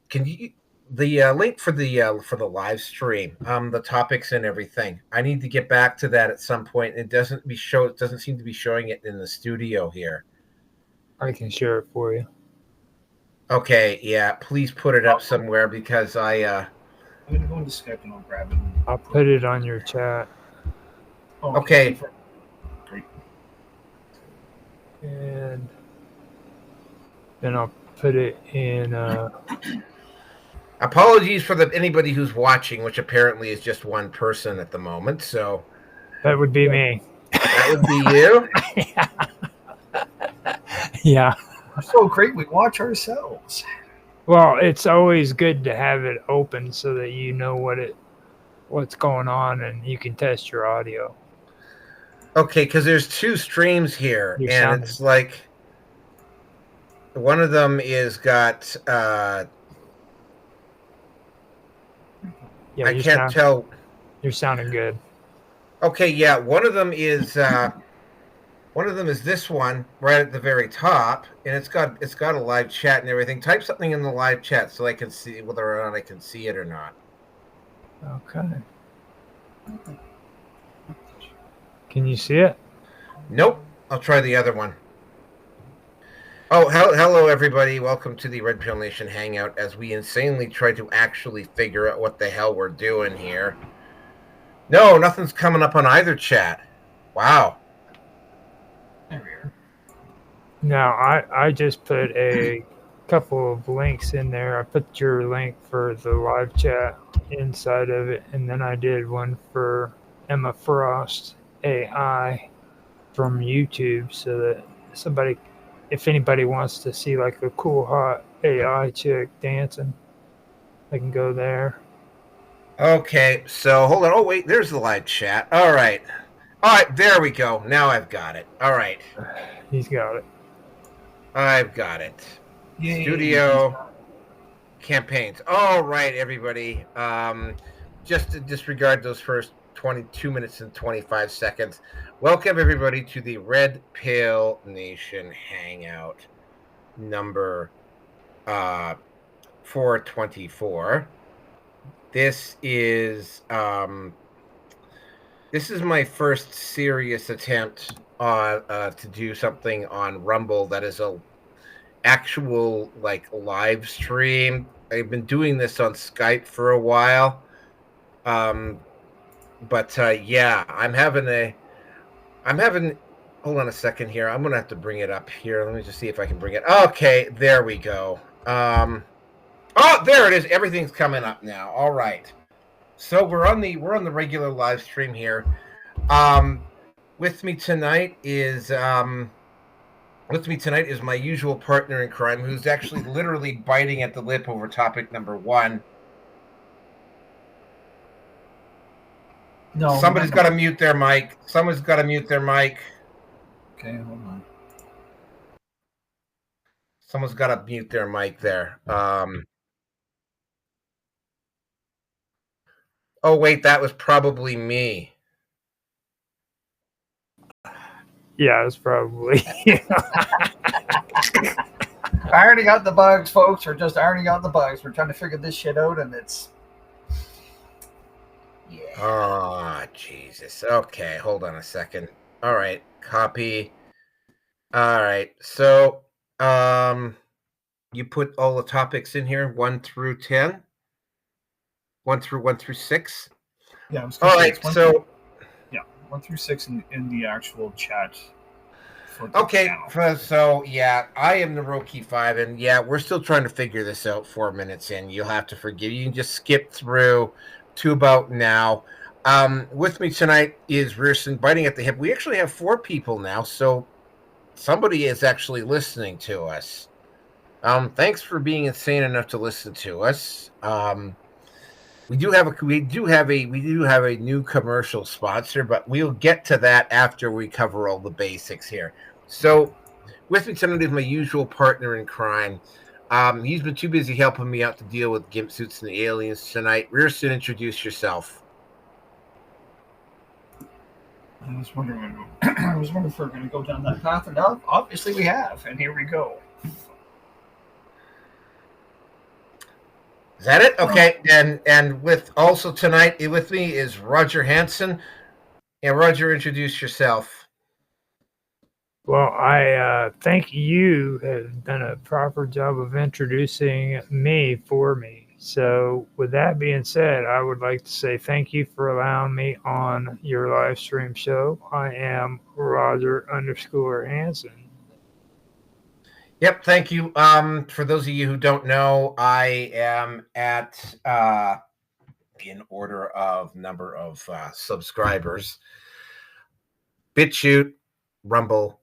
can you the link for the live stream, the topics and everything? I need to get back to that at some point. It doesn't seem to be showing it in the studio here. I can share it for you. Okay, yeah, please put it up somewhere because I'm gonna go into Skype and I'll grab it. I'll put it on your chat. Oh, okay. Great. And then I'll put it in. Apologies for anybody who's watching, which apparently is just one person at the moment. So that would be me. That would be you. Yeah. We're so great. We watch ourselves. Well, it's always good to have it open so that you know what's going on and you can test your audio. Okay, because there's two streams here, and it's like one of them is got. Yeah, I can't tell. You're sounding good. Okay, yeah, one of them is this one right at the very top, and it's got a live chat and everything. Type something in the live chat so I can see whether or not I can see it or not. Okay. Can you see it? Nope. I'll try the other one. Oh, hello, everybody. Welcome to the Red Pill Nation Hangout as we insanely try to actually figure out what the hell we're doing here. No, nothing's coming up on either chat. Wow. There we are. Now, I just put a couple of links in there. I put your link for the live chat inside of it, and then I did one for Emma Frost AI from YouTube so that if anybody wants to see like a cool hot AI chick dancing, they can go there. Okay, so hold on. Oh wait, there's the live chat. All right, there we go. Now I've got it. All right, he's got it. I've got it. Yay. Studio campaigns. All right, everybody. Just to disregard those first 22 minutes and 25 seconds. Welcome, everybody, to the Red Pill Nation Hangout number 424. This is my first serious attempt on to do something on Rumble that is a actual like live stream. I've been doing this on Skype for a while. But yeah, I'm having hold on a second here. I'm gonna have to bring it up here. Let me just see if I can bring it. Okay, there we go. Oh, there it is. Everything's coming up now. All right. So we're on the regular live stream here. With me tonight is my usual partner in crime, who's actually literally biting at the lip over topic number 1. No. Somebody's got to mute their mic. Someone's got to mute their mic. Okay, hold on. Someone's got to mute their mic there. Oh, wait, that was probably me. Yeah, it was probably. Ironing out the bugs, folks. We're just ironing out the bugs. We're trying to figure this shit out, and it's... Yeah. Oh, Jesus. Okay, hold on a second. All right, copy. All right, so you put all the topics in here, 1 through 10? 1 through 6? Yeah, I was all right, so... 1 through 6 in the actual chat. Okay, so yeah, I am the Roki 5, and yeah, we're still trying to figure this out 4 minutes in. You'll have to forgive. You can just skip through to about now. With me tonight is Rearson biting at the hip. We actually have 4 people now, so somebody is actually listening to us. Thanks for being insane enough to listen to us. We do have a new commercial sponsor, but we'll get to that after we cover all the basics here. So, with me tonight is my usual partner in crime. He's been too busy helping me out to deal with gimp suits and the aliens tonight. Rearson, introduce yourself. I was wondering if we're going to go down that path, and obviously we have, and here we go. Is that it? Okay. And with also tonight with me is Roger Hansen. And Roger, introduce yourself. Well, I think you have done a proper job of introducing me for me. So, with that being said, I would like to say thank you for allowing me on your live stream show. I am Roger underscore Hansen. Yep, thank you. For those of you who don't know, I am at in order of number of subscribers. BitChute, Rumble,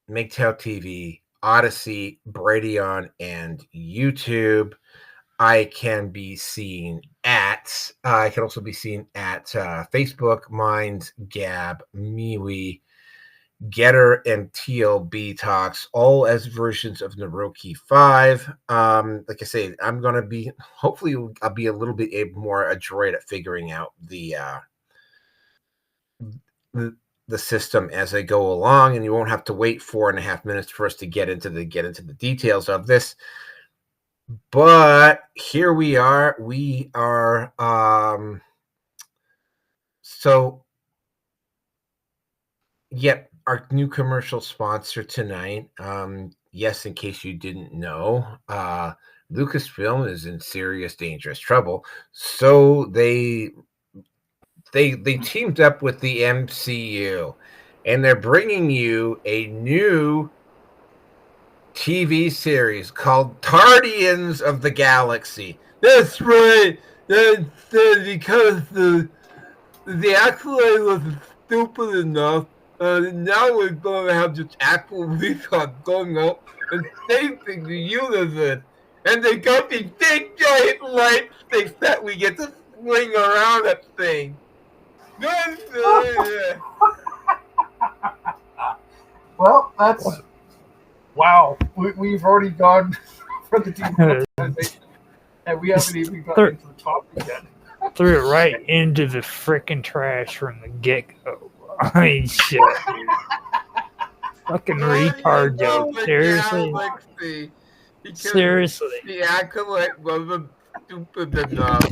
MGTOW TV, Odyssey, Bradeon, and YouTube. I can be seen at. I can also be seen at Facebook, Minds, Gab, MeWe, Getter, and TLB Talks, all as versions of Naroki 5. Like I say, I'm going to be, hopefully, I'll be a little bit more adroit at figuring out the system as I go along, and you won't have to wait 4.5 minutes for us to get into the details of this. But here we are. We are so yep, our new commercial sponsor tonight. Yes, in case you didn't know, Lucasfilm is in serious dangerous trouble. So they teamed up with the MCU, and they're bringing you a new TV series called Guardians of the Galaxy. That's right. That's because the acolyte wasn't stupid enough. Now we're going to have this actual recon going out and saving the universe. And they got these big giant light sticks that we get to swing around that thing. Well, that's wow. We've already gone for the demonetization, and we haven't even gotten into the topic yet. Threw it right into the frickin' trash from the get go. I mean, shit, dude. Fucking retard joke. Seriously? Seriously. The acolyte wasn't stupid enough.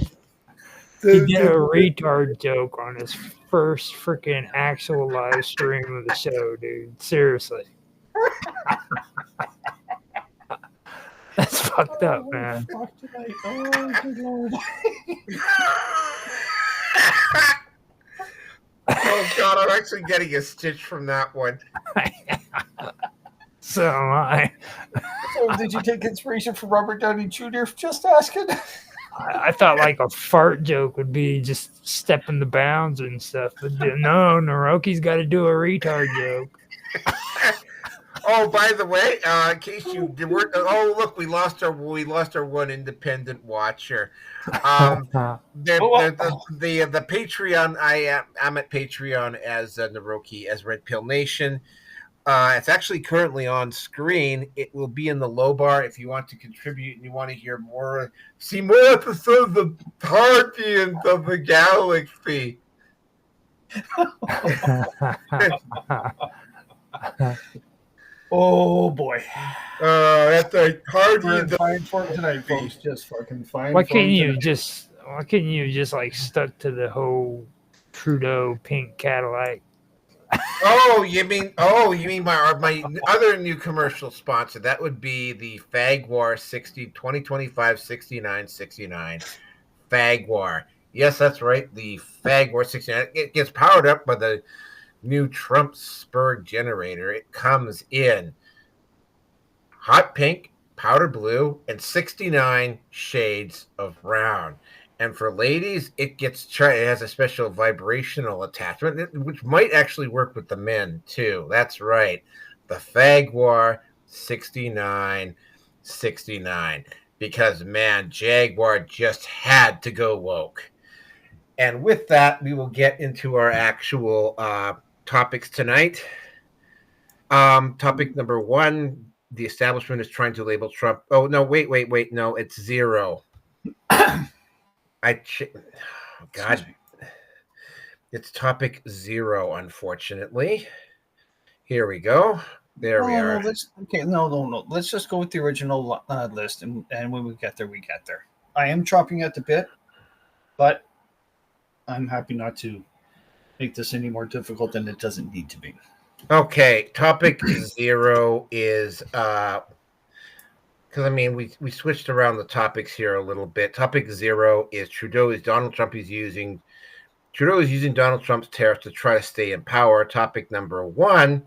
He did a retard joke on his first freaking actual live stream of the show, dude. Seriously. That's fucked up, man. Oh, good Lord. Oh, God, I'm actually getting a stitch from that one. So am I. So did you take inspiration from Robert Downey Jr.? Just asking. I thought like a fart joke would be just stepping the bounds and stuff, but no, Naroki's got to do a retard joke. Oh, by the way, in case you weren't, oh look, we lost our one independent watcher. The Patreon, I'm at Patreon as Naroki as Red Pill Nation. It's actually currently on screen. It will be in the low bar if you want to contribute and you want to hear more, see more episodes of Guardians of the Galaxy. Oh boy. That's a We're fine for it tonight, folks. Just fucking fine. Why couldn't you just like stuck to the whole Trudeau pink Cadillac? Oh, you mean my other new commercial sponsor? That would be the Fagwar 2025 6969 Fagwar. Yes, that's right. The Fagwar 69. It gets powered up by the new Trump Spur generator. It comes in hot pink, powder blue, and 69 shades of brown. And for ladies, it has a special vibrational attachment, which might actually work with the men too. That's right, the Fagwar 6969. Because man, Jaguar just had to go woke. And with that, we will get into our actual topics tonight. Topic number 1: the establishment is trying to label Trump. Oh no! Wait! No, it's zero. God, it's topic 0, unfortunately. Here we go. There we are. No. Let's just go with the original list, and when we get there, we get there. I am chopping at the bit, but I'm happy not to make this any more difficult than it doesn't need to be. Okay, topic 0 is because I mean we switched around the topics here a little bit. Topic 0 is Donald Trump is using Donald Trump's tariffs to try to stay in power. Topic number 1,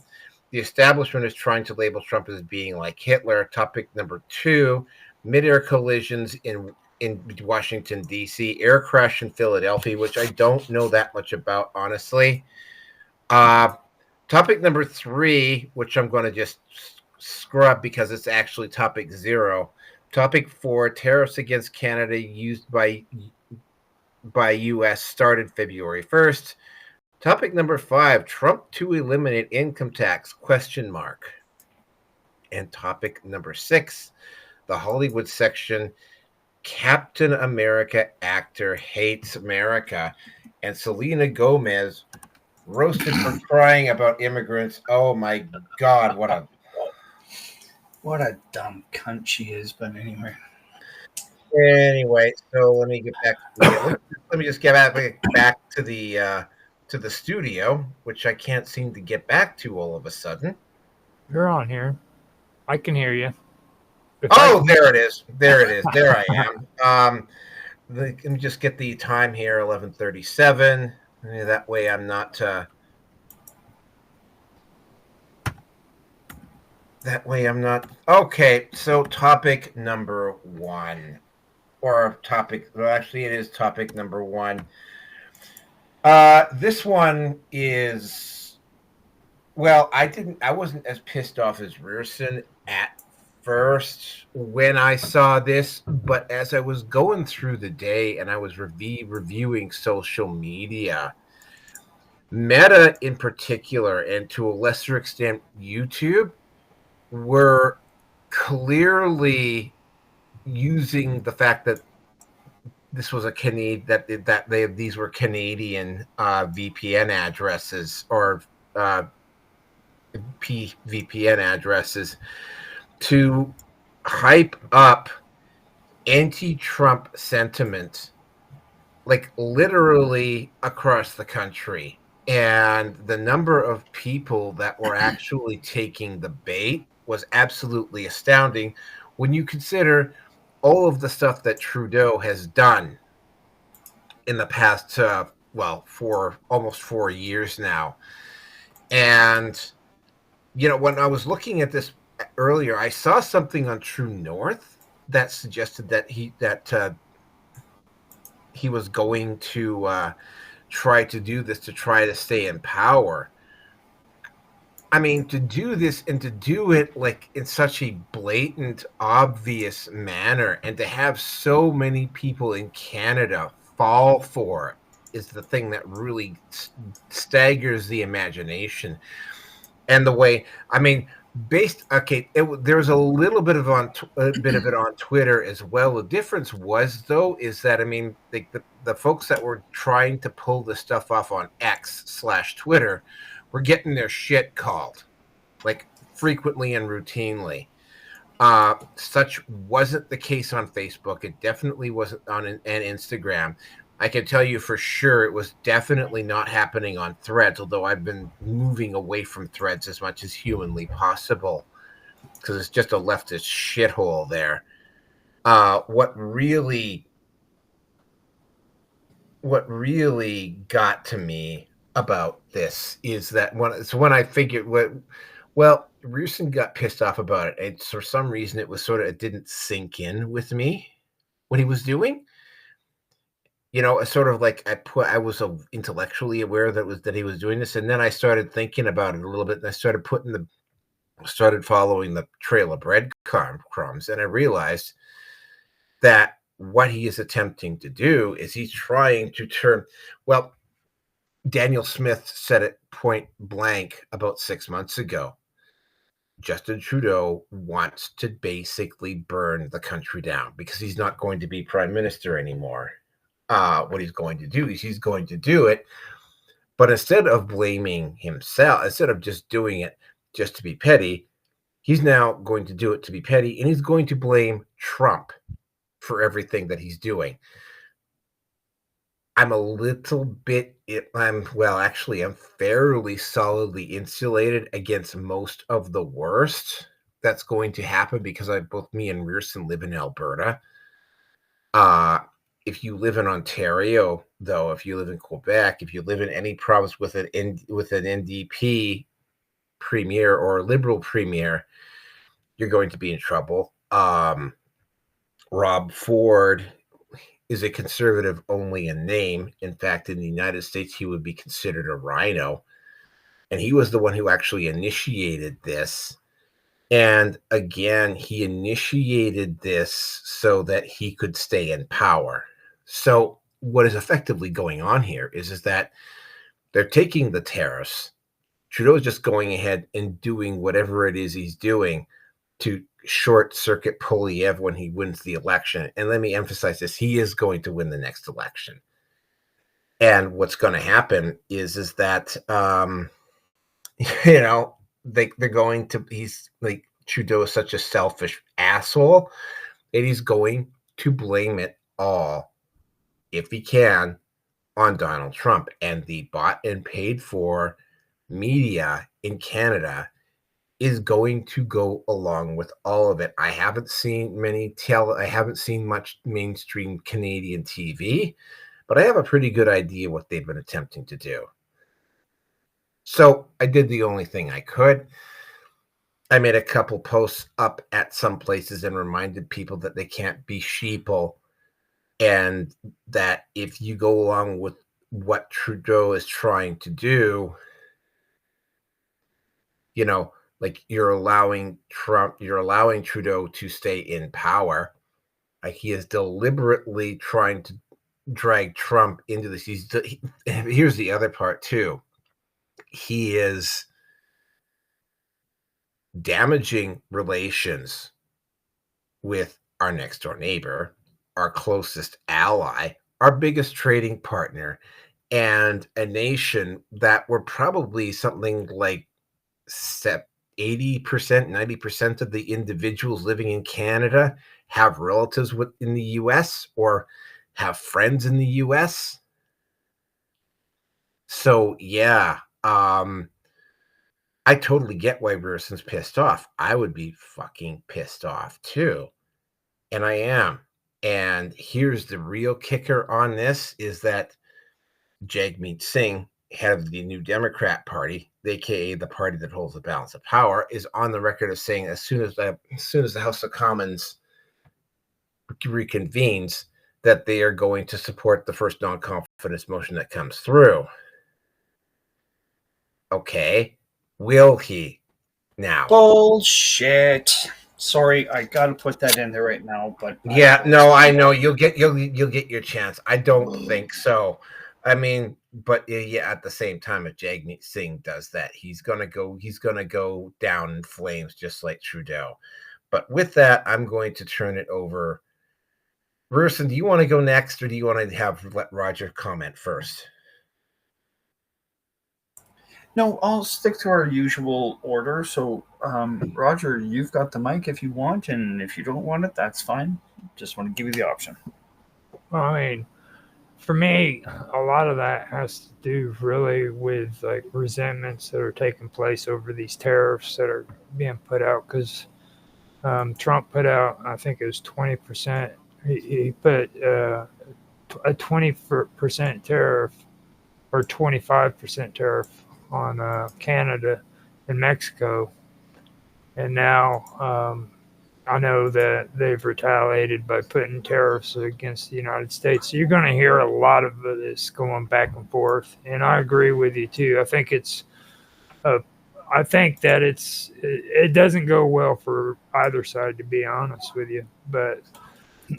the establishment is trying to label Trump as being like Hitler. Topic number 2, mid-air collisions in Washington, D.C., air crash in Philadelphia, which I don't know that much about, honestly. Topic number 3, which I'm going to just scrub because it's actually topic 0. Topic 4, tariffs against Canada used by U.S. started February 1st. Topic number 5, Trump to eliminate income tax, ? And topic number 6, the Hollywood section, Captain America actor hates America, and Selena Gomez roasted for crying about immigrants. Oh my God, what a dumb cunt she is. But anyway, so let me get back. Let me just get back to the studio, which I can't seem to get back to all of a sudden. You're on here. I can hear you. There it is. There I am. Let me just get the time here, 11:37. That way I'm not. That way I'm not. Okay, so topic number 1. Or topic. Well, actually, it is topic number 1. This one is. Well, I wasn't as pissed off as Rierson at first when I saw this, but as I was going through the day and I was reviewing social media, Meta in particular, and to a lesser extent YouTube, were clearly using the fact that this was these were Canadian VPN addresses or VPN addresses to hype up anti-Trump sentiment, like literally across the country. And the number of people that were actually taking the bait was absolutely astounding when you consider all of the stuff that Trudeau has done in the past, for almost 4 years now. And, when I was looking at this earlier, I saw something on True North that suggested that he was going to try to do this to try to stay in power. I mean, to do this and to do it like in such a blatant, obvious manner, and to have so many people in Canada fall for it is the thing that really staggers the imagination. And the way, I mean, there's a little bit of it on Twitter as well. The difference was, though, is that, I mean, the folks that were trying to pull this stuff off on X/Twitter were getting their shit called, like, frequently and routinely. Such wasn't the case on Facebook. It definitely wasn't on an Instagram. I can tell you for sure it was definitely not happening on Threads, although I've been moving away from Threads as much as humanly possible because it's just a leftist shithole there. What really got to me about this is that when I figured Rierson got pissed off about it, and for some reason it didn't sink in with me what he was doing. It's sort of like I was intellectually aware that he was doing this, and then I started thinking about it a little bit, and I started following the trail of breadcrumbs, and I realized that what he is attempting to do is he's trying to turn. Well, Daniel Smith said it point blank about 6 months ago. Justin Trudeau wants to basically burn the country down because he's not going to be prime minister anymore. What he's going to do is he's going to do it, but instead of blaming himself, instead of just doing it just to be petty, he's now going to do it to be petty, and he's going to blame Trump for everything that he's doing. I'm a little bit, I'm fairly solidly insulated against most of the worst that's going to happen because both me and Rearson live in Alberta. If you live in Ontario, though, if you live in Quebec, if you live in any province with an NDP premier or a Liberal premier, you're going to be in trouble. Rob Ford is a conservative only in name. In fact, in the United States, he would be considered a rhino. And he was the one who actually initiated this. And again, he initiated this so that he could stay in power. So what is effectively going on here is that they're taking the tariffs. Trudeau is just going ahead and doing whatever it is he's doing to short circuit Polyev when he wins the election. And let me emphasize this, he is going to win the next election. And what's going to happen is that, they're going to, he's like, Trudeau is such a selfish asshole that he's going to blame it all, if he can, on Donald Trump. And the bought and paid for media in Canada is going to go along with all of it. I haven't seen much mainstream Canadian TV, but I have a pretty good idea what they've been attempting to do. So I did the only thing I could. I made a couple posts up at some places and reminded people that they can't be sheeple, and that if you go along with what Trudeau is trying to do, like you're allowing Trudeau to stay in power. Like he is deliberately trying to drag Trump into this. Here's the other part too. He is damaging relations with our next door neighbor, our closest ally, our biggest trading partner, and a nation that we're probably something like 80%, 90% of the individuals living in Canada have relatives in the US or have friends in the US. So yeah, I totally get why Rearson's pissed off. I would be fucking pissed off too. And I am. And here's the real kicker on this is that Jagmeet Singh, head of the New Democrat Party, aka the party that holds the balance of power, is on the record of saying as soon as the House of Commons reconvenes, that they are going to support the first non-confidence motion that comes through. Okay, will he now? Bullshit. Sorry, I gotta put that in there right now, but yeah, no, I know you'll get your chance. I don't think so. I mean, but yeah, at the same time, if Jagmeet Singh does that, he's gonna go down in flames just like Trudeau. But with that, I'm going to turn it over. Rearson, do you want to go next, or do you want to let Roger comment first? No, I'll stick to our usual order. So, Roger, you've got the mic if you want, and if you don't want it, that's fine. Just want to give you the option. Well, I mean, for me, a lot of that has to do really with like resentments that are taking place over these tariffs that are being put out. Because Trump put out, I think it was 20%. He put a 20% tariff or 25% tariff on Canada and Mexico. And now I know that they've retaliated by putting tariffs against the United States. So you're going to hear a lot of this going back and forth. And I agree with you too. I think that it doesn't go well for either side, to be honest with you. But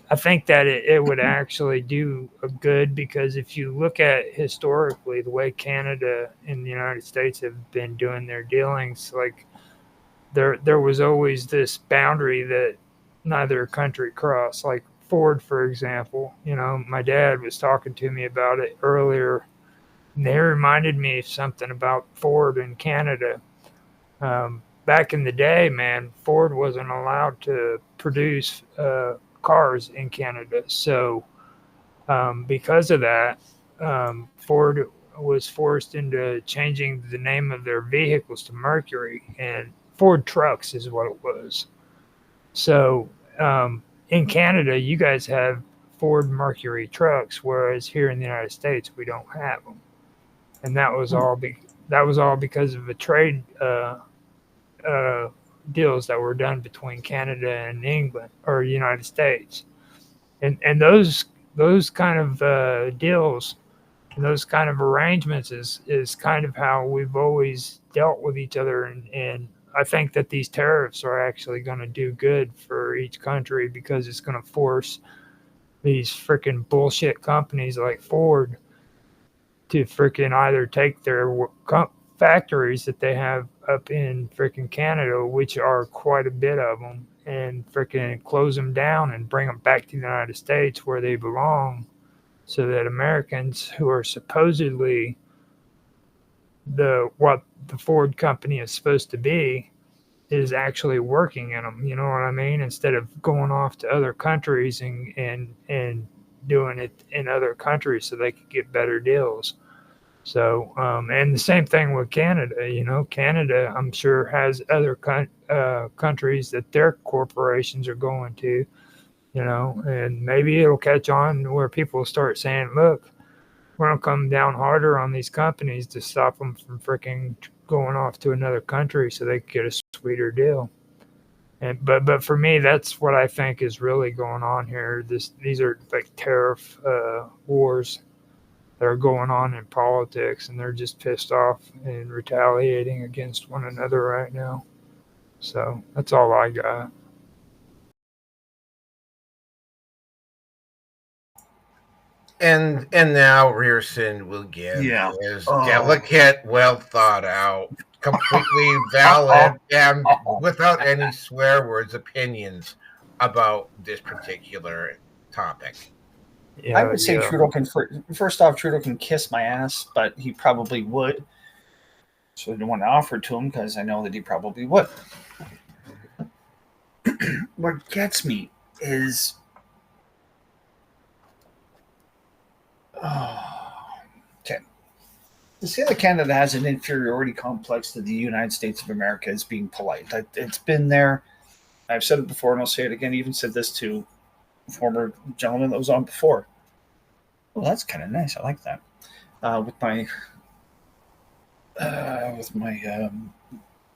I think that it would actually do a good, because if you look at historically the way Canada and the United States have been doing their dealings, like there was always this boundary that neither country crossed. Like Ford, for example, my dad was talking to me about it earlier, and they reminded me of something about Ford in Canada. Back in the day, man, Ford wasn't allowed to produce cars in Canada. So because of that, Ford was forced into changing the name of their vehicles to Mercury, and Ford Trucks is what it was. So in Canada, you guys have Ford Mercury trucks, whereas here in the United States, we don't have them, and that was all because of the trade deals that were done between Canada and England or the United States, and those kind of deals and those kind of arrangements is kind of how we've always dealt with each other, and I think that these tariffs are actually going to do good for each country because it's going to force these freaking bullshit companies like Ford to freaking either take their factories that they have up in freaking Canada, which are quite a bit of them, and freaking close them down and bring them back to the United States where they belong, so that Americans who are supposedly what the Ford company is supposed to be is actually working in them. You know what I mean? Instead of going off to other countries and doing it in other countries so they could get better deals. So, and the same thing with Canada. You know, Canada, I'm sure, has other countries that their corporations are going to, you know, and maybe it'll catch on where people start saying, look, we're going to come down harder on these companies to stop them from freaking going off to another country so they can get a sweeter deal. And but for me, that's what I think is really going on here. These are like tariff wars that are going on in politics, and they're just pissed off and retaliating against one another right now. So that's all I got. And now Rearson will give his delicate, well thought out, completely valid, and without any swear words opinions about this particular topic. Yeah, I would say Trudeau can, first off, Trudeau can kiss my ass, but he probably would. So I don't want to offer it to him because I know that he probably would. What gets me is, okay, to say that Canada has an inferiority complex to the United States of America is being polite. It's been there. I've said it before, and I'll say it again. I even said this to a former gentleman that was on before. Well, that's kind of nice. I like that. With my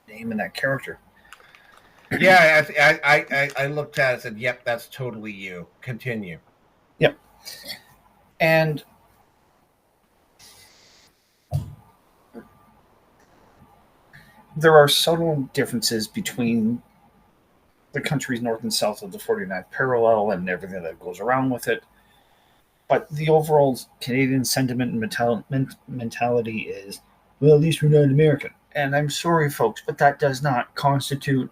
name and that character. Yeah, I looked at it and said, yep, that's totally you. Continue. Yep. And there are subtle differences between the countries north and south of the 49th parallel and everything that goes around with it. But the overall Canadian sentiment and mentality is, well, at least we're not American. And I'm sorry, folks, but that does not constitute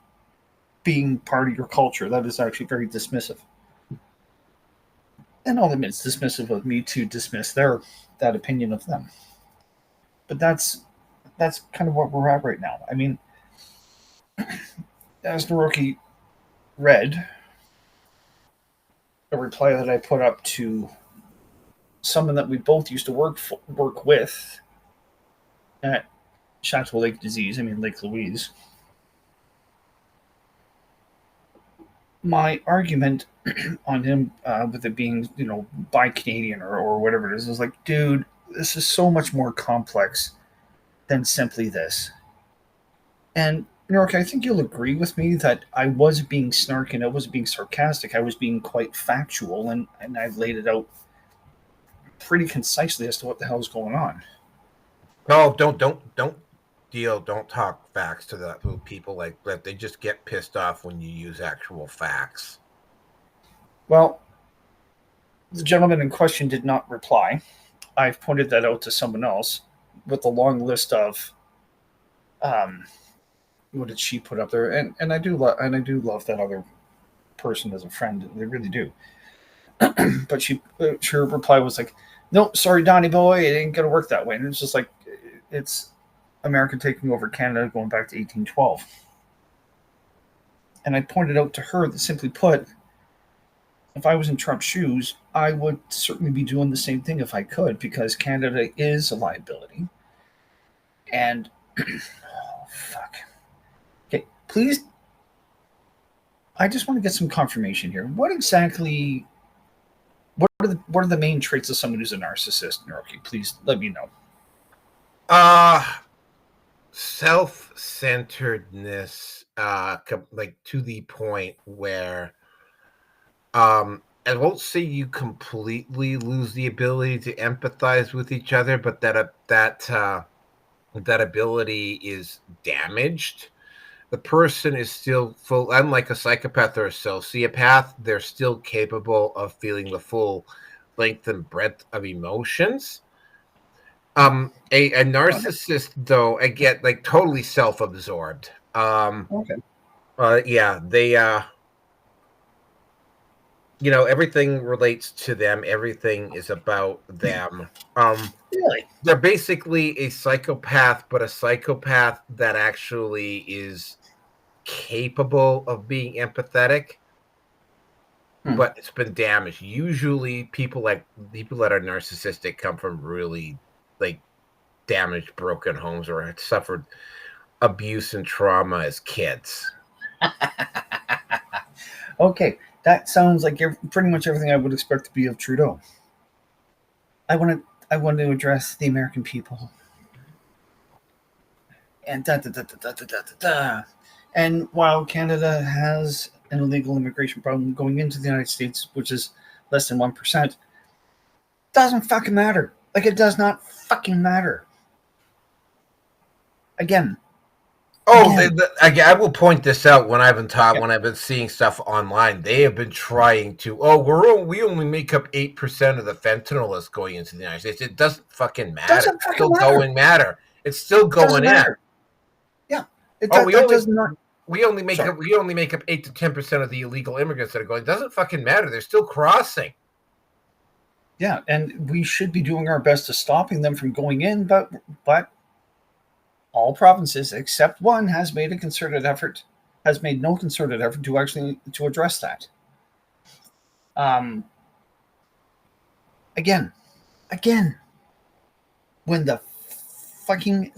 being part of your culture. That is actually very dismissive. And I'll admit it's dismissive of me to dismiss that opinion of them. But that's kind of what we're at right now. I mean, as Naroki read a reply that I put up to someone that we both used to work with at Chateau Lake Disease, Lake Louise. My argument on him with it being, by Canadian or whatever it is like, dude, this is so much more complex than simply this. And, Nork, I think you'll agree with me that I was being snarky and I wasn't being sarcastic. I was being quite factual, and I've laid it out pretty concisely as to what the hell is going on. No, don't talk facts to that people like that. They just get pissed off when you use actual facts. Well, the gentleman in question did not reply. I've pointed that out to someone else with a long list of what did she put up there? And I do love that other person as a friend. They really do. But her reply was like, "Nope, sorry, Donnie boy, it ain't gonna work that way." And it's just like, it's America taking over Canada going back to 1812. And I pointed out to her that, simply put, if I was in Trump's shoes, I would certainly be doing the same thing if I could, because Canada is a liability. And oh, fuck. Okay, please. I just want to get some confirmation here. What exactly? What are the main traits of someone who's a narcissist, Naroki? Please let me know. Self-centeredness, like to the point where, I won't say you completely lose the ability to empathize with each other, but that ability is damaged. The person is still full, unlike a psychopath or a sociopath, they're still capable of feeling the full length and breadth of emotions. A narcissist, though, I get like totally self-absorbed. Okay. Yeah, they everything relates to them. Everything is about them. Really? They're basically a psychopath, but a psychopath that actually is capable of being empathetic, but it's been damaged. Usually people that are narcissistic come from really like damaged, broken homes or had suffered abuse and trauma as kids. Okay, that sounds like pretty much everything I would expect to be of Trudeau. I want to address the American people. And And while Canada has an illegal immigration problem going into the United States, which is less than 1%, doesn't fucking matter. Like, it does not fucking matter. Again. I will point this out when I've been seeing stuff online. They have been trying to. We only make up 8% of the fentanyl that's going into the United States. It doesn't fucking matter. It's still going matter. It's still going in. Yeah. We only make up 8 to 10% of the illegal immigrants that are going. It doesn't fucking matter. They're still crossing. Yeah, and we should be doing our best to stopping them from going in, but all provinces except one has made no concerted effort to address that. Again, when the fucking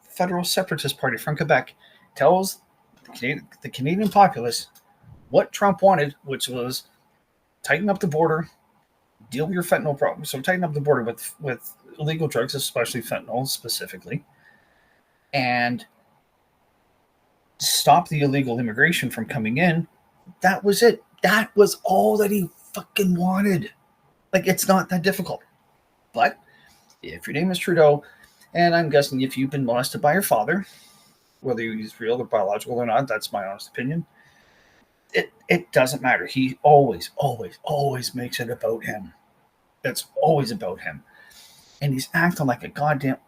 federal separatist party from Quebec tells the Canadian populace what Trump wanted, which was tighten up the border, deal with your fentanyl problem. So tighten up the border with illegal drugs, especially fentanyl specifically, and stop the illegal immigration from coming in. That was it. That was all that he fucking wanted. Like, it's not that difficult. But if your name is Trudeau, and I'm guessing if you've been molested by your father, whether he's real or biological or not, that's my honest opinion, it doesn't matter. He always makes it about him. It's always about him. And he's acting like a goddamn...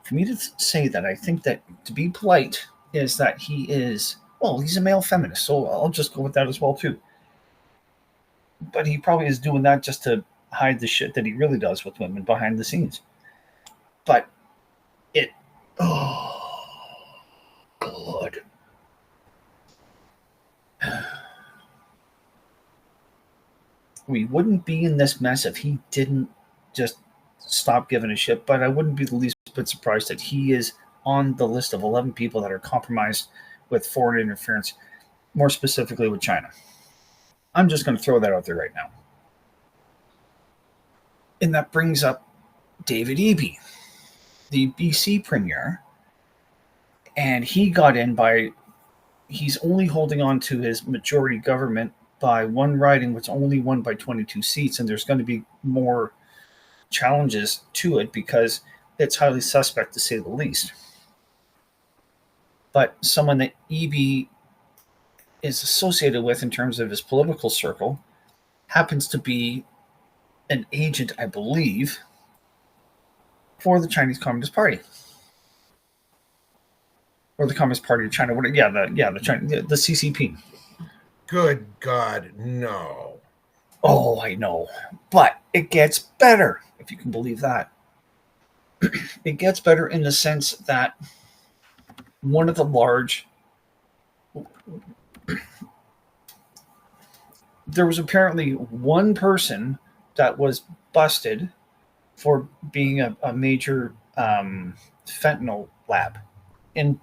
For me to say that, I think that to be polite is that he's a male feminist, so I'll just go with that as well, too. But he probably is doing that just to hide the shit that he really does with women behind the scenes. But God. We wouldn't be in this mess if he didn't just stop giving a shit, but I wouldn't be the least bit surprised that he is on the list of 11 people that are compromised with foreign interference, more specifically with China. I'm just going to throw that out there right now. And that brings up David Eby, the BC premier, and he got in he's only holding on to his majority government by one riding, which only won by 22 seats, and there's going to be more challenges to it because it's highly suspect, to say the least. But someone that Eby is associated with in terms of his political circle happens to be an agent, I believe, for the Chinese Communist Party. Or the Communist Party of China. The CCP. Good God, no. Oh, I know. But it gets better, if you can believe that. It gets better in the sense that one of the large there was apparently one person that was busted for being a major fentanyl lab in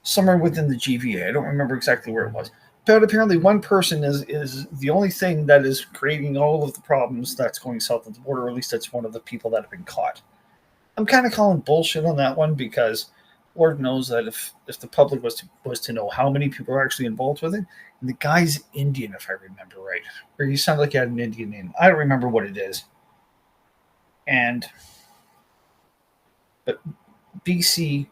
somewhere within the GVA. I don't remember exactly where it was. But apparently one person is the only thing that is creating all of the problems that's going south of the border, or at least that's one of the people that have been caught. I'm kind of calling bullshit on that one because Lord knows that if the public was to know how many people are actually involved with it, and the guy's Indian, if I remember right, or he sounded like he had an Indian name. I don't remember what it is. But BC,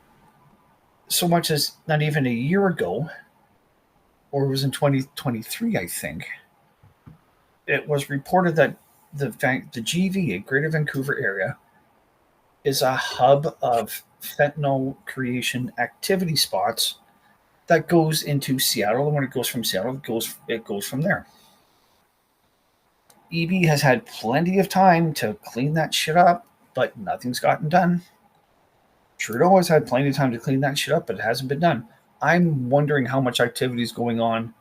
so much as not even a year ago, or it was in 2023, I think, it was reported that the GVA, Greater Vancouver Area, is a hub of fentanyl creation activity spots that goes into Seattle. And when it goes from Seattle, it goes from there. EB has had plenty of time to clean that shit up, but nothing's gotten done. Trudeau has had plenty of time to clean that shit up, but it hasn't been done. I'm wondering how much activity is going on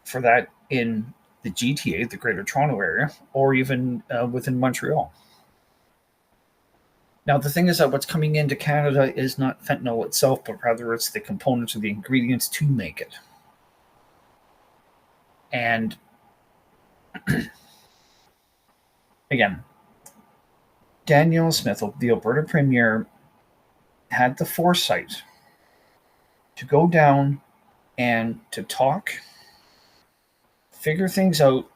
for that in the GTA, the Greater Toronto Area, or even within Montreal. Now, the thing is that what's coming into Canada is not fentanyl itself, but rather it's the components or the ingredients to make it. And again, Danielle Smith, the Alberta Premier, had the foresight to go down and to talk, figure things out,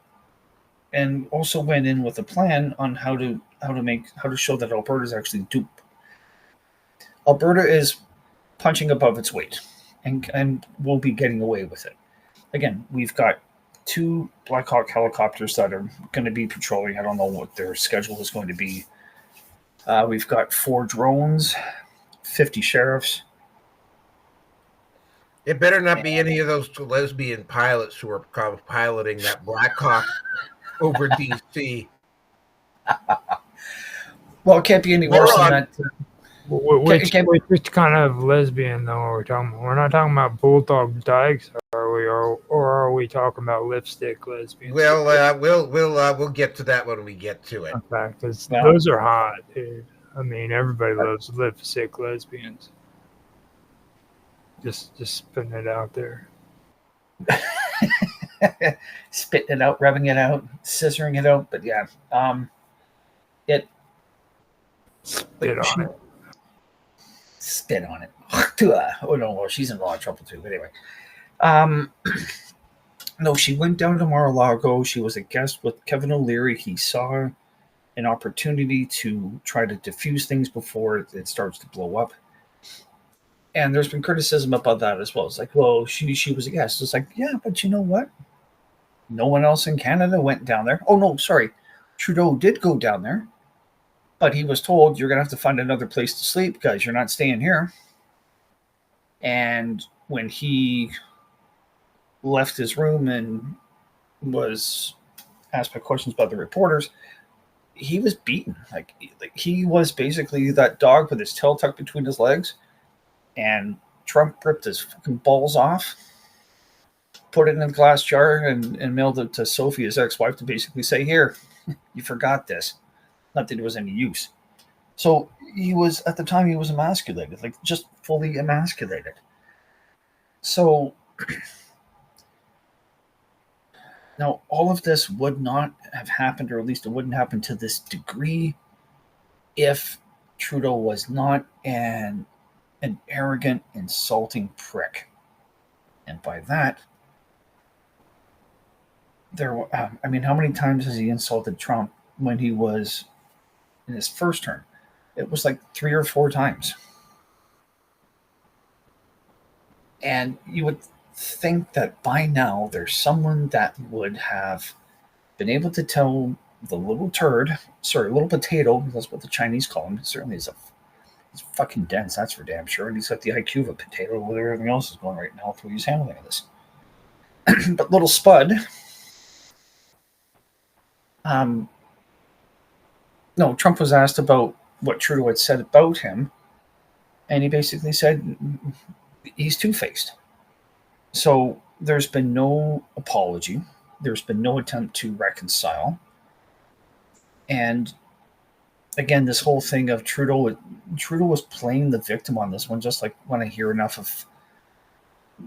and also went in with a plan on how to show that Alberta is actually dupe. Alberta is punching above its weight and will be getting away with it. Again, we've got 2 Black Hawk helicopters that are going to be patrolling. I don't know what their schedule is going to be. We've got 4 drones, 50 sheriffs. It better not be any of those lesbian pilots who are piloting that Black Hawk over DC. Well, it can't be any worse than that. Which kind of lesbian though are we talking about? We're not talking about bulldog dykes, or are we talking about lipstick lesbians? Well, we'll get to that when we get to it. Okay, because those are hot, dude. I mean, everybody loves lipstick lesbians. Just putting it out there. Spitting it out, rubbing it out, scissoring it out. But yeah, spit on it. Spit on it. Oh no, well, she's in a lot of trouble too. But anyway, no, she went down to Mar-a-Lago. She was a guest with Kevin O'Leary. He saw an opportunity to try to diffuse things before it starts to blow up. And there's been criticism about that as well. It's like, well, she was a guest. It's like, yeah, but you know what? No one else in Canada went down there. Oh, no, sorry. Trudeau did go down there. But he was told, you're going to have to find another place to sleep because you're not staying here. And when he left his room and was asked by questions by the reporters, he was beaten. Like he was basically that dog with his tail tucked between his legs. And Trump ripped his fucking balls off, put it in a glass jar, and mailed it to Sophie, his ex-wife, to basically say, here, you forgot this. Not that it was any use. So he was, at the time, he was emasculated, like just fully emasculated. So now all of this would not have happened, or at least it wouldn't happen to this degree, if Trudeau was not an arrogant, insulting prick. And by that, how many times has he insulted Trump when he was in his first term? It was like 3 or 4 times. And you would think that by now there's someone that would have been able to tell the little potato, that's what the Chinese call him. It certainly is he's fucking dense, that's for damn sure. And he's got the IQ of a potato with everything else is going right now through his handling of this. But little Spud, Trump was asked about what Trudeau had said about him, and he basically said he's two-faced. So there's been no apology. There's been no attempt to reconcile. And again, this whole thing of Trudeau was playing the victim on this one, just like when I hear enough of,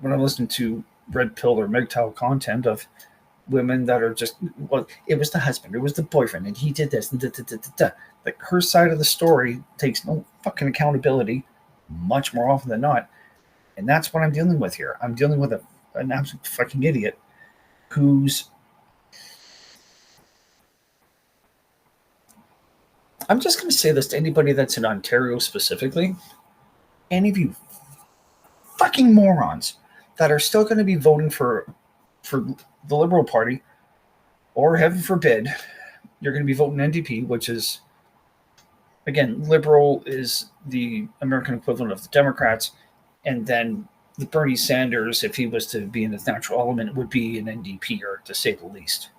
when I'm listening to red pill or MGTOW content of women that are just, well, it was the husband, it was the boyfriend, and he did this, and like her side of the story takes no fucking accountability much more often than not. And that's what I'm dealing with here. I'm dealing with an absolute fucking idiot who's, I'm just going to say this to anybody that's in Ontario specifically. Any of you fucking morons that are still going to be voting for the Liberal Party, or heaven forbid, you're going to be voting NDP, which is, again, Liberal is the American equivalent of the Democrats, and then the Bernie Sanders, if he was to be in his natural element, would be an NDP, or to say the least.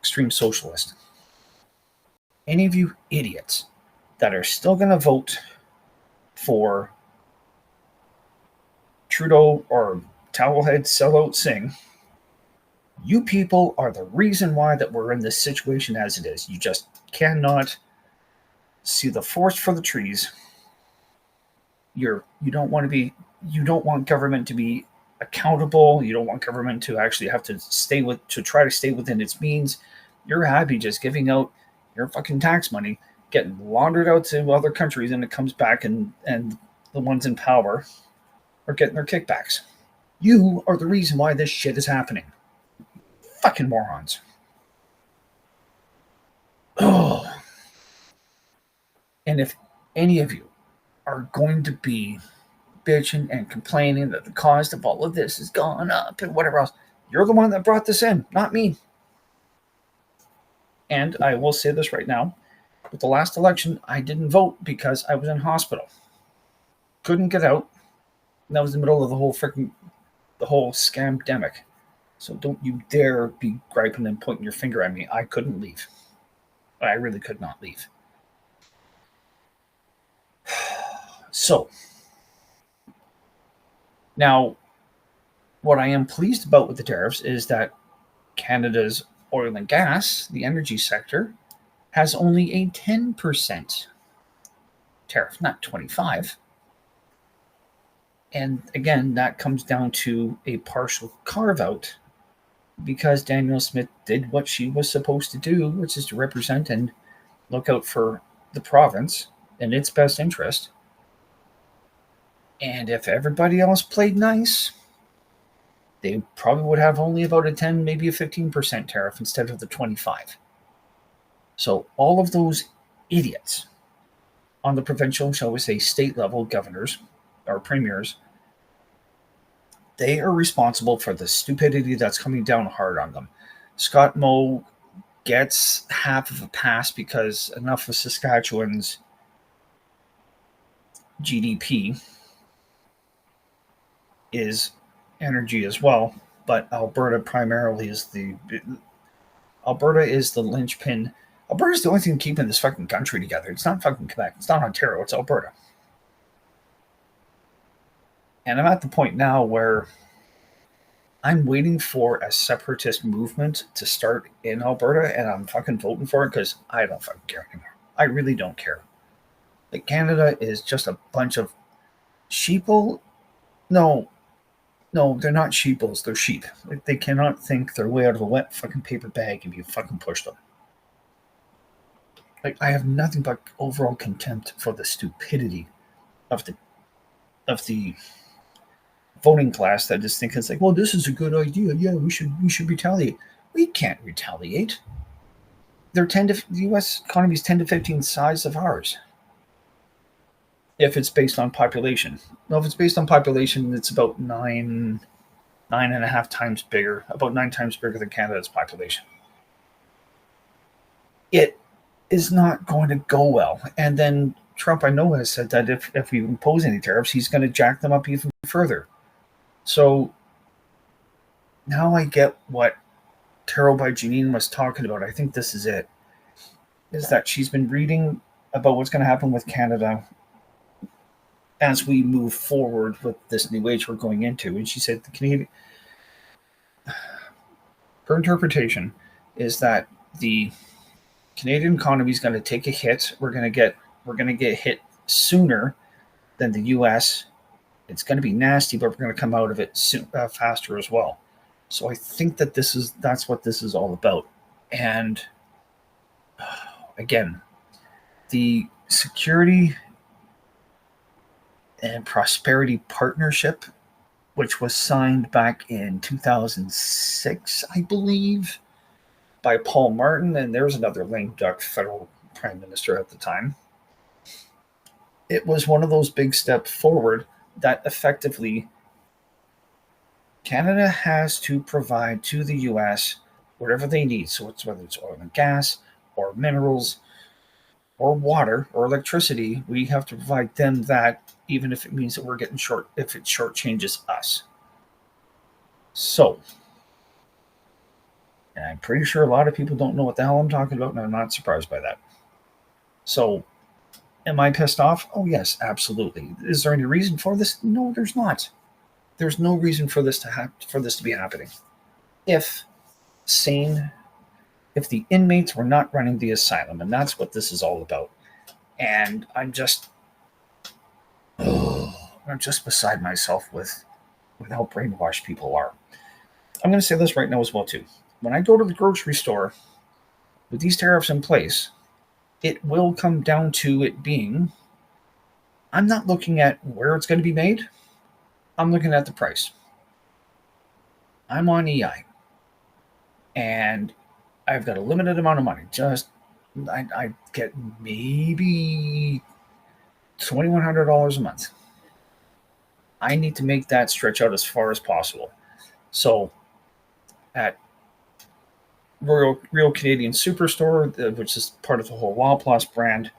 Extreme socialist. Any of you idiots that are still going to vote for Trudeau or Towelhead Sellout Singh, you people are the reason why that we're in this situation as it is. You just cannot see the forest for the trees. You don't want government to be accountable. You don't want government to actually have to try to stay within its means. You're happy just giving out your fucking tax money, getting laundered out to other countries, and it comes back and the ones in power are getting their kickbacks. You are the reason why this shit is happening. Fucking morons. Oh. And if any of you are going to be bitching and complaining that the cost of all of this has gone up and whatever else, you're the one that brought this in, not me. And I will say this right now. With the last election, I didn't vote because I was in hospital. Couldn't get out. And that was the middle of the whole scamdemic. So don't you dare be griping and pointing your finger at me. I couldn't leave. I really could not leave. So, now, what I am pleased about with the tariffs is that Canada's oil and gas, the energy sector, has only a 10% tariff, not 25%. And again, that comes down to a partial carve-out because Danielle Smith did what she was supposed to do, which is to represent and look out for the province and its best interest. And if everybody else played nice, they probably would have only about a 10, maybe a 15% tariff instead of the 25%. So all of those idiots on the provincial, shall we say, state level governors or premiers, they are responsible for the stupidity that's coming down hard on them. Scott Moe gets half of a pass because enough of Saskatchewan's GDP is energy as well, but Alberta primarily is the linchpin. Alberta's the only thing keeping this fucking country together. It's not fucking Quebec. It's not Ontario. It's Alberta. And I'm at the point now where I'm waiting for a separatist movement to start in Alberta, and I'm fucking voting for it because I don't fucking care anymore. I really don't care. Like, Canada is just a bunch of sheeple. No, they're not sheeples. They're sheep. Like, they cannot think their way out of a wet fucking paper bag if you fucking push them. Like, I have nothing but overall contempt for the stupidity of the voting class that just think it's like, well, this is a good idea. Yeah, we should retaliate. We can't retaliate. The U.S. economy is 10 to 15 size of ours. If it's based on population. No, if it's based on population, it's about 9.5 times bigger, about 9 times bigger than Canada's population. It is not going to go well. And then Trump, I know, has said that if we impose any tariffs, he's going to jack them up even further. So now I get what Tarot by Janine was talking about. I think this is it. Is that she's been reading about what's going to happen with Canada as we move forward with this new age we're going into. And she said her interpretation is that the Canadian economy is going to take a hit. We're going to get hit sooner than the U.S. It's going to be nasty, but we're going to come out of it faster as well. So I think that that's what this is all about. And again, the Security and Prosperity Partnership, which was signed back in 2006, I believe, by Paul Martin, and there's another lame duck federal prime minister at the time. It was one of those big steps forward that effectively Canada has to provide to the U.S. whatever they need. So it's whether it's oil and gas or minerals or water or electricity, we have to provide them that, even if it means that we're getting short, if it shortchanges us. So, and I'm pretty sure a lot of people don't know what the hell I'm talking about, and I'm not surprised by that. So, am I pissed off? Oh, yes, absolutely. Is there any reason for this? No, there's not. There's no reason for this to be happening. If the inmates were not running the asylum, and that's what this is all about. And I'm just beside myself with how brainwashed people are. I'm going to say this right now as well, too. When I go to the grocery store with these tariffs in place, it will come down to it being, I'm not looking at where it's going to be made. I'm looking at the price. I'm on EI. And I've got a limited amount of money. I get maybe $2,100 a month. I need to make that stretch out as far as possible. So at Real Canadian Superstore, which is part of the whole Wildplus brand,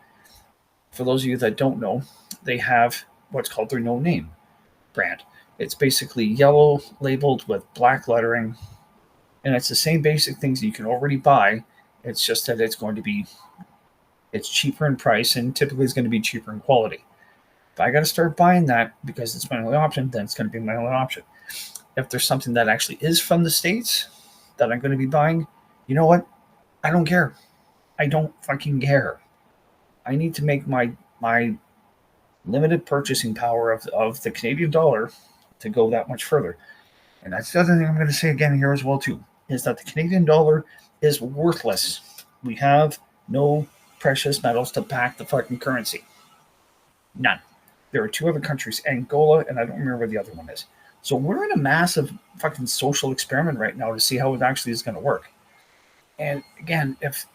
for those of you that don't know, they have what's called their no name brand. It's basically yellow labeled with black lettering, and it's the same basic things that you can already buy. It's just that it's cheaper in price, and typically it's going to be cheaper in quality. If I got to start buying that because it's my only option, then it's going to be my only option. If there's something that actually is from the States that I'm going to be buying, you know what? I don't care. I don't fucking care. I need to make my limited purchasing power of the Canadian dollar to go that much further. And that's the other thing I'm going to say again here as well, too, is that the Canadian dollar is worthless. We have no precious metals to back the fucking currency. None. There are two other countries, Angola, and I don't remember where the other one is. So we're in a massive fucking social experiment right now to see how it actually is going to work. And again, if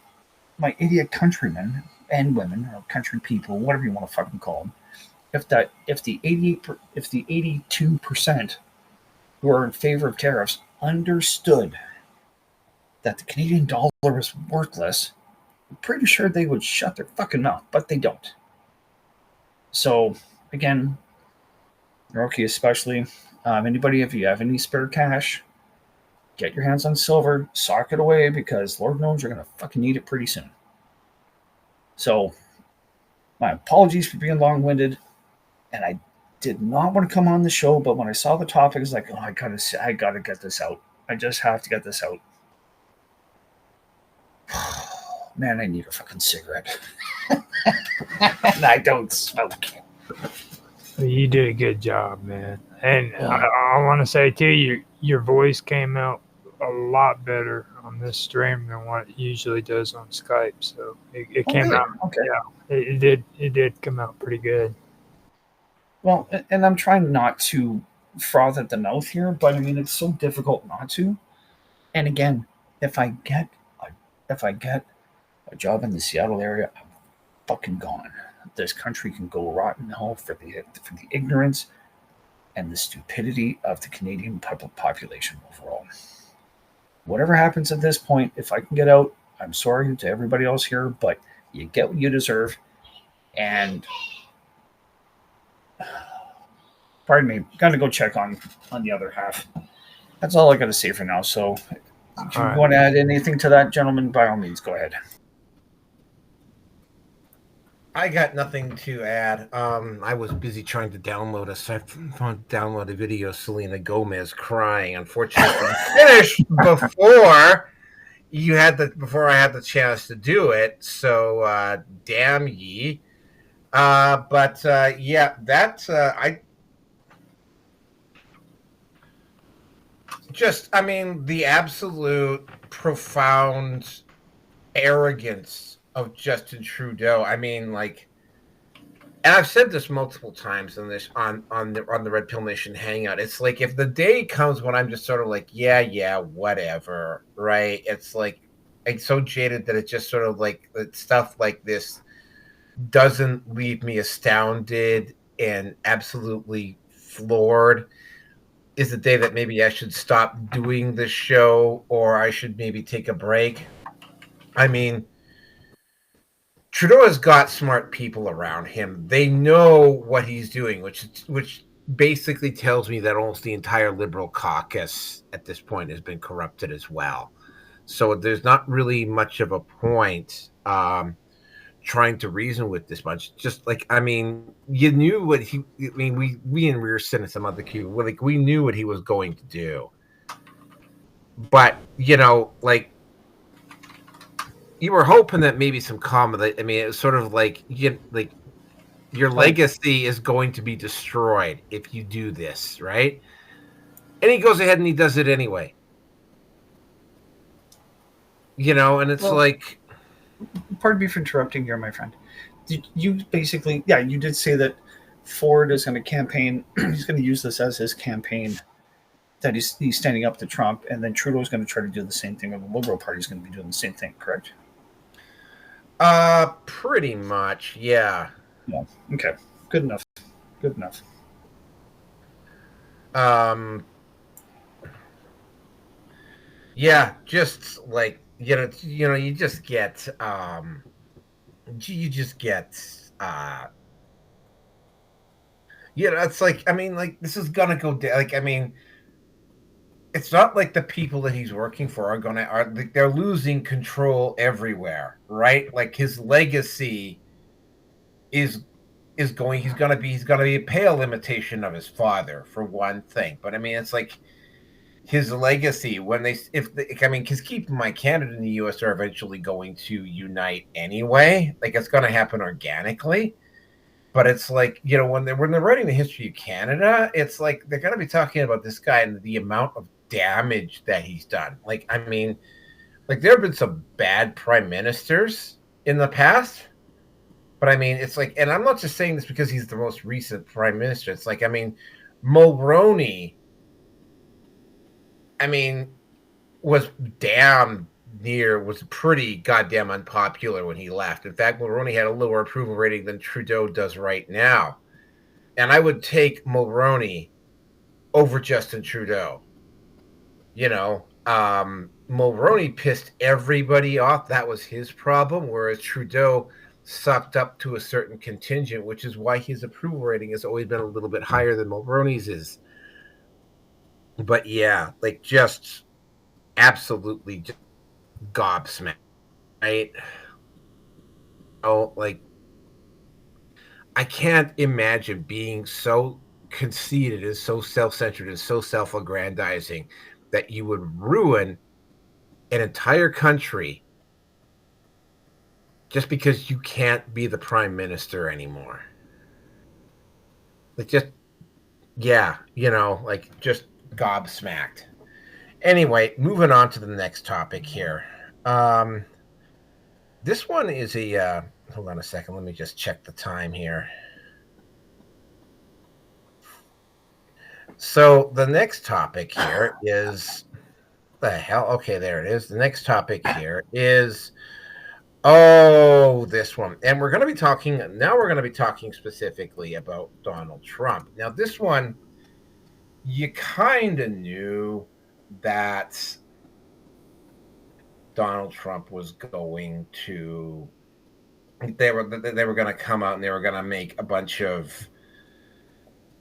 my idiot countrymen and women, or country people, whatever you want to fucking call them, if the 82% who are in favor of tariffs understood that the Canadian dollar is worthless, I'm pretty sure they would shut their fucking mouth, but they don't. So, again, Roki especially, anybody, if you have any spare cash, get your hands on silver, sock it away, because Lord knows you're going to fucking need it pretty soon. So, my apologies for being long-winded, and I did not want to come on the show, but when I saw the topic, I was like, oh, I gotta get this out. I just have to get this out. Man, I need a fucking cigarette. And I don't smoke. You did a good job, man. And I want to say, too, your voice came out a lot better on this stream than what it usually does on Skype. So it came out. Okay. Yeah, it did come out pretty good. Well, and I'm trying not to froth at the mouth here, but I mean, it's so difficult not to. And again, if I get a job in the Seattle area, I'm fucking gone. This country can go rotten hell for the ignorance and the stupidity of the Canadian population overall. Whatever happens at this point, if I can get out, I'm sorry to everybody else here, but you get what you deserve. And pardon me, got to go check on the other half. That's all I got to say for now. So if you want to add anything to that, gentlemen, by all means, go ahead. I got nothing to add. I was busy trying to download a video of Selena Gomez crying. Unfortunately, finished before I had the chance to do it. So damn ye. But yeah, that I mean, the absolute profound arrogance of Justin Trudeau. I mean, like, and I've said this multiple times on the Red Pill Nation Hangout. It's like if the day comes when I'm just sort of like, yeah, whatever, right? It's like it's so jaded that it just sort of like stuff like this doesn't leave me astounded and absolutely floored. Is the day that maybe I should stop doing this show or I should maybe take a break. I mean, Trudeau has got smart people around him. They know what he's doing, which basically tells me that almost the entire Liberal caucus at this point has been corrupted as well. So there's not really much of a point trying to reason with this bunch. Just like, I mean, you knew what he. I mean, we and Rearson and some other people, like, we knew what he was going to do. But like, you were hoping that maybe some comedy. I mean, it was sort of like your legacy is going to be destroyed if you do this, right? And he goes ahead and he does it anyway. And it's like, pardon me for interrupting here, my friend. You basically, you did say that Ford is going to campaign. He's going to use this as his campaign, that he's standing up to Trump, and then Trudeau is going to try to do the same thing, or the Liberal Party is going to be doing the same thing, correct? Pretty much, yeah. Yeah. Okay. Good enough. Yeah, just like you just get it's like, I mean, like, this is gonna go down. Like, I mean, it's not like the people that he's working for they're losing control everywhere, right? Like, his legacy is going. He's gonna be a pale imitation of his father, for one thing. But I mean, it's like his legacy because keep in mind, Canada and the U.S. are eventually going to unite anyway. Like, it's going to happen organically. But it's like, when they're writing the history of Canada, it's like they're going to be talking about this guy and the amount of damage that he's done. Like, I mean, like, there have been some bad prime ministers in the past. But I mean, it's like, and I'm not just saying this because he's the most recent prime minister. It's like, I mean, Mulroney, I mean, was pretty goddamn unpopular when he left. In fact, Mulroney had a lower approval rating than Trudeau does right now. And I would take Mulroney over Justin Trudeau. Mulroney pissed everybody off. That was his problem, whereas Trudeau sucked up to a certain contingent, which is why his approval rating has always been a little bit higher than Mulroney's is. But yeah, like, just absolutely just gobsmacked, right? Oh, like, I can't imagine being so conceited and so self-centered and so self-aggrandizing that you would ruin an entire country just because you can't be the prime minister anymore. Like, just, yeah, like, just gobsmacked. Anyway, moving on to the next topic here. This one is hold on a second. Let me just check the time here. So the next topic here is the hell. Okay, there it is. The next topic here is this one. And we're going to be talking specifically about Donald Trump. Now, this one, you kind of knew that Donald Trump was going to they were going to come out and they were going to make a bunch of,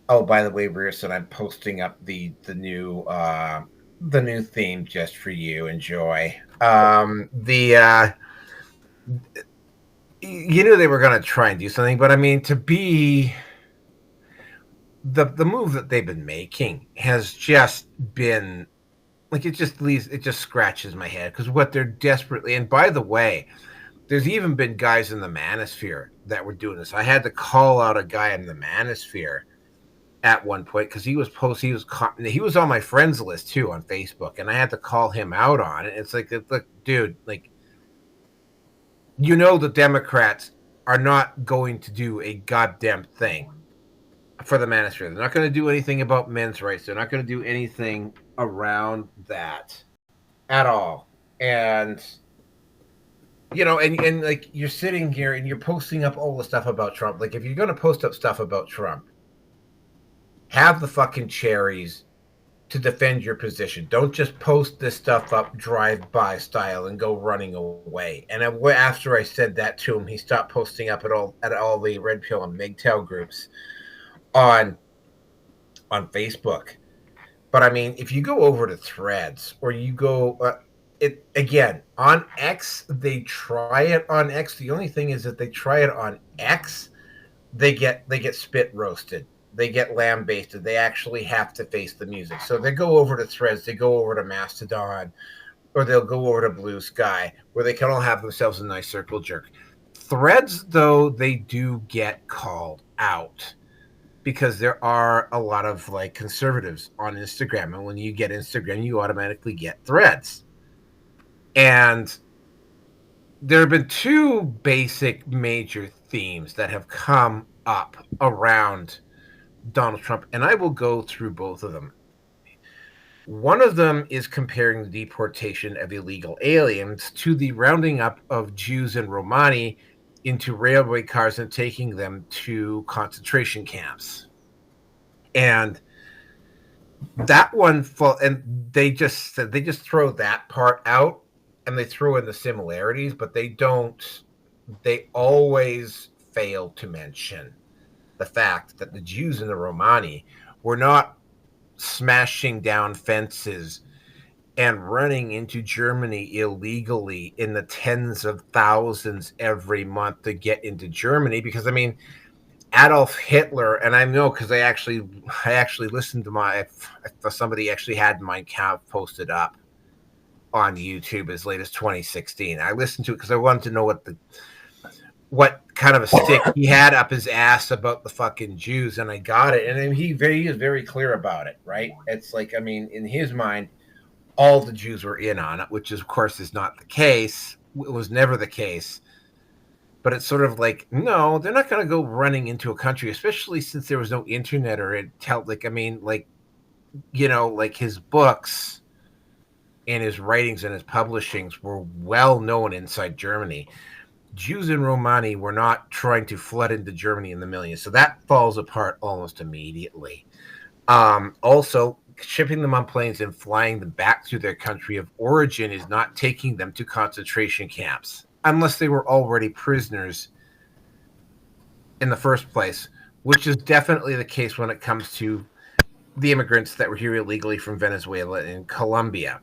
oh, by the way, Rearson, I'm posting up the new theme just for you. Enjoy. you knew they were going to try and do something, but I mean, to be the move that they've been making has just been like it just scratches my head because what they're desperately, and by the way, there's even been guys in the manosphere that were doing this. I had to call out a guy in the manosphere at one point because he was on my friends list too on Facebook, and I had to call him out on it. It's like, look, dude, like, the Democrats are not going to do a goddamn thing for the manosphere. They're not going to do anything about men's rights. They're not going to do anything around that at all. And and like, you're sitting here and you're posting up all the stuff about Trump. Like, if you're going to post up stuff about Trump, have the fucking cherries to defend your position. Don't just post this stuff up drive-by style and go running away. And after I said that to him, he stopped posting up at all the Red Pill and MGTOW groups on Facebook. But I mean, if you go over to Threads or you go it again on X, they try it on X. The only thing is that they try it on X, they get spit roasted. They get lambasted. They actually have to face the music. So they go over to Threads, they go over to Mastodon, or they'll go over to Blue Sky, where they can all have themselves a nice circle jerk. Threads, though, they do get called out because there are a lot of like conservatives on Instagram. And when you get Instagram, you automatically get Threads. And there have been two basic major themes that have come up around Donald Trump, and I will go through both of them. One of them is comparing the deportation of illegal aliens to the rounding up of Jews and Romani into railway cars and taking them to concentration camps. And that one, and they just throw that part out and they throw in the similarities, but they always fail to mention the fact that the Jews and the Romani were not smashing down fences and running into Germany illegally in the tens of thousands every month to get into Germany. Because I mean, Adolf Hitler, and I know because I actually listened to somebody actually had my account posted up on YouTube as late as 2016. I listened to it because I wanted to know what kind of a stick he had up his ass about the fucking Jews, and I got it. And he is very clear about it, right? It's like, I mean, in his mind, all the Jews were in on it, which of course is not the case. It was never the case. But it's sort of like, no, they're not going to go running into a country, especially since there was no internet or like his books and his writings and his publishings were well known inside Germany. Jews and Romani were not trying to flood into Germany in the millions. So that falls apart almost immediately. Also, shipping them on planes and flying them back to their country of origin is not taking them to concentration camps, unless they were already prisoners in the first place, which is definitely the case when it comes to the immigrants that were here illegally from Venezuela and Colombia.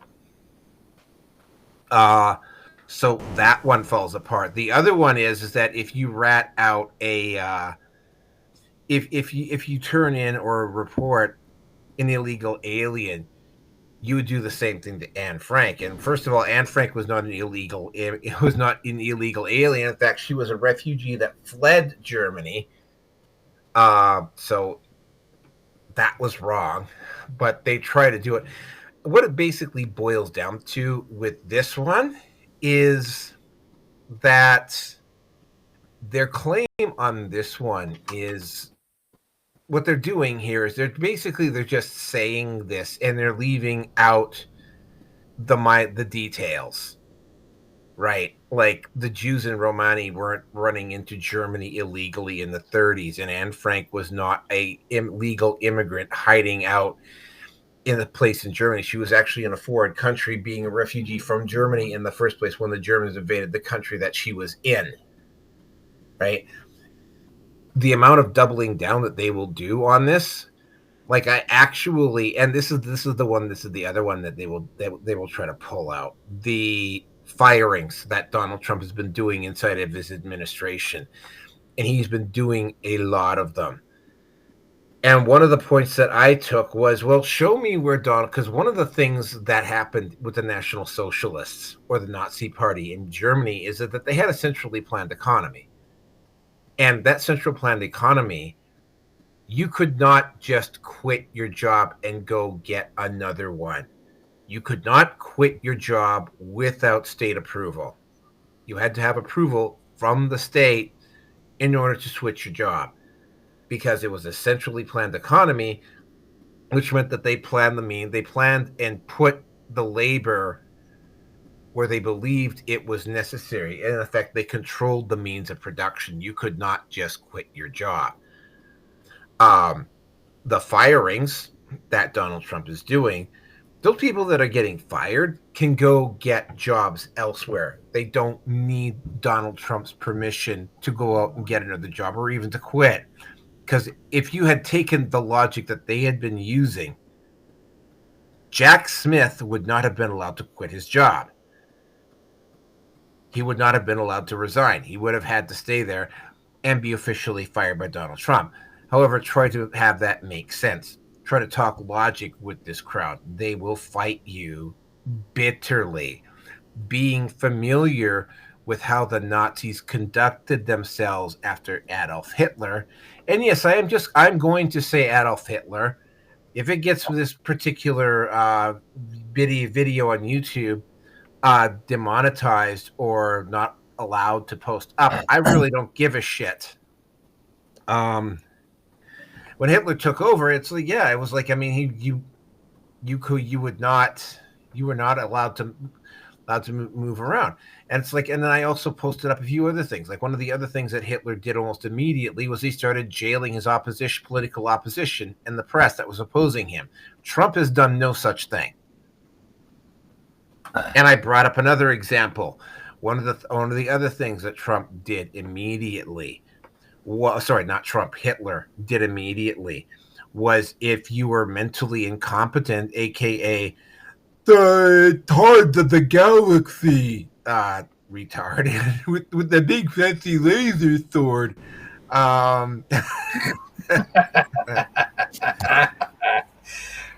So that one falls apart. The other one is that if you rat out if you turn in or report an illegal alien, you would do the same thing to Anne Frank. And first of all, Anne Frank was not an illegal alien. In fact, she was a refugee that fled Germany. So that was wrong, but they try to do it. What it basically boils down to with this one is that their claim on this one is what they're doing here is they're just saying this and they're leaving out the details, right? Like the Jews and Romani weren't running into Germany illegally in the 30s, and Anne Frank was not a illegal immigrant hiding out in a place in Germany. She was actually in a foreign country, being a refugee from Germany in the first place when the Germans invaded the country that she was in, right? The amount of doubling down that they will do on this, like I actually, and this is the other one that they will try to pull out. The firings that Donald Trump has been doing inside of his administration. And he's been doing a lot of them. And one of the points that I took was, well, show me where Donald, because one of the things that happened with the National Socialists or the Nazi Party in Germany is that they had a centrally planned economy. And that central planned economy, you could not just quit your job and go get another one. You could not quit your job without state approval. You had to have approval from the state in order to switch your job, because it was a centrally planned economy, which meant that they planned and put the labor where they believed it was necessary. And in effect, they controlled the means of production. You could not just quit your job. The firings that Donald Trump is doing, those people that are getting fired can go get jobs elsewhere. They don't need Donald Trump's permission to go out and get another job or even to quit. Because if you had taken the logic that they had been using, Jack Smith would not have been allowed to quit his job. He would not have been allowed to resign. He would have had to stay there and be officially fired by Donald Trump. However, try to have that make sense. Try to talk logic with this crowd. They will fight you bitterly. Being familiar with how the Nazis conducted themselves after Adolf Hitler. And yes, I'm going to say Adolf Hitler. If it gets this particular video on YouTube demonetized or not allowed to post up, I really don't give a shit. When Hitler took over, it's like, yeah, it was like, I mean, you were not allowed to move around. And it's like, and then I also posted up a few other things. Like one of the other things that Hitler did almost immediately was he started jailing his political opposition and the press that was opposing him. Trump has done no such thing. And I brought up another example. One of the other things that Trump did immediately, Hitler did immediately, was if you were mentally incompetent, aka the Tard of the Galaxy, retarded, with the big fancy laser sword.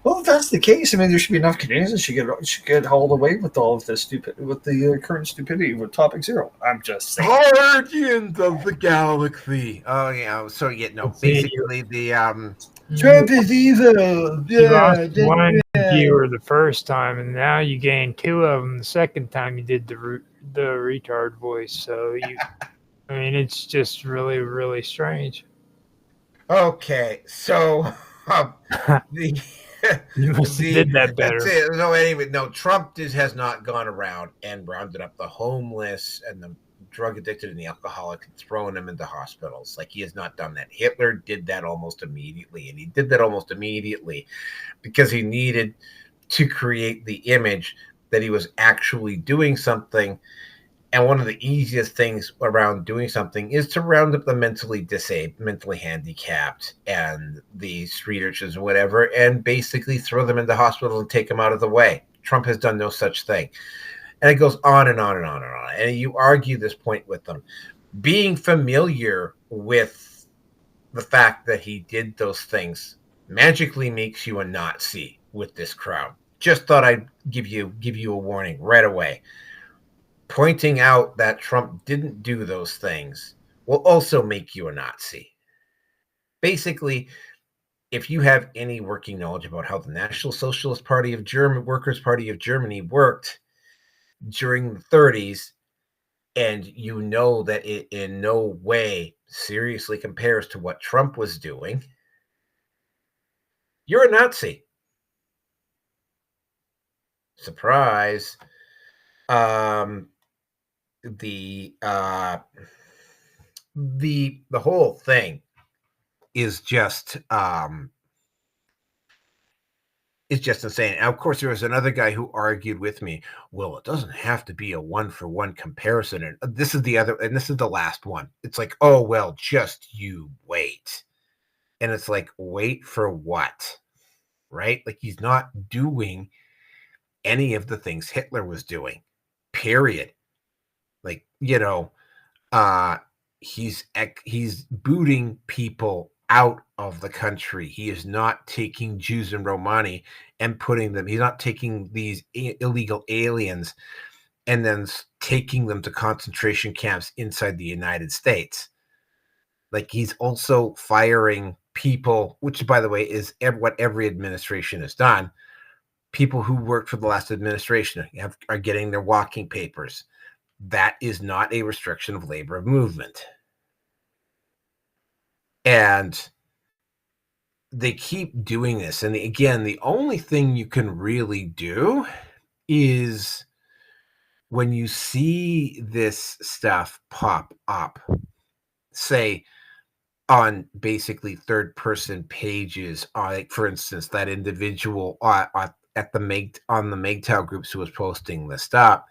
Well, if that's the case, I mean, there should be enough Canadians that should get hauled away with all of this with the current stupidity with Topic Zero. I'm just saying. Guardians of the Galaxy. Oh yeah. So yeah, no. Basically, the Trump is evil. You lost one viewer the first time, and now you gained two of them the second time you did the retard voice. So I mean, it's just really, really strange. Okay, so you must have did that better. That's it. So anyway, no, Trump has not gone around and rounded up the homeless and the drug addicted and the alcoholic and throwing them into hospitals. Like, he has not done that. Hitler did that almost immediately, and he did that almost immediately because he needed to create the image that he was actually doing something. And one of the easiest things around doing something is to round up the mentally disabled, mentally handicapped, and the street urchins or whatever, and basically throw them into hospitals and take them out of the way. Trump has done no such thing. And it goes on and on and on and on. And you argue this point with them. Being familiar with the fact that he did those things magically makes you a Nazi with this crowd. Just thought I'd give you a warning right away. Pointing out that Trump didn't do those things will also make you a Nazi. Basically, if you have any working knowledge about how the National Socialist Party of Germany, Workers' Party of Germany worked during the 30s, and you know that it in no way seriously compares to what Trump was doing, you're a Nazi. Surprise. The whole thing is just insane. And of course, there was another guy who argued with me, well, it doesn't have to be a one-for-one comparison. And this is the last one. It's like, oh, well, just you wait. And it's like, wait for what? Right? Like, he's not doing any of the things Hitler was doing. period. Like, he's booting people out of the country. He is not taking Jews and Romani and putting them. He's not taking these illegal aliens and then taking them to concentration camps inside the United States. Like, he's also firing people, which, by the way, is what every administration has done. People who worked for the last administration are getting their walking papers. That is not a restriction of labor movement. And they keep doing this. And again, the only thing you can really do is when you see this stuff pop up, say on basically third person pages, like for instance, that individual at the MGTOW groups who was posting this stuff,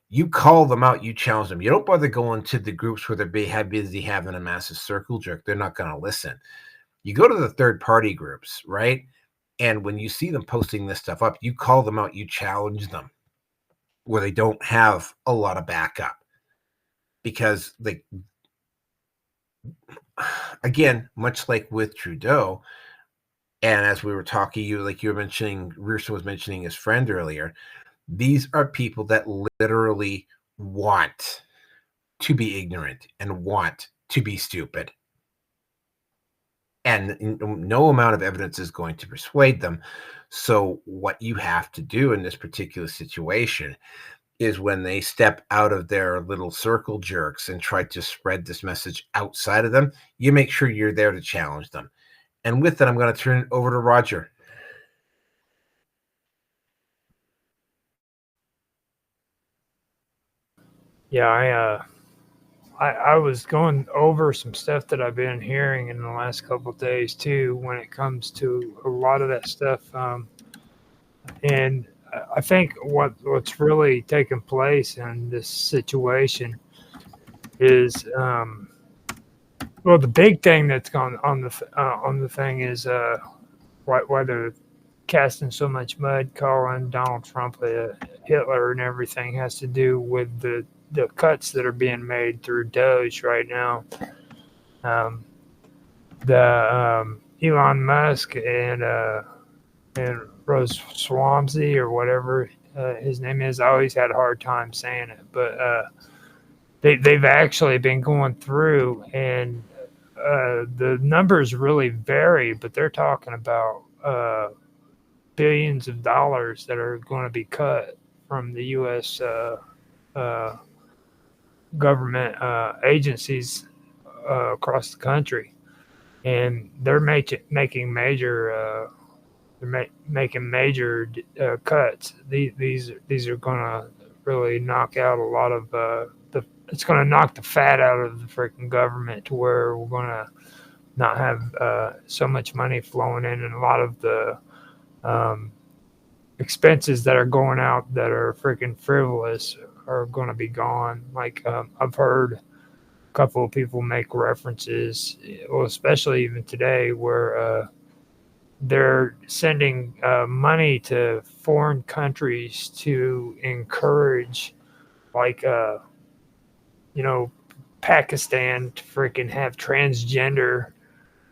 you call them out, you challenge them. You don't bother going to the groups where they're busy having a massive circle jerk. They're not going to listen. You go to the third party groups, right? And when you see them posting this stuff up, you call them out, you challenge them where they don't have a lot of backup. Because, like, again, much like with Trudeau, and as we were talking, you were mentioning, Russo was mentioning his friend earlier, these are people that literally want to be ignorant and want to be stupid. And no amount of evidence is going to persuade them. So what you have to do in this particular situation is when they step out of their little circle jerks and try to spread this message outside of them, you make sure you're there to challenge them. And with that, I'm going to turn it over to Roger. Yeah, I was going over some stuff that I've been hearing in the last couple of days too, when it comes to a lot of that stuff. And I think what's really taken place in this situation is, well, the big thing that's gone on the thing is why they're casting so much mud, calling Donald Trump a Hitler and everything, has to do with the cuts that are being made through Doge right now. Elon Musk and Rose Swamsey or whatever his name is. I always had a hard time saying it, but they've actually been going through, and the numbers really vary, but they're talking about billions of dollars that are going to be cut from the U.S. Government agencies across the country, and they're making major cuts. These are going to really knock out a lot of it's going to knock the fat out of the freaking government to where we're going to not have so much money flowing in, and a lot of the expenses that are going out that are freaking frivolous are going to be gone. Like I've heard a couple of people make references, well, especially even today, where they're sending money to foreign countries to encourage, like, Pakistan to freaking have transgender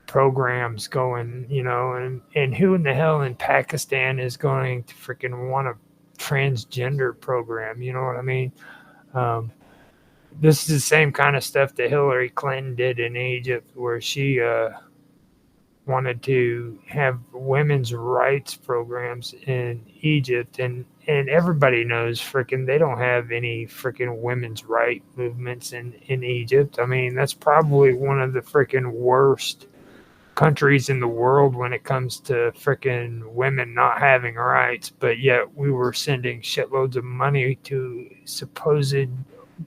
programs going, and who in the hell in Pakistan is going to freaking want a transgender program? You know what I mean? This is the same kind of stuff that Hillary Clinton did in Egypt, where she wanted to have women's rights programs in Egypt, and everybody knows freaking they don't have any freaking women's right movements in Egypt. I mean, that's probably one of the freaking worst countries in the world when it comes to freaking women not having rights, but yet we were sending shitloads of money to supposed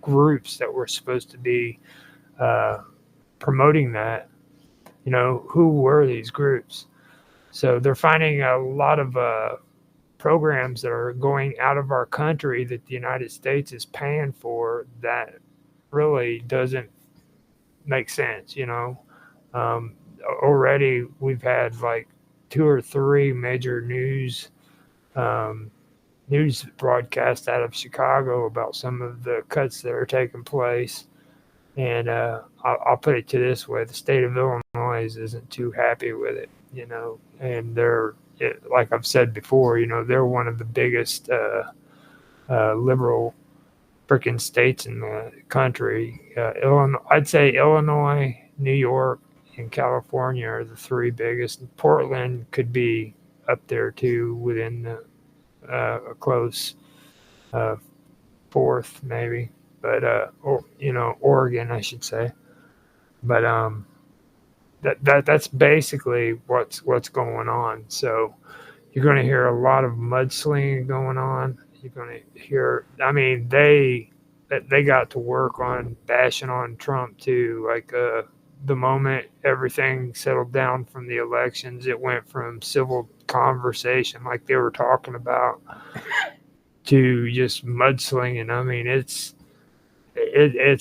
groups that were supposed to be promoting that. Who were these groups? So they're finding a lot of programs that are going out of our country that the United States is paying for that really doesn't make sense. Already we've had like 2 or 3 major news news broadcast out of Chicago about some of the cuts that are taking place. And I'll put it to this way: the state of Illinois isn't too happy with it, and like I've said before, they're one of the biggest liberal freaking states in the country. Illinois, I'd say Illinois, New York, and California are the three biggest. Portland could be up there too, within a close fourth maybe, but Oregon, I should say. But that's basically what's going on. So you're going to hear a lot of mudslinging going on. You're going to hear, I mean, they got to work on bashing on Trump too. Like the moment everything settled down from the elections, it went from civil conversation, like they were talking about, to just mudslinging. I mean, it's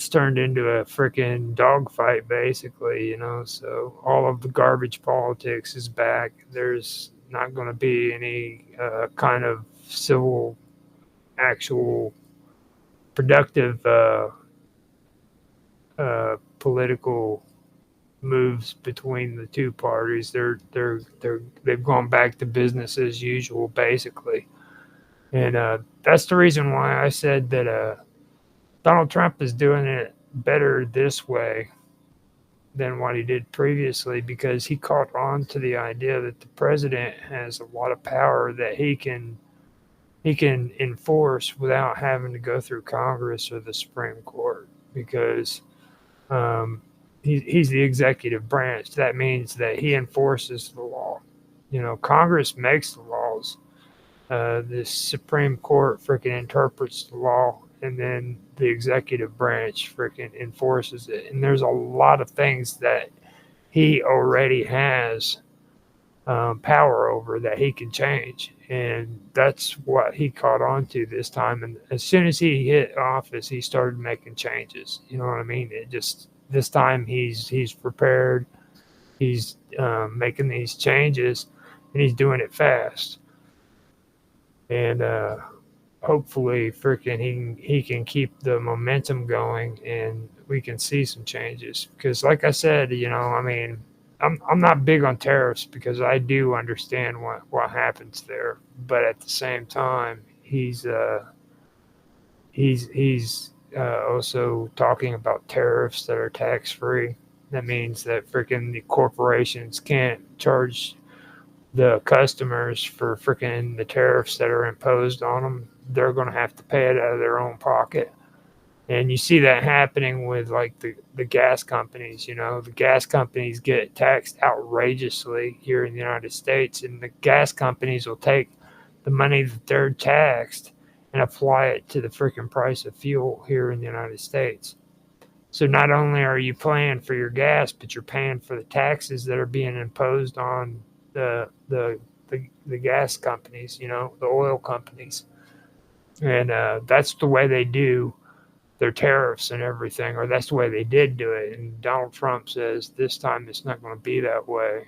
turned into a freaking dogfight, basically. So all of the garbage politics is back. There's not going to be any kind of civil, actual, productive political moves between the two parties. They've gone back to business as usual, basically. And that's the reason why I said that Donald Trump is doing it better this way than what he did previously, because he caught on to the idea that the president has a lot of power that he can enforce without having to go through Congress or the Supreme Court, because he's the executive branch. That means that he enforces the law. Congress makes the laws. The Supreme Court freaking interprets the law, and then the executive branch freaking enforces it. And there's a lot of things that he already has power over that he can change. And that's what he caught on to this time. And as soon as he hit office, he started making changes. You know what I mean? This time he's prepared. He's making these changes, and he's doing it fast. And hopefully freaking he can keep the momentum going, and we can see some changes. Because like I said, I mean, I'm not big on tariffs, because I do understand what happens there, but at the same time, he's also talking about tariffs that are tax free. That means that freaking the corporations can't charge the customers for freaking the tariffs that are imposed on them. They're going to have to pay it out of their own pocket. And you see that happening with like the gas companies. The gas companies get taxed outrageously here in the United States, and the gas companies will take the money that they're taxed and apply it to the freaking price of fuel here in the United States. So not only are you paying for your gas, but you're paying for the taxes that are being imposed on the gas companies, the oil companies. And that's the way they do their tariffs and everything, or that's the way they did do it. And Donald Trump says this time it's not going to be that way.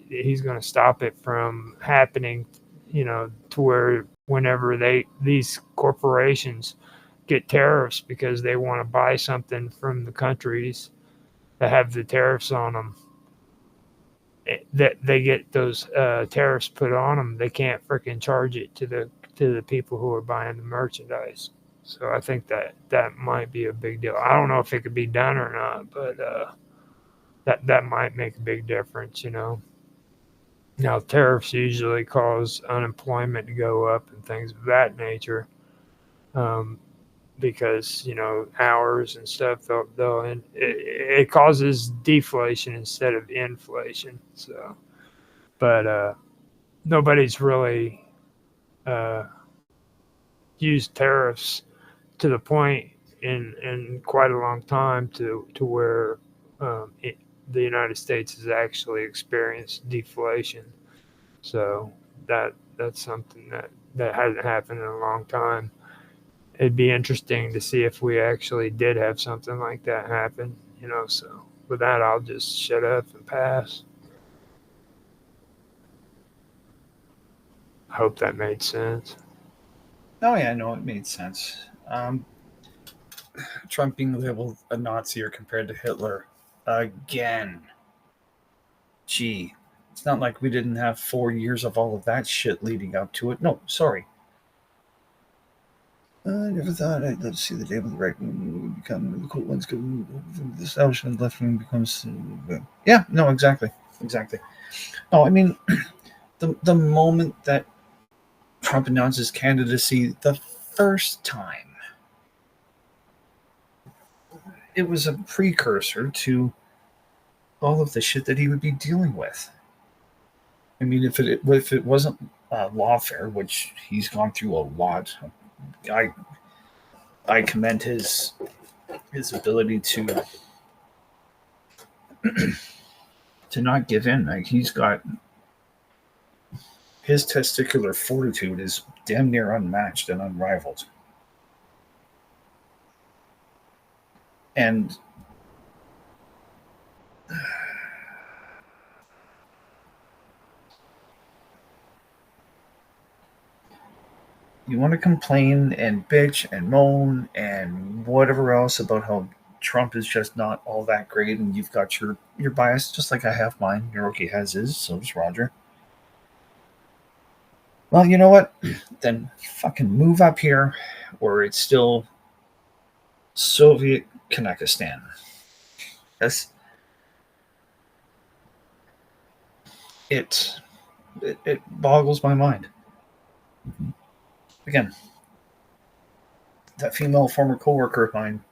He's going to stop it from happening, to where whenever these corporations get tariffs because they want to buy something from the countries that have the tariffs on them, that they get those tariffs put on them, they can't freaking charge it to the people who are buying the merchandise. So I think that might be a big deal. I don't know if it could be done or not, but that might make a big difference. Now tariffs usually cause unemployment to go up and things of that nature, because hours and stuff. And it causes deflation instead of inflation. So, but nobody's really used tariffs to the point in quite a long time to where the United States has actually experienced deflation. So that's something that hasn't happened in a long time. It'd be interesting to see if we actually did have something like that happen, so with that, I'll just shut up and pass. I hope that made sense. Oh yeah, no, it made sense. Trump being labeled a Nazi or compared to Hitler again. Gee, it's not like we didn't have 4 years of all of that shit leading up to it. No, sorry. I never thought I'd love to see the day when the right wing would become the cool ones. The establishment left wing becomes. Yeah, no, exactly. No, I mean, the moment that Trump announced his candidacy the first time, it was a precursor to all of the shit that he would be dealing with. I mean, if it wasn't lawfare, which he's gone through a lot, I commend his ability to not give in. Like, he's got his testicular fortitude is damn near unmatched and unrivaled. And you want to complain and bitch and moan and whatever else about how Trump is just not all that great, and you've got your bias, just like I have mine. Hiroki has his, so does Roger. Well, you know what? Then fucking move up here where it's still Soviet Kanakistan. Yes. It boggles my mind. Again, that female former coworker of mine,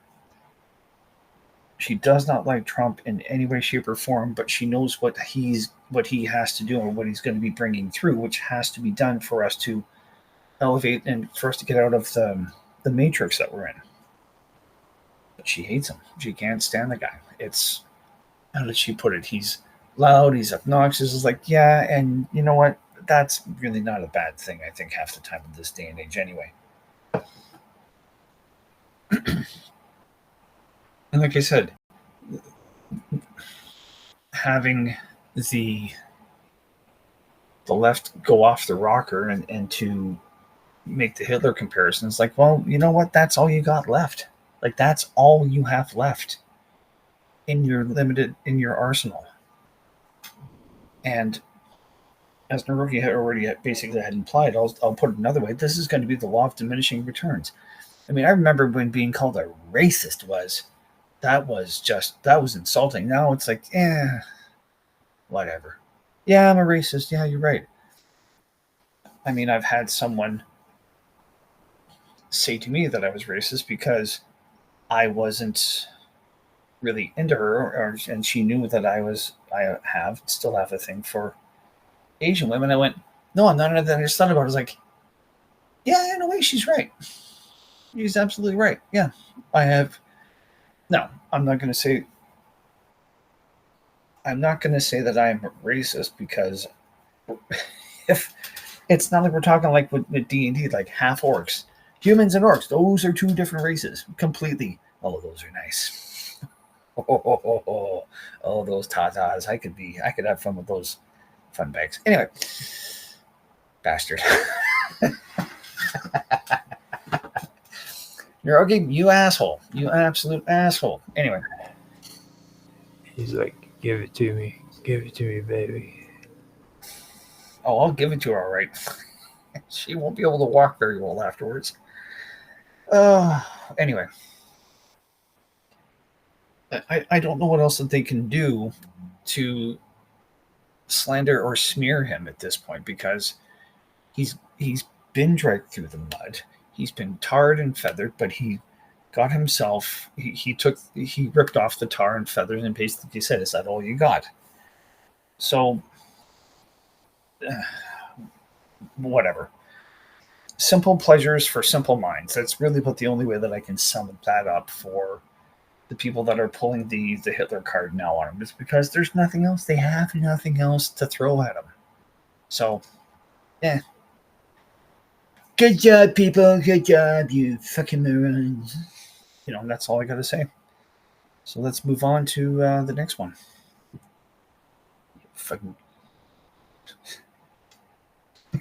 she does not like Trump in any way, shape, or form, but she knows what he has to do and what he's going to be bringing through, which has to be done for us to elevate and for us to get out of the matrix that we're in. But she hates him. She can't stand the guy. It's, how did she put it? He's loud, he's obnoxious. It's like, yeah, and you know what? That's really not a bad thing, I think, half the time in this day and age anyway. And like I said, having the left go off the rocker and to make the Hitler comparisons, like, well, you know what? That's all you got left. Like, that's all you have left in your arsenal. And as Naruki had already basically had implied, I'll put it another way. This is going to be the law of diminishing returns. I mean, I remember when being called a racist was insulting. Now it's like, whatever. Yeah, I'm a racist. Yeah, you're right. I mean, I've had someone say to me that I was racist because I wasn't really into her, and she knew that I still have a thing for Asian women. I went, no, I'm not. And then I just thought about it. I was like, yeah, in a way, she's right. She's absolutely right. Yeah, I have. No, I'm not going to say that I am a racist, because if it's not like we're talking like with D&D, like half orcs, humans and orcs. Those are two different races completely. Oh, those are nice. Oh, those tatas. I could have fun with those fun bags. Anyway, bastard. You're okay, you asshole. You absolute asshole. Anyway. He's like, give it to me. Give it to me, baby. Oh, I'll give it to her, all right. She won't be able to walk very well afterwards. Anyway. I don't know what else that they can do to slander or smear him at this point, because he's been dragged through the mud. He's been tarred and feathered, but he got himself, he ripped off the tar and feathers and basically said, is that all you got? So, whatever. Simple pleasures for simple minds. That's really about the only way that I can sum that up for the people that are pulling the Hitler card now on him. It's because there's nothing else. They have nothing else to throw at him. So, good job, people. Good job, you fucking morons. You know, that's all I got to say. So let's move on to the next one. Fucking.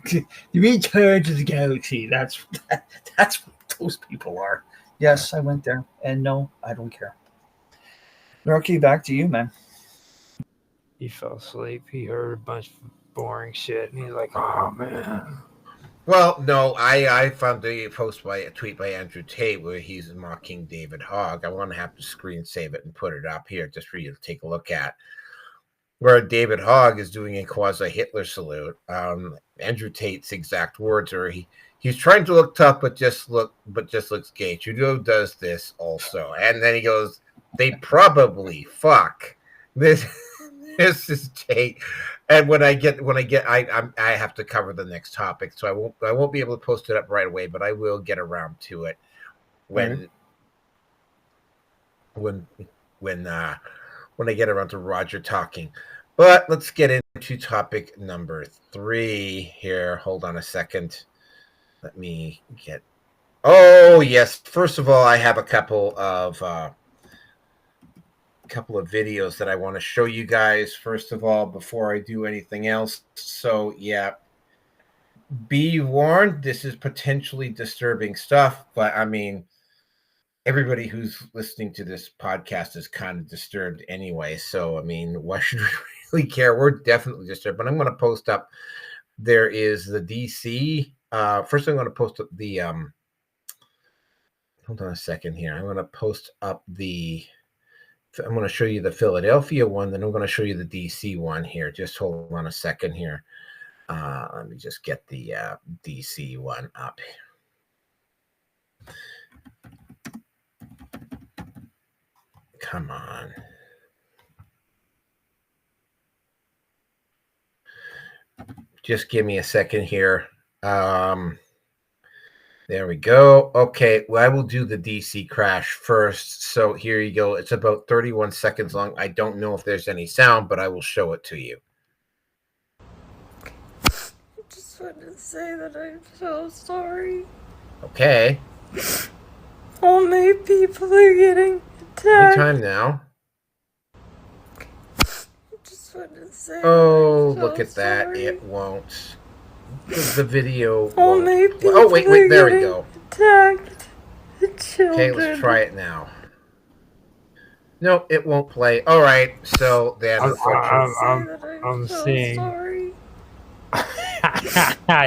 The return to the galaxy. That's what those people are. Yes, I went there, and no, I don't care. Rocky, back to you, man. He fell asleep. He heard a bunch of boring shit, and he's like, "Oh man." Well, no, I found a tweet by Andrew Tate where he's mocking David Hogg. I want to have to screen save it and put it up here just for you to take a look at. Where David Hogg is doing a quasi Hitler salute. Andrew Tate's exact words are he's trying to look tough, but just looks gay. Trudeau does this also, and then he goes, "They probably fuck." This is Tate. And when I have to cover the next topic, so I won't be able to post it up right away, but I will get around to it when I get around to Roger talking. But let's get into topic number 3 here. Hold on a second. Let me get. Oh yes. First of all, I have a couple of videos that I want to show you guys first of all before I do anything else. So yeah, be warned, this is potentially disturbing stuff, but I mean, everybody who's listening to this podcast is kind of disturbed anyway, so I mean, why should we really care? We're definitely disturbed. But I'm going to post up, there is the DC first I'm going to post up the hold on a second here. I'm going to post up I'm going to show you the Philadelphia one, then I'm going to show you the DC one here. Just hold on a second here. Let me just get the DC one up. Come on. Just give me a second here. There we go. Okay, well, I will do the DC crash first. So here you go. It's about 31 seconds long. I don't know if there's any sound, but I will show it to you. I just wanted to say that I'm so sorry. Okay. All my people are getting attacked. Anytime now. I just wanted to say Oh, that I'm look so at that. sorry. It won't. The video. All my people oh, wait, there we go. attacked. The children. Okay, let's try it now. No, it won't play. All right, so then I'm so seeing. sorry.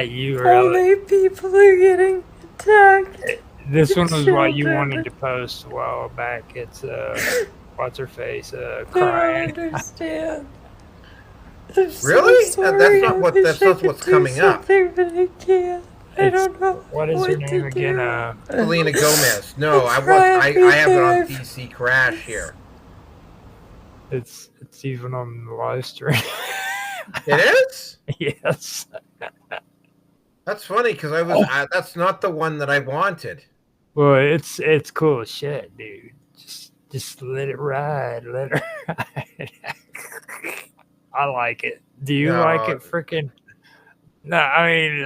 You All really. my people are getting attacked. This the one was what you children. wanted to post a while back. It's what's her face I crying. don't understand. I'm Really? So sorry. That's not I what- wish that's I not could what's do coming up. something, but I can't. I It's- don't know. What is her what name to again? do. Selena Gomez. No, I Try have it on everything. DC Crash here. It's even on the live stream. It is? Yes. That's funny because that's not the one that I wanted. Well, it's cool as shit, dude. Just let it ride. Let it ride. I like it. Do you like it? Freaking. No, I mean,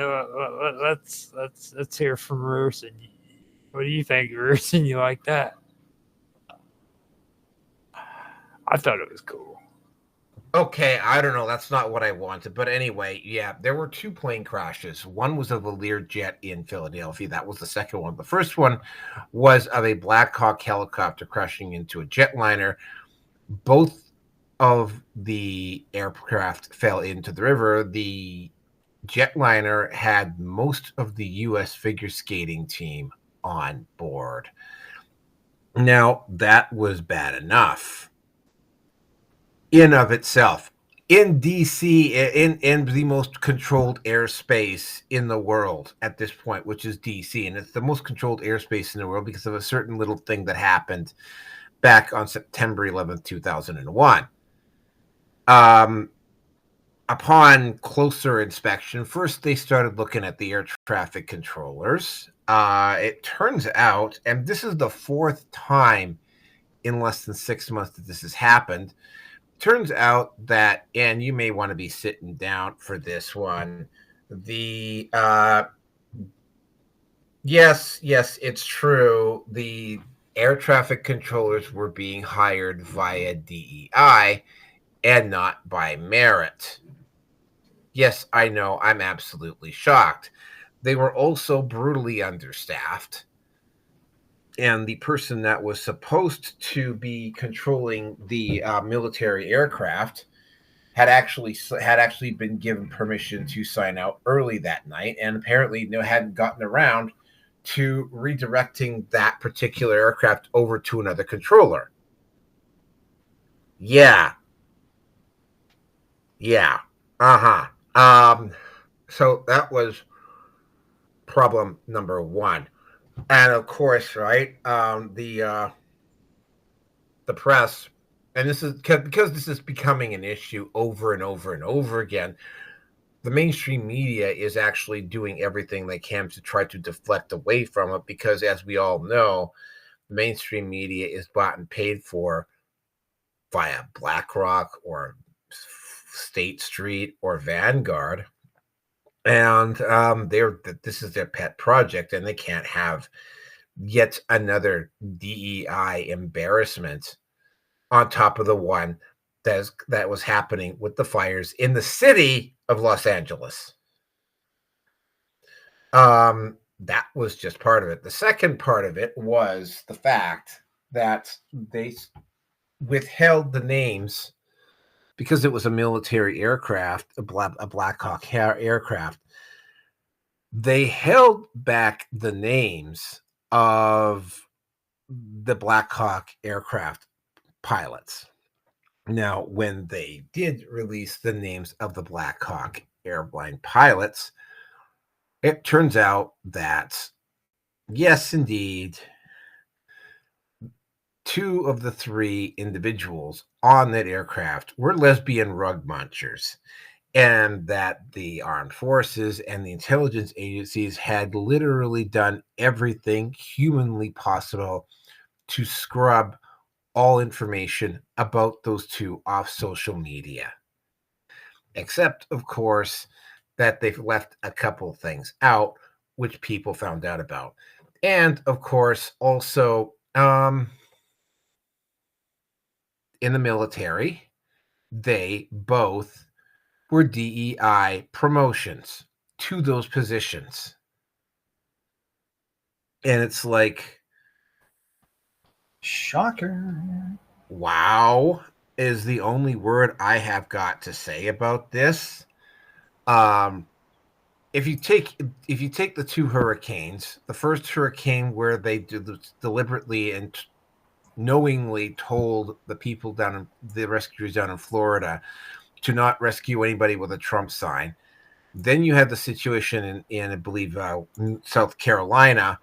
let's hear from Rusin. What do you think, Rusin? You like that? I thought it was cool. Okay, I don't know. That's not what I wanted. But anyway, yeah, there were 2 plane crashes. One was of a Learjet in Philadelphia. That was the second one. The first one was of a Black Hawk helicopter crashing into a jetliner. Both of the aircraft fell into the river. The jetliner had most of the U.S. figure skating team on board. Now, that was bad enough in of itself. In DC, in the most controlled airspace in the world at this point, which is DC, and it's the most controlled airspace in the world because of a certain little thing that happened back on September 11th, 2001. Upon closer inspection, first they started looking at the air traffic controllers. It turns out, and this is the 4th time in less than 6 months that this has happened, turns out that, and you may want to be sitting down for this one, the yes, it's true, the air traffic controllers were being hired via DEI and not by merit. Yes, I know. I'm absolutely shocked. They were also brutally understaffed. And the person that was supposed to be controlling the military aircraft had actually been given permission to sign out early that night, and apparently hadn't gotten around to redirecting that particular aircraft over to another controller. Yeah. So that was problem number one. And of course, right, the press, and this is because this is becoming an issue over and over and over again. The mainstream media is actually doing everything they can to try to deflect away from it, because, as we all know, the mainstream media is bought and paid for via BlackRock or State Street or Vanguard, and this is their pet project, and they can't have yet another DEI embarrassment on top of the one that was happening with the fires in the city of Los Angeles. That was just part of it. The second part of it was the fact that they withheld the names because it was a military aircraft, a Black Hawk aircraft. They held back the names of the Black Hawk aircraft pilots. Now, when they did release the names of the Black Hawk airline pilots, it turns out that, yes, indeed, 2 of the 3 individuals on that aircraft were lesbian rug munchers, and that the armed forces and the intelligence agencies had literally done everything humanly possible to scrub all information about those 2 off social media. Except, of course, that they've left a couple things out, which people found out about. And, of course, also, in the military, they both were DEI promotions to those positions. And it's like, shocker. Wow is the only word I have got to say about this. If you take the 2 hurricanes, the first hurricane where they deliberately and knowingly told the people the rescuers down in Florida to not rescue anybody with a Trump sign. Then you had the situation in I believe, South Carolina,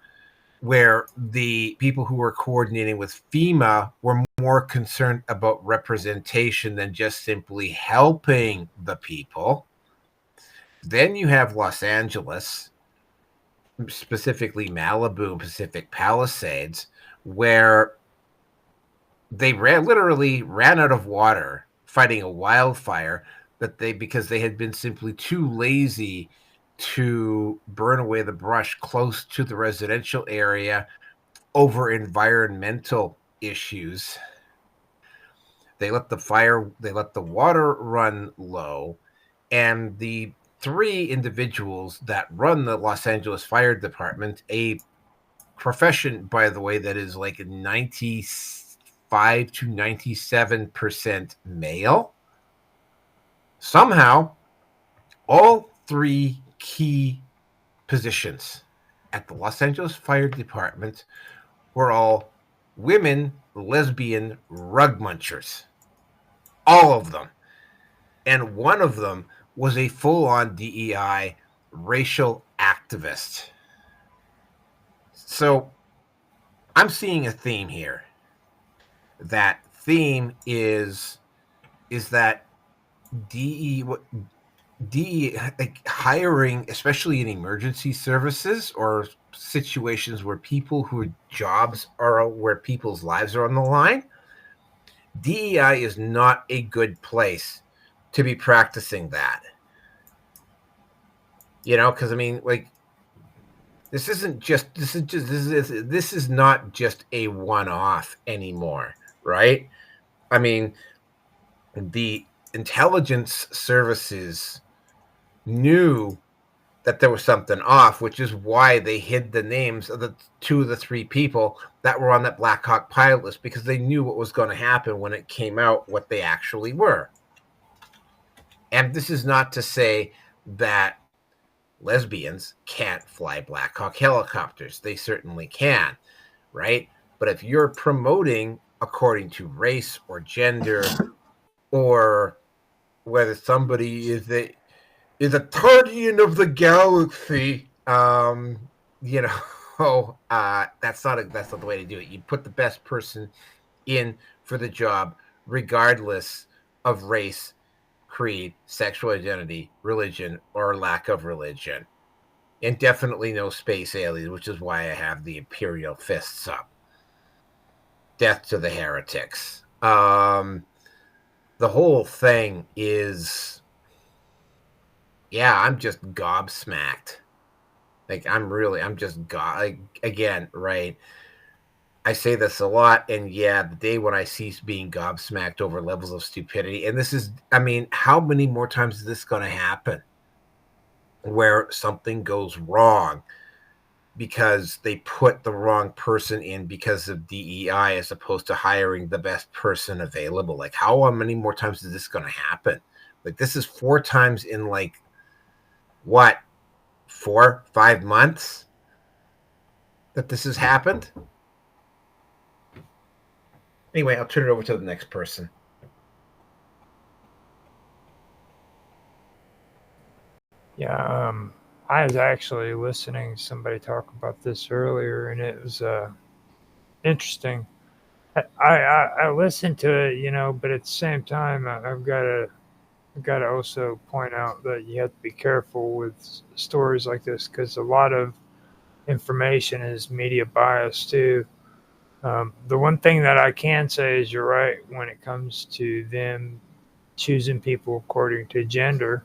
where the people who were coordinating with FEMA were more concerned about representation than just simply helping the people. Then you have Los Angeles, specifically Malibu, Pacific Palisades, where they literally ran out of water fighting a wildfire because they had been simply too lazy to burn away the brush close to the residential area over environmental issues. They let the water run low, and the 3 individuals that run the Los Angeles Fire Department, a profession, by the way, that is like 95 to 97% male. Somehow, all 3 key positions at the Los Angeles Fire Department were all women, lesbian rug munchers. All of them. And one of them was a full-on DEI racial activist. So I'm seeing a theme here. That theme is that like hiring, especially in emergency services or situations where where people's lives are on the line, DEI is not a good place to be practicing that. Because I mean, like, this is not just a one-off anymore, right? I mean, the intelligence services knew that there was something off, which is why they hid the names of the 2 of the 3 people that were on that Black Hawk pilot list, because they knew what was going to happen when it came out, what they actually were. And this is not to say that lesbians can't fly Black Hawk helicopters. They certainly can, right? But if you're promoting according to race or gender, or whether somebody is a guardian of the galaxy, you know, that's not the way to do it. You put the best person in for the job, regardless of race, creed, sexual identity, religion, or lack of religion. And definitely no space aliens, which is why I have the Imperial fists up. Death to the heretics. The whole thing is, yeah, I'm just gobsmacked. Like, I'm just again, right? I say this a lot, and yeah, the day when I cease being gobsmacked over levels of stupidity, and this is, I mean, how many more times is this going to happen where something goes wrong because they put the wrong person in because of DEI as opposed to hiring the best person available? Like, how many more times is this going to happen? Like, this is 4 times in, like, what, 4-5 months that this has happened? Anyway, I'll turn it over to the next person. Yeah, I was actually listening to somebody talk about this earlier, and it was interesting. I listened to it, you know, but at the same time, I've got to also point out that you have to be careful with stories like this, because a lot of information is media bias too. The one thing that I can say is you're right when it comes to them choosing people according to gender.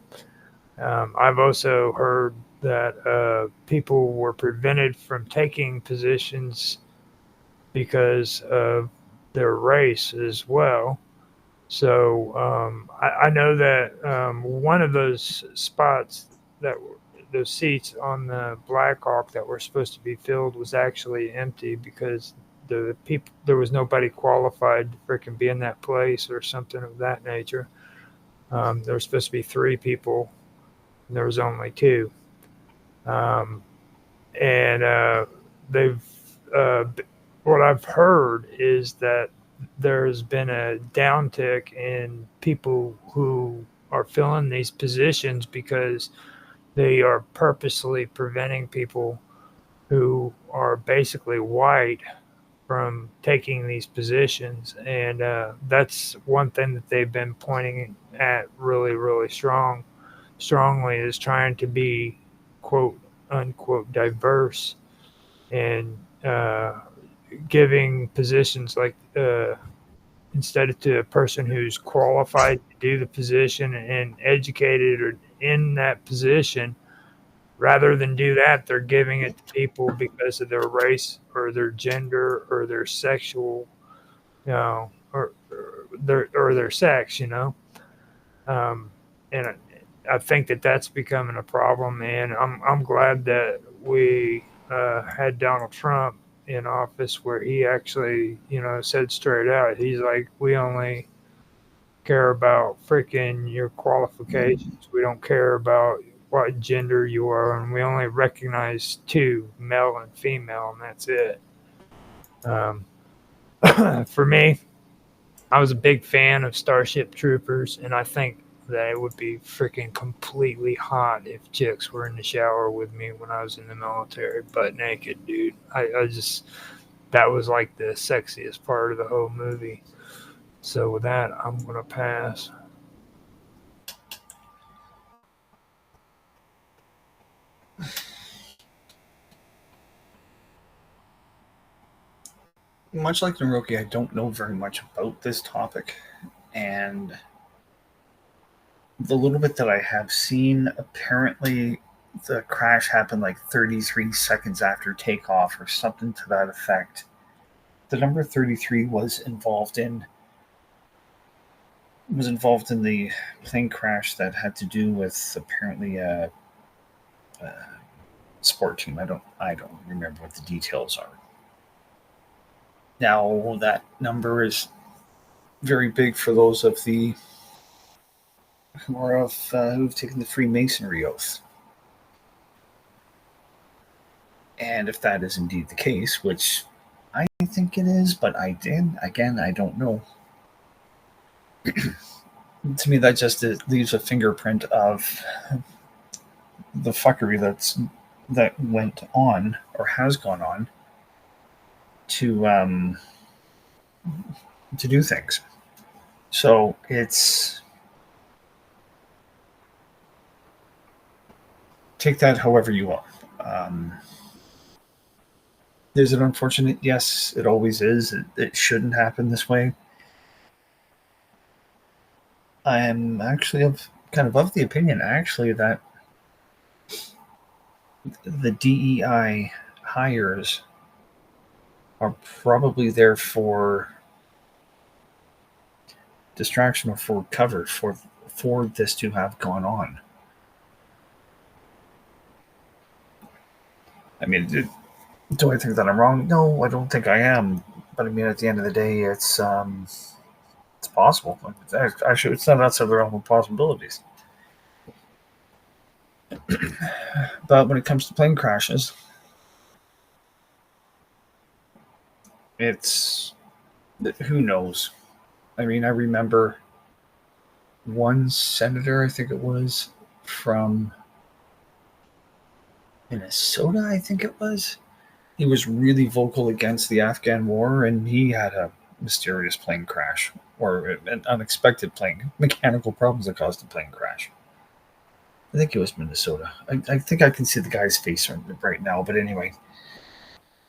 I've also heard that people were prevented from taking positions because of their race as well. So I know that one of those spots those seats on the Blackhawk that were supposed to be filled was actually empty because there was nobody qualified to freaking be in that place or something of that nature. There was supposed to be 3 people, and there was only 2. Um, and they've what I've heard is that there's been a downtick in people who are filling these positions because they are purposely preventing people who are basically white from taking these positions. And that's one thing that they've been pointing at really, really strongly, is trying to be quote unquote diverse and giving positions like instead of to a person who's qualified to do the position and educated or in that position, rather than do that, they're giving it to people because of their race or their gender or their sexual, you know, or their sex, you know. And I think that that's becoming a problem, and I'm glad that we had Donald Trump in office, where he actually, you know, said straight out, he's like, we only care about freaking your qualifications. We don't care about what gender you are, and we only recognize 2, male and female, and that's it. For me, I was a big fan of Starship Troopers, and I think that it would be freaking completely hot if chicks were in the shower with me when I was in the military, butt naked, dude. I just, that was like the sexiest part of the whole movie. So with that, I'm going to pass. Much like Naroki, I don't know very much about this topic, and the little bit that I have seen, apparently the crash happened like 33 seconds after takeoff or something to that effect. The number 33 was involved in was involved in the plane crash that had to do with apparently a sport team. I don't remember what the details are. Now that number is very big for those of the who've taken the Freemasonry oath. And if that is indeed the case, which I think it is, but I don't know. To me, that just leaves a fingerprint of the fuckery that went on or has gone on to do things. So it's take that however you will. Is it unfortunate? Yes, it always is. It shouldn't happen this way. I am actually kind of the opinion, actually, that the DEI hires are probably there for distraction or for cover for this to have gone on. I mean, do I think that I'm wrong? No, I don't think I am. But I mean, at the end of the day, it's possible. Actually, it's not outside the realm of possibilities. But when it comes to plane crashes, it's who knows. I mean, I remember one senator, I think it was, from Minnesota, I think it was. He was really vocal against the Afghan war, and he had a mysterious plane crash, or an unexpected mechanical problems that caused a plane crash. I think it was Minnesota. I think I can see the guy's face right now, but anyway,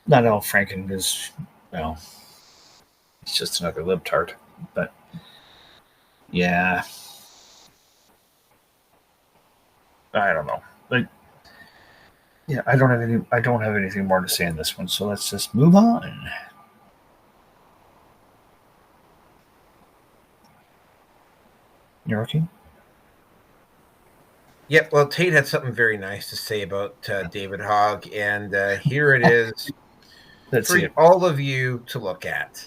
not Al Franken is, well, he's just another libtard, but yeah, I don't know. Yeah, I don't have anything more to say in this one, so let's just move on. You're okay? Yep. Well, Tate had something very nice to say about David Hogg, and here it is for all of you to look at.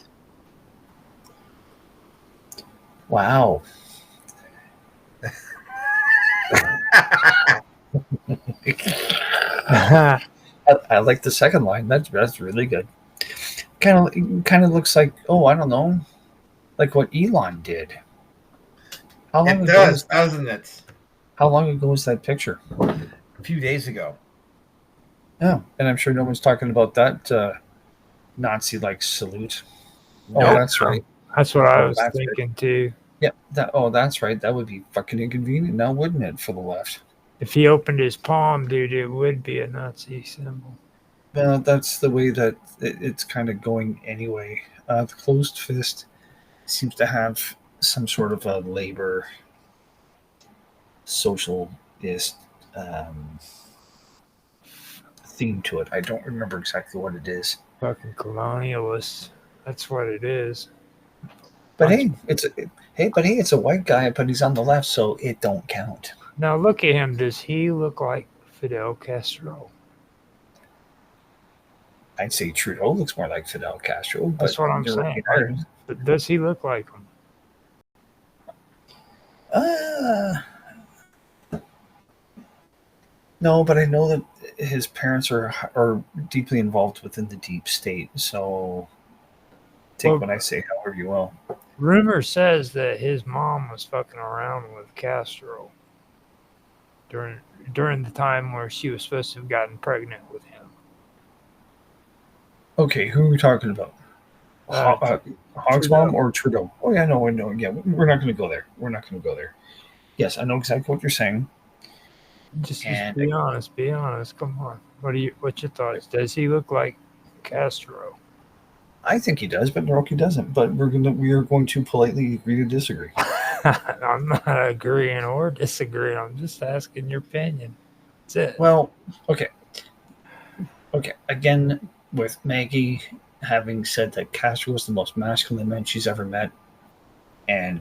Wow. I like the second line. That's really good. Kind of looks like, I don't know, like what Elon did. How long ago does, doesn't it? How long ago was that picture? A few days ago. Yeah, and I'm sure no one's talking about that Nazi-like salute. Nope. Oh, that's right. That's what I was thinking too. Yeah. That's right. That would be fucking inconvenient now, wouldn't it, for the left? If he opened his palm, dude, it would be a Nazi symbol. Well, that's the way that it's kind of going anyway. The closed fist seems to have some sort of a labor socialist theme to it. I don't remember exactly what it is. Fucking colonialists. That's what it is. But it's a white guy, but he's on the left, so it don't count. Now look at him. Does he look like Fidel Castro? I'd say Trudeau looks more like Fidel Castro. That's what I'm saying. But does he look like him? No, but I know that his parents are deeply involved within the deep state. So take what I say however you will. Rumor says that his mom was fucking around with Castro during the time where she was supposed to have gotten pregnant with him. Okay, who are we talking about? Hogg's mom or Trudeau? Oh yeah, no, yeah, we're not going to go there. Yes, I know exactly what you're saying. Just be honest. Be honest. Come on. What's your thoughts? Does he look like Castro? I think he does, but Naroki doesn't. But we are going to politely agree to disagree. I'm not agreeing or disagreeing. I'm just asking your opinion. That's it. Well, okay. Again, with Maggie having said that Castro was the most masculine man she's ever met, and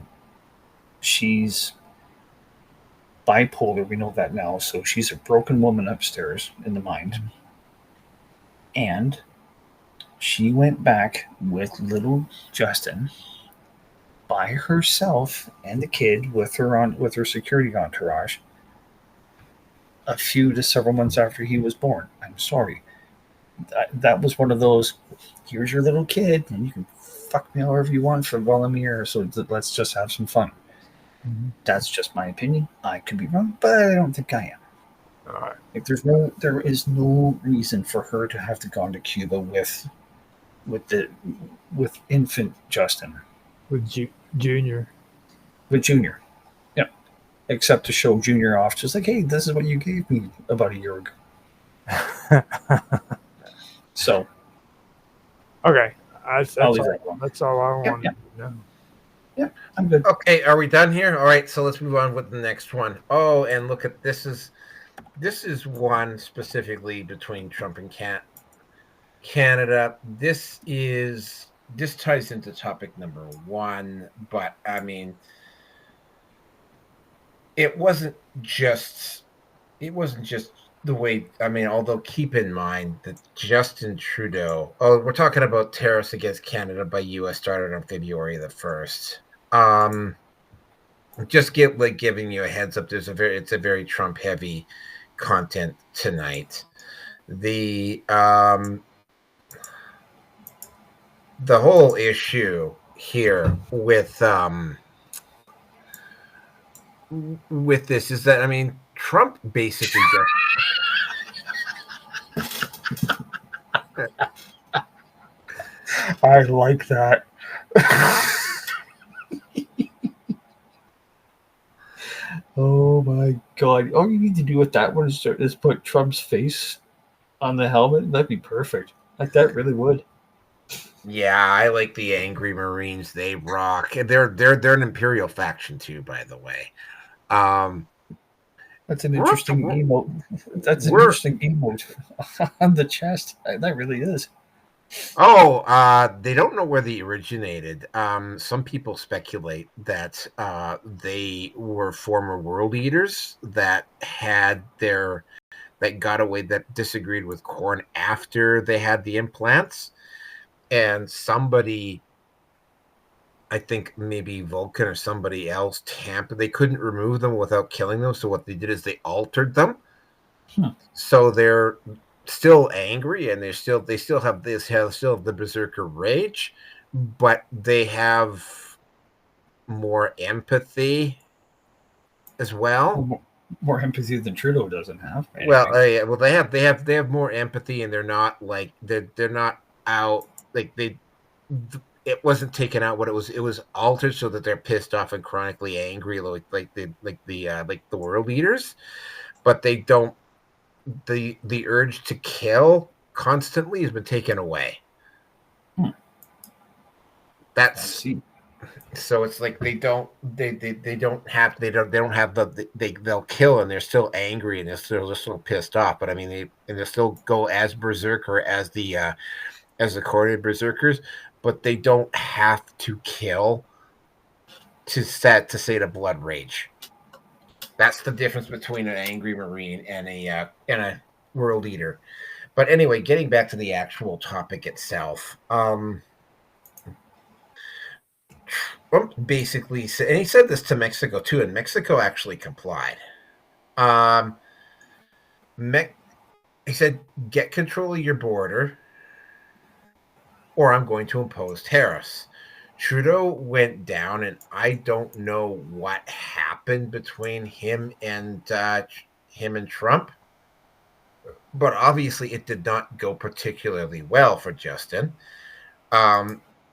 She's bipolar. We know that now. So she's a broken woman upstairs in the mind. And she went back with little Justin by herself and the kid with her security entourage a few to several months after he was born. I'm sorry. That was one of those, here's your little kid, and you can fuck me however you want for Volodymyr, so let's just have some fun. Mm-hmm. That's just my opinion. I could be wrong, but I don't think I am. All right. Like there is no reason for her to have to go to Cuba with infant Justin. With Junior. With Junior. Yeah. Except to show Junior off, just like, hey, this is what you gave me about a year ago. So. Okay. That's all I wanted to know. Yeah, I'm good. Okay, are we done here? All right, so let's move on with the next one. Oh, and look at this is one specifically between Trump and Canada. This ties into topic number one, but I mean, it wasn't just the way, I mean, although keep in mind that Justin Trudeau, we're talking about tariffs against Canada by U.S. started on February the 1st. Just giving you a heads up, it's a very Trump heavy content tonight. The whole issue here with this is that, I mean, Trump basically I like that. Oh my god. All you need to do with that one is put Trump's face on the helmet. That'd be perfect. Like, that really would. Yeah, I like the angry Marines. They rock. They're an Imperial faction too, by the way. That's an interesting emote. That's an interesting emote on the chest. That really is. Oh, they don't know where they originated. Some people speculate that they were former world eaters that got away, that disagreed with Corn after they had the implants, and somebody, I think maybe Vulcan or somebody else, they couldn't remove them without killing them. So what they did is they altered them. So they're still angry, and they still have the berserker rage, but they have more empathy as well. More empathy than Trudeau doesn't have. Anyway. Well, they have more empathy, and they're not like they're not out like it wasn't taken out. What it was altered so that they're pissed off and chronically angry, like the world leaders, but they don't. The urge to kill constantly has been taken away. So it's like they'll kill, and they're still angry, and they're still pissed off, but I mean they still go as berserker as the coordinated berserkers, but they don't have to kill to say the blood rage. That's the difference between an angry Marine and a world eater. But anyway, getting back to the actual topic itself, Trump basically said, and he said this to Mexico too, and Mexico actually complied. He said, "Get control of your border, or I'm going to impose tariffs." Trudeau went down, and I don't know what happened between him and Trump, but obviously it did not go particularly well for Justin.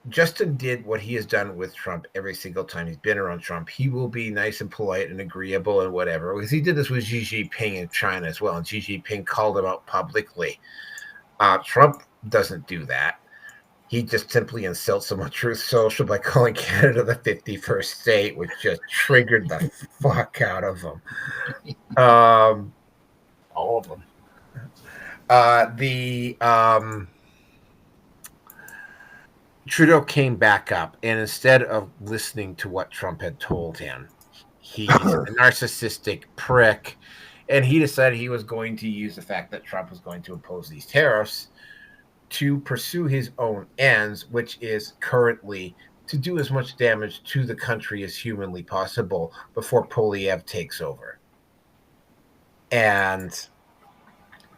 Justin did what he has done with Trump every single time he's been around Trump. He will be nice and polite and agreeable and whatever, because he did this with Xi Jinping in China as well, and Xi Jinping called him out publicly. Trump doesn't do that. He just simply insults him on Truth Social by calling Canada the 51st state, which just triggered the fuck out of him. All of them. Trudeau came back up, and instead of listening to what Trump had told him, he's a narcissistic prick, and he decided he was going to use the fact that Trump was going to impose these tariffs to pursue his own ends, which is currently to do as much damage to the country as humanly possible before Polyev takes over. And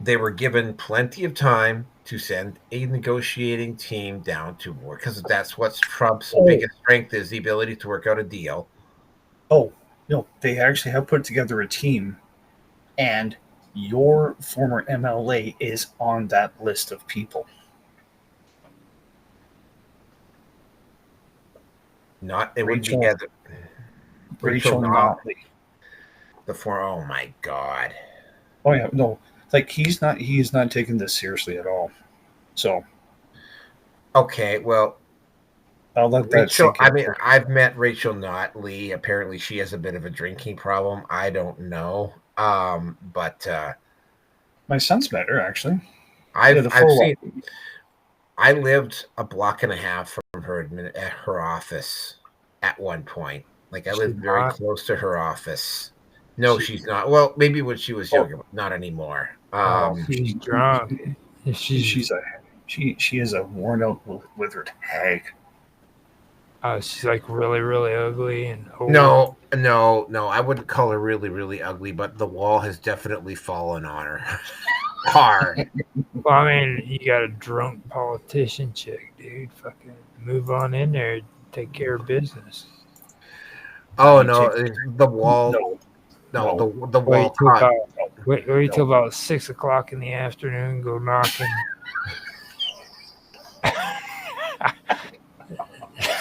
they were given plenty of time to send a negotiating team down to war, because that's what Trump's biggest strength is, the ability to work out a deal. Oh, no, they actually have put together a team, and your former MLA is on that list of people. Not it would be Rachel Notley. Oh my God. Oh yeah, no, like he's not taking this seriously at all. So okay, well, I'll let Rachel, I mean, I've met Rachel Notley. Apparently, she has a bit of a drinking problem. I don't know, but my son's met her actually. I've seen. I lived a block and a half from her at her office at one point. Like I lived very close to her office. No, she's not. Well, maybe when she was younger, but not anymore. She's drunk. She is a worn out, withered hag. She's like really, really ugly and old. No. I wouldn't call her really, really ugly, but the wall has definitely fallen on her hard. Well, I mean, you got a drunk politician chick, dude. Fucking move on in there, take care of business. Oh no, the wall. No, the wall. Wait till about 6 o'clock in the afternoon. Go knocking.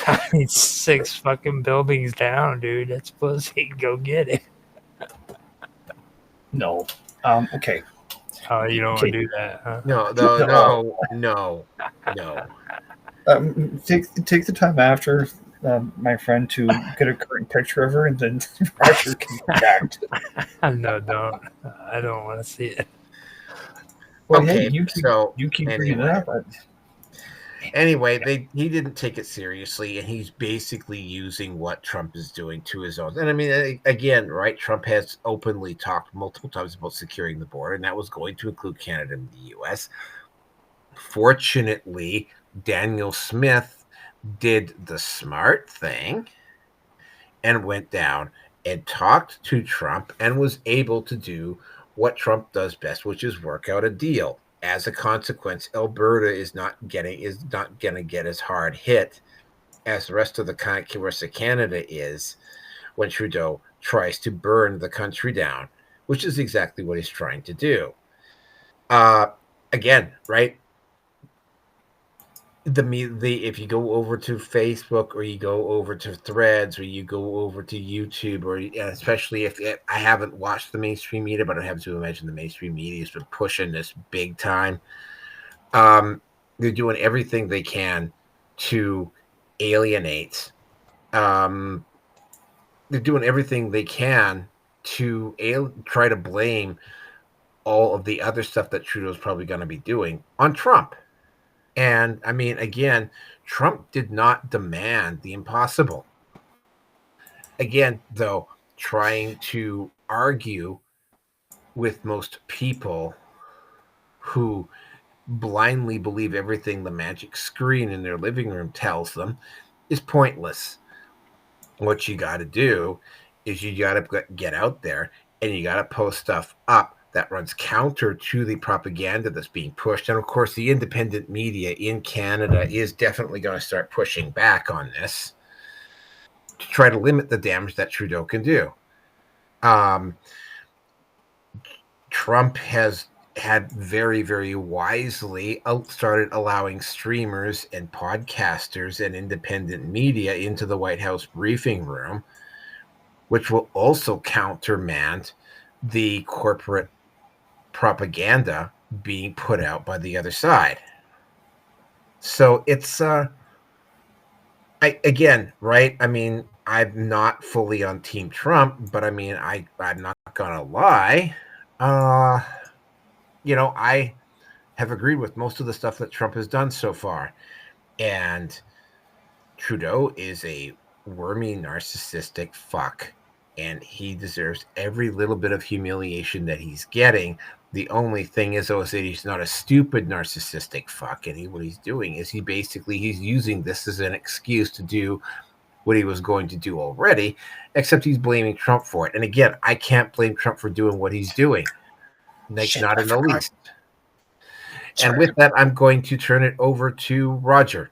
I mean, 6 fucking buildings down, dude. That's pussy. Go get it. No. Okay. Oh, you don't want to do that, huh? No. Take the time after my friend to get a current picture of her, and then Roger can react. No, don't. I don't want to see it. Well, okay, hey, you keep bringing it up. Anyway, he didn't take it seriously, and he's basically using what Trump is doing to his own. And I mean, again, right? Trump has openly talked multiple times about securing the border, and that was going to include Canada and the U.S. Fortunately, Daniel Smith did the smart thing and went down and talked to Trump and was able to do what Trump does best, which is work out a deal. As a consequence, Alberta is not going to get as hard hit as the rest of the Canada is when Trudeau tries to burn the country down, which is exactly what he's trying to do. Again, right? If you go over to Facebook or you go over to Threads or you go over to YouTube, or especially if I haven't watched the mainstream media, but I have to imagine the mainstream media has been pushing this big time. They're doing everything they can to alienate. They're doing everything they can to try to blame all of the other stuff that Trudeau's probably going to be doing on Trump. And I mean, again, Trump did not demand the impossible. Again, though, trying to argue with most people who blindly believe everything the magic screen in their living room tells them is pointless. What you got to do is you got to get out there and you got to post stuff up that runs counter to the propaganda that's being pushed. And of course, the independent media in Canada is definitely going to start pushing back on this to try to limit the damage that Trudeau can do. Trump has had very, very wisely started allowing streamers and podcasters and independent media into the White House briefing room, which will also countermand the corporate propaganda being put out by the other side. So it's again, right? I mean, I'm not fully on Team Trump, but I mean, I'm not gonna lie. I have agreed with most of the stuff that Trump has done so far, and Trudeau is a wormy, narcissistic fuck. and he deserves every little bit of humiliation that he's getting. The only thing is, though, is that he's not a stupid narcissistic fuck, and what he's doing is he's using this as an excuse to do what he was going to do already, except he's blaming Trump for it. And again, I can't blame Trump for doing what he's doing. Not in the least. And with that, I'm going to turn it over to Roger.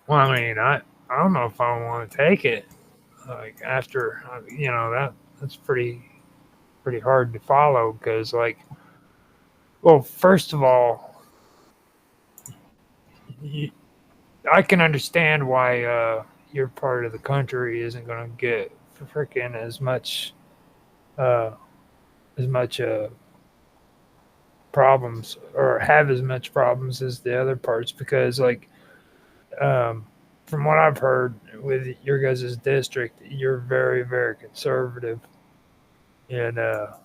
Well, I mean, I don't know if I want to take it. Like after, that's pretty hard to follow because, like, well, first of all, I can understand why your part of the country isn't going to get freaking as much problems or have as much problems as the other parts because, like, from what I've heard with your guys' district, you're very, very conservative, and the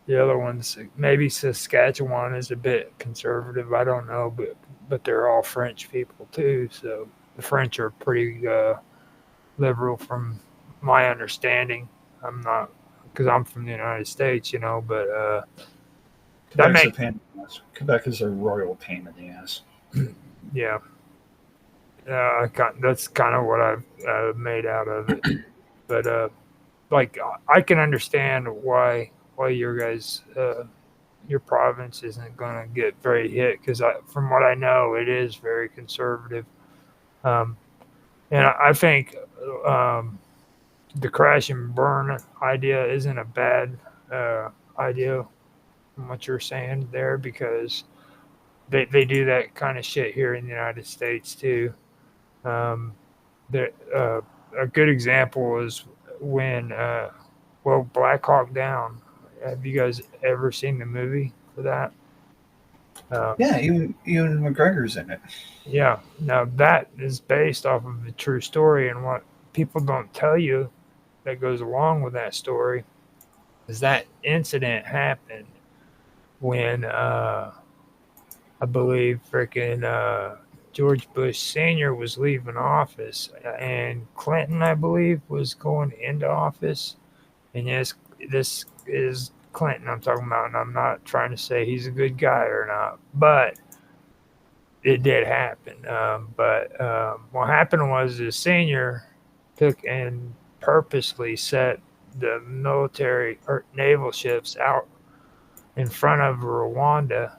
other ones, maybe Saskatchewan is a bit conservative. I don't know, but they're all French people too. So the French are pretty liberal, from my understanding. I'm not, because I'm from the United States, but Quebec is a royal pain in the ass. Yeah. That's kind of what I've made out of it. But like, I can understand why your guys, your province isn't going to get very hit because from what I know, it is very conservative. And I think the crash and burn idea isn't a bad idea from what you're saying there, because they do that kind of shit here in the United States too. A good example is when Black Hawk Down. Have you guys ever seen the movie for that? Yeah, even McGregor's in it. Yeah. Now that is based off of a true story, and what people don't tell you that goes along with that story is that incident happened when I believe freaking George Bush Sr. was leaving office, and Clinton, I believe, was going into office. And yes, this is Clinton I'm talking about, and I'm not trying to say he's a good guy or not, but it did happen. What happened was the senior took and purposely set the military or naval ships out in front of Rwanda,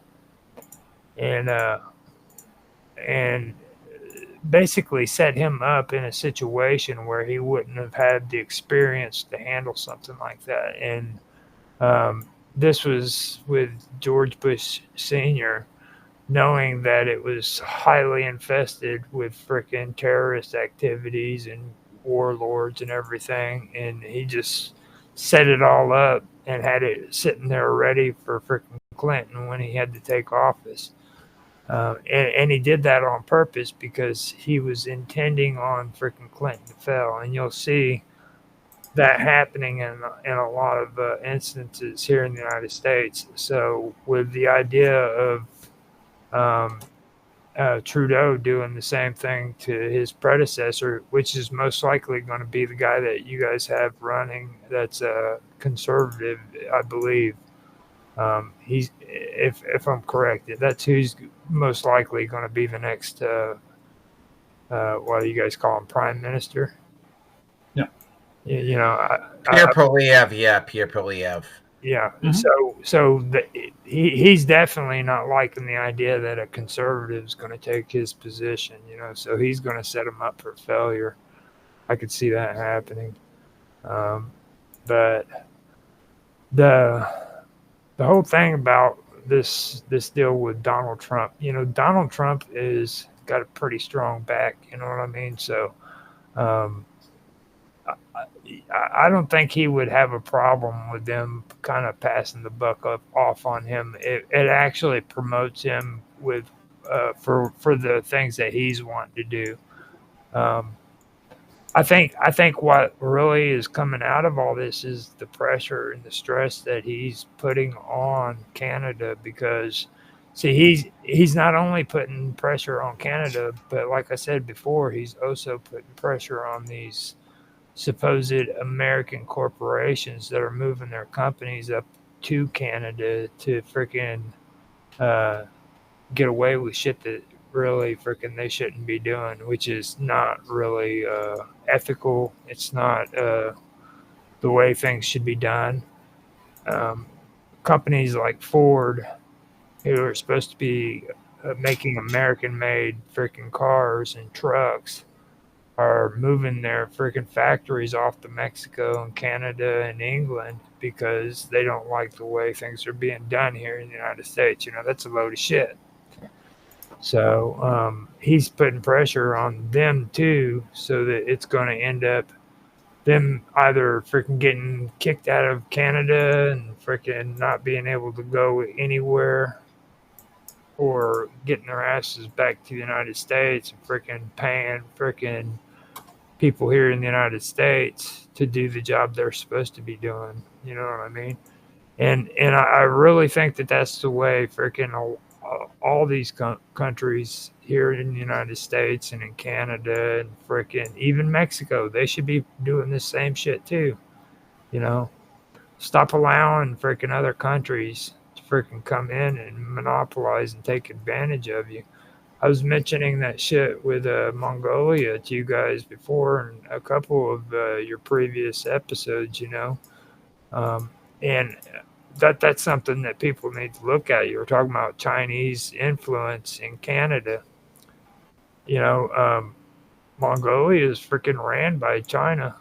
and basically set him up in a situation where he wouldn't have had the experience to handle something like that. And this was with George Bush Sr., knowing that it was highly infested with frickin' terrorist activities and warlords and everything. And he just set it all up and had it sitting there ready for frickin' Clinton when he had to take office. And he did that on purpose because he was intending on frickin' Clinton to fail. And you'll see that happening in a lot of instances here in the United States. So with the idea of Trudeau doing the same thing to his predecessor, which is most likely going to be the guy that you guys have running, that's a conservative, I believe. He's, if I'm correct, that's who's most likely going to be the next. What do you guys call him, prime minister? Yeah. Pierre Poilievre. Yeah, Pierre Poilievre. Yeah. Mm-hmm. He's definitely not liking the idea that a conservative is going to take his position. So he's going to set him up for failure. I could see that happening. But the whole thing about this deal with Donald Trump, Donald Trump is got a pretty strong back, you know what I mean? So I don't think he would have a problem with them kind of passing the buck off on him. It actually promotes him with for the things that he's wanting to do. I think what really is coming out of all this is the pressure and the stress that he's putting on Canada, because See, he's not only putting pressure on Canada, but like I said before, he's also putting pressure on these supposed American corporations that are moving their companies up to Canada to freaking uh, get away with shit that really freaking they shouldn't be doing, which is not really ethical. It's not the way things should be done. Um, Companies like Ford, who are supposed to be making American-made freaking cars and trucks, are moving their freaking factories off to Mexico and Canada and England because they don't like the way things are being done here in the United States. You know, that's a load of shit. So he's putting pressure on them too, so that it's going to end up them either freaking getting kicked out of Canada and freaking not being able to go anywhere, or getting their asses back to the United States and freaking paying freaking people here in the United States to do the job they're supposed to be doing. You know what I mean? And I really think that that's the way freaking all these countries here in the United States and in Canada and freaking even Mexico, they should be doing the same shit too. You know, stop allowing freaking other countries to freaking come in and monopolize and take advantage of you. I was mentioning that shit with Mongolia to you guys before in a couple of your previous episodes, you know. And that's something that people need to look at. You were talking about Chinese influence in Canada. You know, Mongolia is freaking ran by China.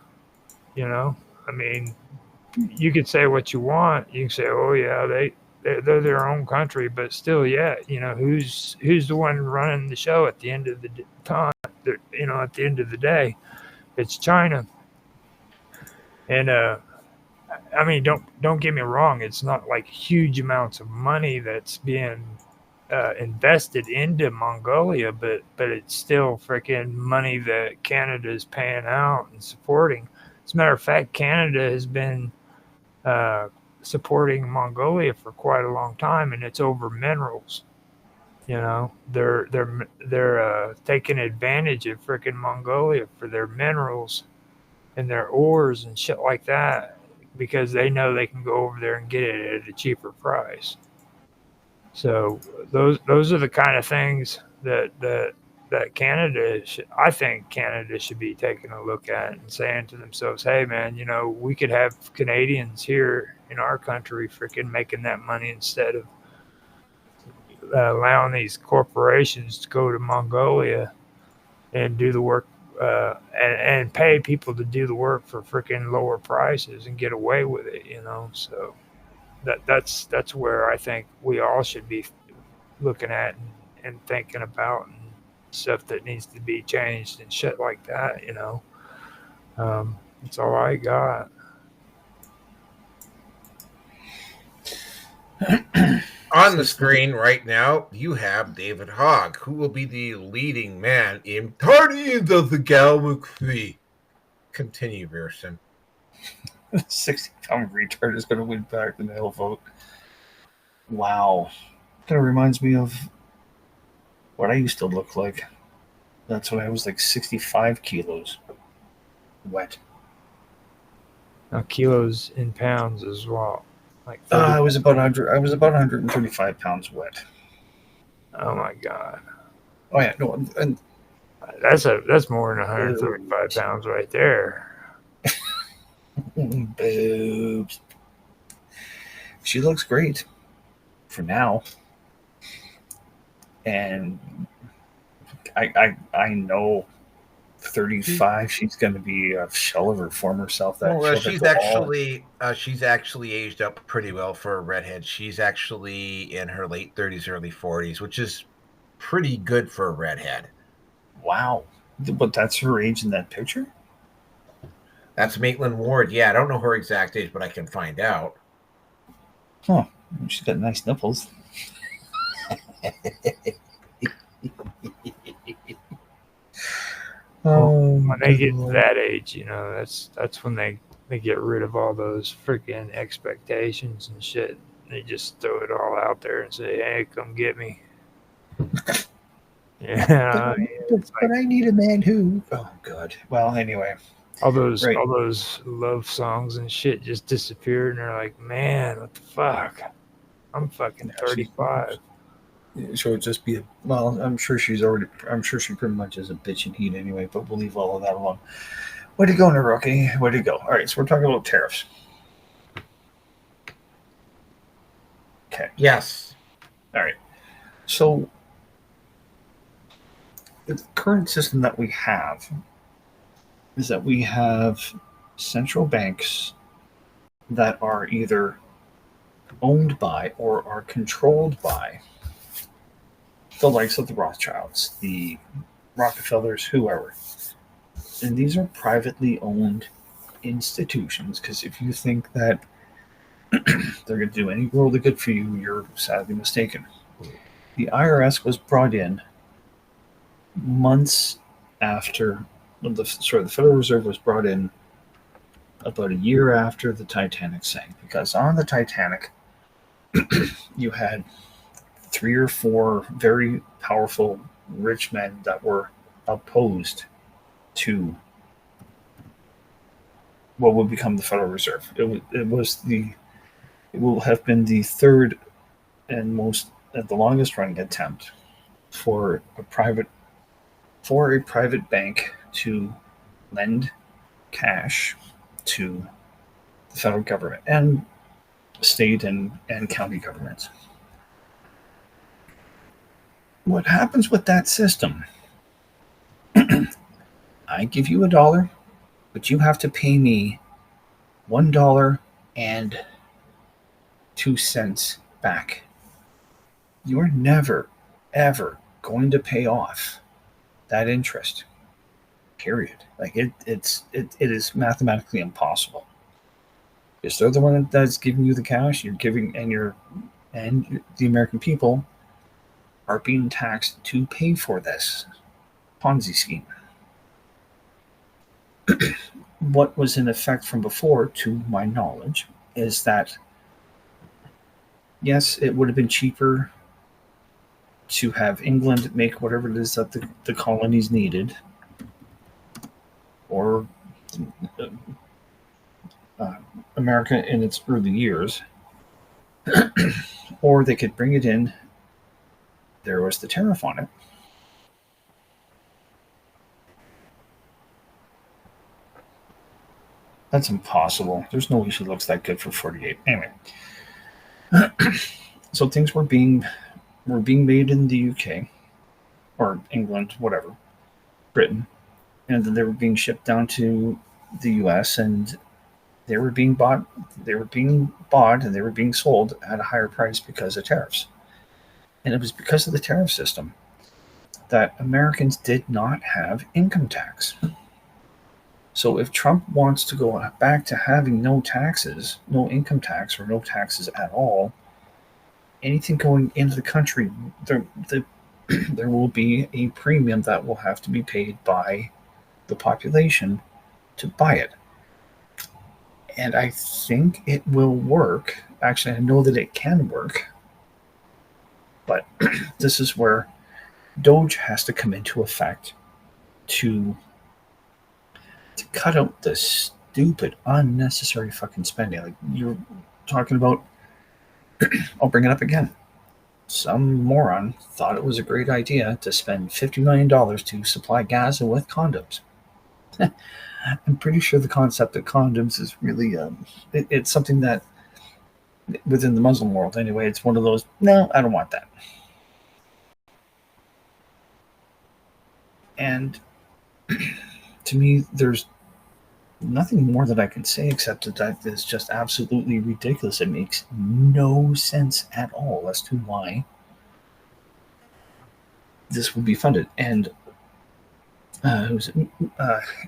You know, I mean, you could say what you want. You can say, "Oh yeah, they're their own country," but still, yeah, you know, who's the one running the show at the end of the time? You know, at the end of the day, it's China. And I mean, don't get me wrong. It's not like huge amounts of money that's being invested into Mongolia, but it's still freaking money that Canada is paying out and supporting. As a matter of fact, Canada has been supporting Mongolia for quite a long time, and it's over minerals. You know, they're taking advantage of freaking Mongolia for their minerals and their ores and shit like that because they know they can go over there and get it at a cheaper price. So those are the kind of things that Canada I think Canada should be taking a look at and saying to themselves, hey man, you know, we could have Canadians here in our country freaking making that money instead of allowing these corporations to go to Mongolia and do the work and pay people to do the work for freaking lower prices and get away with it, you know. So that's where I think we all should be looking at and thinking about and stuff that needs to be changed and shit like that, you know. That's all I got. On the screen right now, you have David Hogg, who will be the leading man in Guardians of the Galaxy. Continue, Beerson. 60-pound retard is going to win back the nail vote. Wow. Kind of reminds me of what I used to look like. That's when I was like 65 kilos wet. Now, kilos in pounds as well. Like I was about 100. I was about 135 pounds wet. Oh my god. Oh yeah, no, and that's more than 135 pounds right there. Boobs. She looks great for now, and I know 35 she's going to be a shell of her former self. She's actually aged up pretty well for a redhead. She's actually in her late 30s, early 40s, which is pretty good for a redhead. Wow. But that's her age in that picture? That's Maitland Ward. Yeah, I don't know her exact age, but I can find out. Huh. She's got nice nipples. When they get to that age, you know, that's when they get rid of all those freaking expectations and shit They just throw it all out there and say, "Hey, come get me." Yeah, But I need a man who. Oh God. Well, anyway. all those Right. love songs and shit just disappeared, and they're like, "Man, what the fuck? I'm fucking 35." So it'd just be well. I'm sure she pretty much is a bitch in heat anyway. But we'll leave all of that alone. Way to go, Naruki. Way to go. All right, so we're talking about tariffs. Okay. Yes. All right. So the current system that we have is that we have central banks that are either owned by or are controlled by the likes of the Rothschilds, the Rockefellers, whoever. And these are privately owned institutions because if you think that they're going to do any world of good for you, you're sadly mistaken. The IRS was brought in months after the Federal Reserve was brought in about a year after the Titanic sank, because on the Titanic you had 3 or 4 very powerful rich men that were opposed to what would become the Federal Reserve. It will have been the third and the longest running attempt for a private bank to lend cash to the federal government and state and county governments. What happens with that system? I give you $1, but you have to pay me $1.02 back. You're never, ever going to pay off that interest. Period. Like it is mathematically impossible. Because they're the one that's giving you the cash. You're giving, and the American people are being taxed to pay for this Ponzi scheme. What was in effect from before, to my knowledge, is that yes, it would have been cheaper to have England make whatever it is that the colonies needed, or America in its early years, or they could bring it in. There was the tariff on it. That's impossible. There's no way she looks that good for 48. Anyway, so things were being made in the UK or England, whatever, Britain, and then they were being shipped down to the US, and they were being bought, and they were being sold at a higher price because of tariffs. And it was because of the tariff system that Americans did not have income tax. So if Trump wants to go back to having no taxes, no income tax, or no taxes at all, anything going into the country, there will be a premium that will have to be paid by the population to buy it. And I think it will work. Actually, I know that it can work. But this is where Doge has to come into effect to cut out the stupid, unnecessary fucking spending. Like you're talking about, I'll bring it up again. Some moron thought it was a great idea to spend $50 million to supply Gaza with condoms. I'm pretty sure the concept of condoms is really, it's something that within the Muslim world anyway, it's one of those, no, I don't want that. And to me, there's nothing more that I can say except that it's just absolutely ridiculous. It makes no sense at all as to why this would be funded. And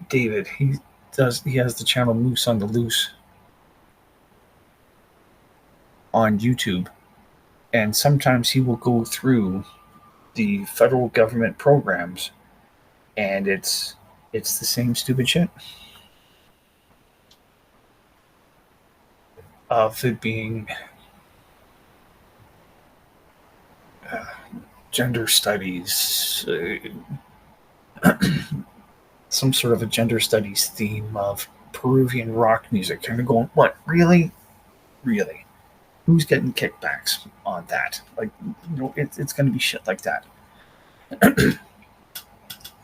David, he has the channel Moose on the Loose on YouTube, and sometimes he will go through the federal government programs, and it's the same stupid shit of it being gender studies, some sort of a gender studies theme of Peruvian rock music. Kind of going, what? Really? Really? Who's getting kickbacks on that? Like, it's going to be shit like that.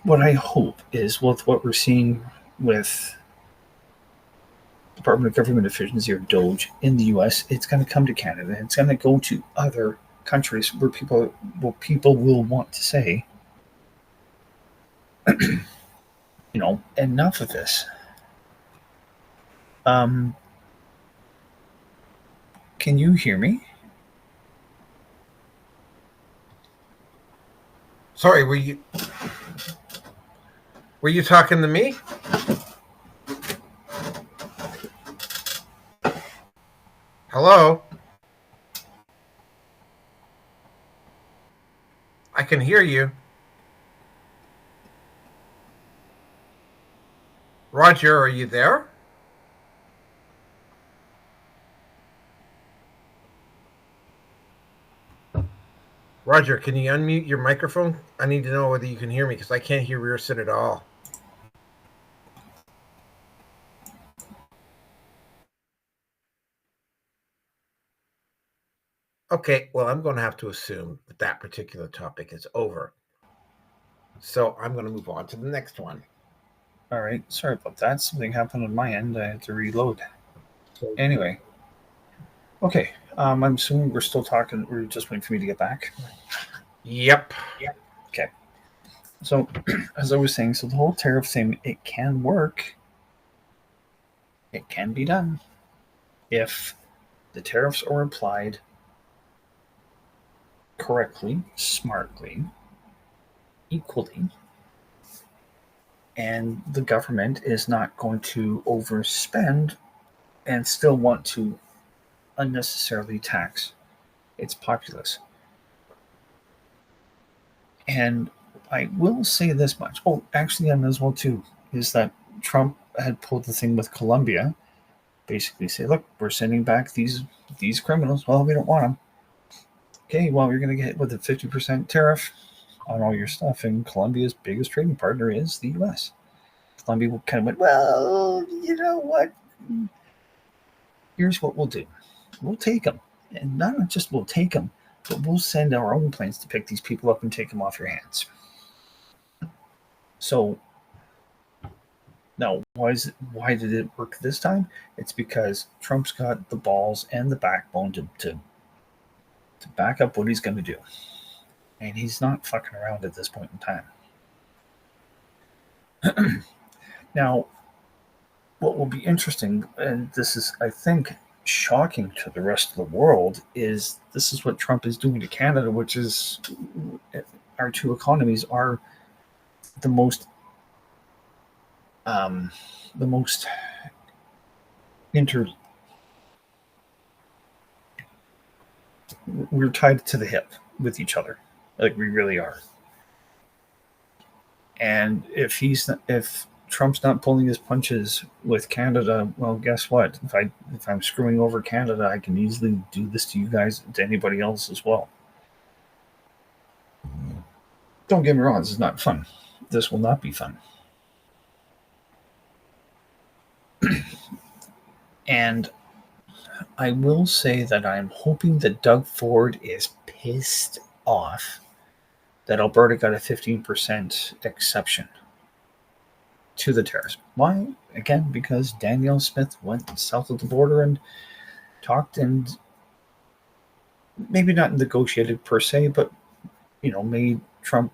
What I hope is with what we're seeing with Department of Government Efficiency, or DOGE, in the U.S., it's going to come to Canada. It's going to go to other countries where people will want to say, enough of this. Can you hear me? Sorry, were you talking to me? Hello? I can hear you. Roger, are you there? Roger, can you unmute your microphone? I need to know whether you can hear me because I can't hear Rearson at all. Okay, well, I'm going to have to assume that that particular topic is over. So I'm going to move on to the next one. All right. Sorry about that. Something happened on my end. I had to reload. Anyway. Okay. I'm assuming we're still talking. We're just waiting for me to get back. Yep. Okay. So, as I was saying, the whole tariff thing, it can work. It can be done if the tariffs are applied correctly, smartly, equally, and the government is not going to overspend and still want to unnecessarily tax its populace. And I will say this much. Oh, actually, I might as well too, is that Trump had pulled the thing with Colombia, basically say, look, we're sending back these criminals. Well, we don't want them. Okay, well, you're going to get hit with a 50% tariff on all your stuff, and Colombia's biggest trading partner is the U.S. Colombia kind of went, well, you know what? Here's what we'll do. We'll take them. And not just we'll take them, but we'll send our own planes to pick these people up and take them off your hands. So, now, why did it work this time? It's because Trump's got the balls and the backbone to back up what he's going to do. And he's not fucking around at this point in time. Now, what will be interesting, and this is, I think, shocking to the rest of the world, is this is what Trump is doing to Canada, which is our two economies are the most we're tied to the hip with each other, like we really are. And if Trump's not pulling his punches with Canada, well, guess what? If I'm screwing over Canada, I can easily do this to you guys, to anybody else as well. Don't get me wrong, this is not fun. This will not be fun. And I will say that I'm hoping that Doug Ford is pissed off that Alberta got a 15% exception to the tariffs. Why? Again, because Danielle Smith went south of the border and talked, and maybe not negotiated per se, but made Trump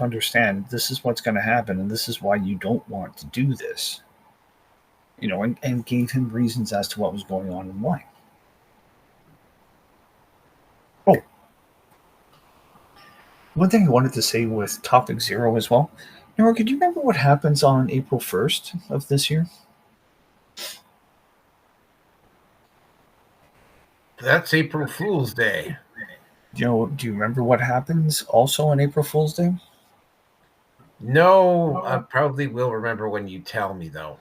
understand this is what's going to happen and this is why you don't want to do this. And gave him reasons as to what was going on and why. Oh, one thing I wanted to say with Topic Zero as well. Nora, could you remember what happens on April 1st of this year? That's April Fool's Day. Do you remember what happens also on April Fool's Day? No, I probably will remember when you tell me, though.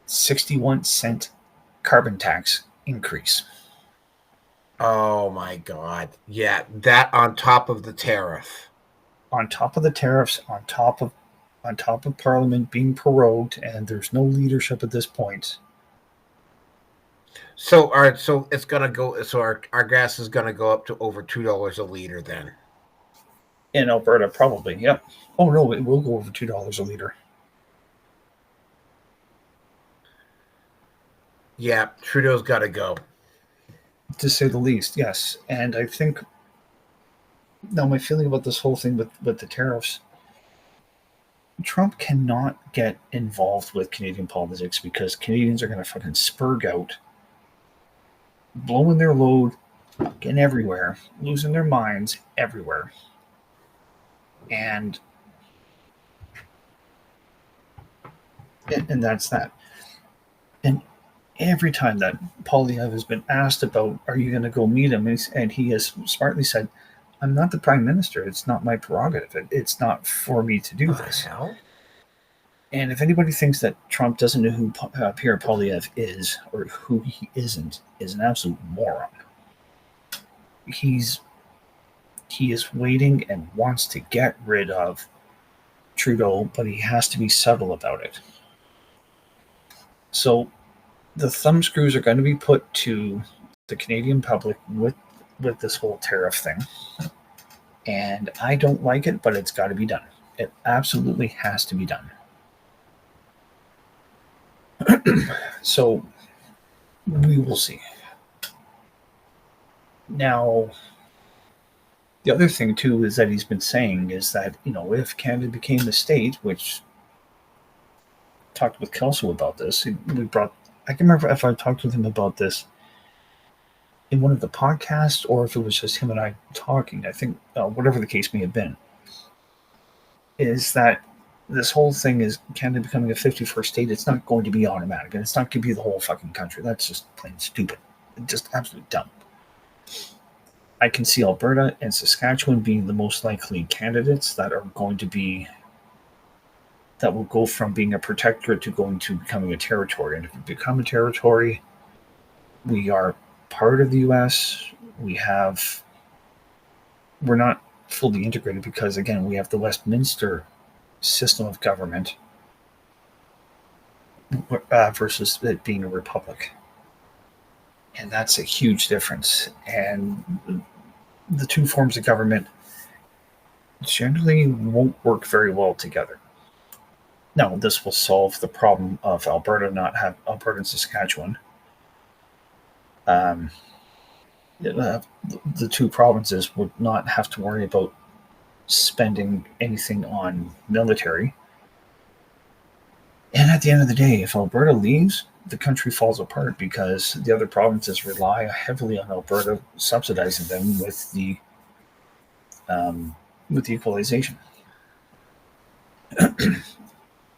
61-cent carbon tax increase. Oh my God. Yeah, that on top of the tariff. On top of the tariffs, on top of Parliament being prorogued, and there's no leadership at this point. So so it's gonna go. So our gas is gonna go up to over $2 a liter then. In Alberta, probably. Yep. Oh no, it will go over $2 a liter. Yeah, Trudeau's got to go. To say the least, yes. And I think now my feeling about this whole thing with the tariffs, Trump cannot get involved with Canadian politics because Canadians are going to fucking spurg out, blowing their load, getting everywhere, losing their minds everywhere. And that's that. And every time that Poilievre has been asked about, are you going to go meet him? And he has smartly said, I'm not the prime minister. It's not my prerogative. It's not for me to do this. Hell? And if anybody thinks that Trump doesn't know who Pierre Poilievre is or who he isn't, is an absolute moron. He is waiting and wants to get rid of Trudeau, but he has to be subtle about it. So the thumb screws are going to be put to the Canadian public with this whole tariff thing. And I don't like it, but it's got to be done. It absolutely has to be done. So we will see. Now, the other thing too is that he's been saying is that, if Canada became a state, which talked with Kelso about this, I can remember if I talked with him about this in one of the podcasts or if it was just him and I talking. I think whatever the case may have been, is that this whole thing is Canada becoming a 51st state. It's not going to be automatic, and it's not going to be the whole fucking country. That's just plain stupid. Just absolutely dumb. I can see Alberta and Saskatchewan being the most likely candidates that are going to be, that will go from being a protectorate to going to becoming a territory. And if we become a territory, we are part of the U.S. We're not fully integrated because, again, we have the Westminster system of government versus it being a republic. And that's a huge difference. And the two forms of government generally won't work very well together. Now, this will solve the problem of Alberta and Saskatchewan. The two provinces would not have to worry about spending anything on military. And at the end of the day, if Alberta leaves, the country falls apart because the other provinces rely heavily on Alberta subsidizing them with the equalization.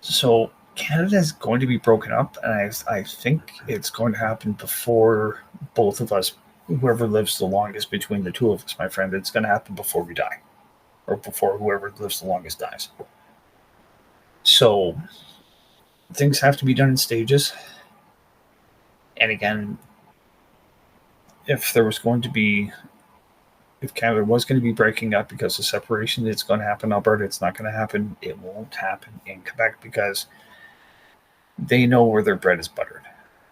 So Canada is going to be broken up, and I think it's going to happen before both of us, whoever lives the longest between the two of us, my friend, it's going to happen before we die, or before whoever lives the longest dies. So things have to be done in stages. And again, if Canada was going to be breaking up because of separation, it's going to happen in Alberta. It's not going to happen. It won't happen in Quebec because they know where their bread is buttered.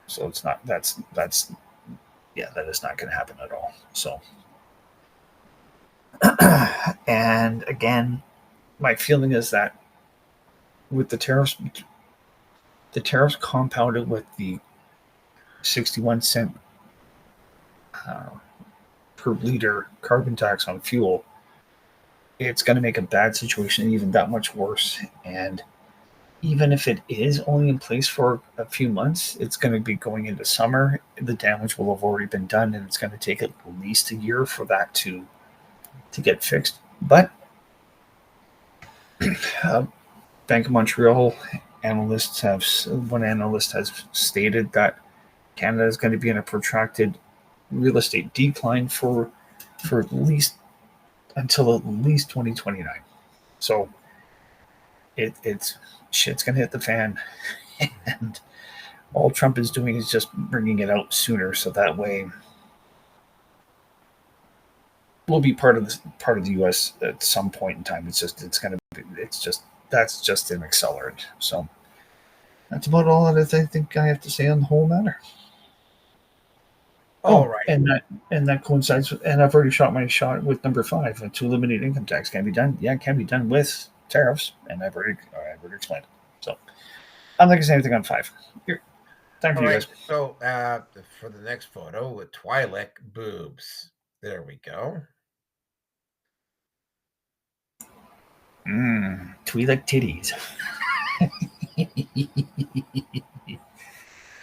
So it's not, that is not going to happen at all. So, and again, my feeling is that with the tariffs compounded with the 61 cent per liter carbon tax on fuel, it's going to make a bad situation even that much worse. And even if it is only in place for a few months, it's going to be going into summer. The damage will have already been done, and it's going to take at least a year for that to get fixed. But Bank of Montreal one analyst has stated that Canada is going to be in a protracted real estate decline for at least until at least 2029. So it's shit's going to hit the fan, and all Trump is doing is just bringing it out sooner, so that way will be part of the U.S. at some point in time. That's just an accelerant. So that's about all that I think I have to say on the whole matter. All right. And that coincides with, and I've already shot my shot with number 5. To eliminate income tax can be done. Yeah, it can be done with tariffs, and I've already explained it. So I'm not gonna say anything on 5. Here, time for you guys. So for the next photo with Twi'lek boobs. There we go. Twi'lek titties.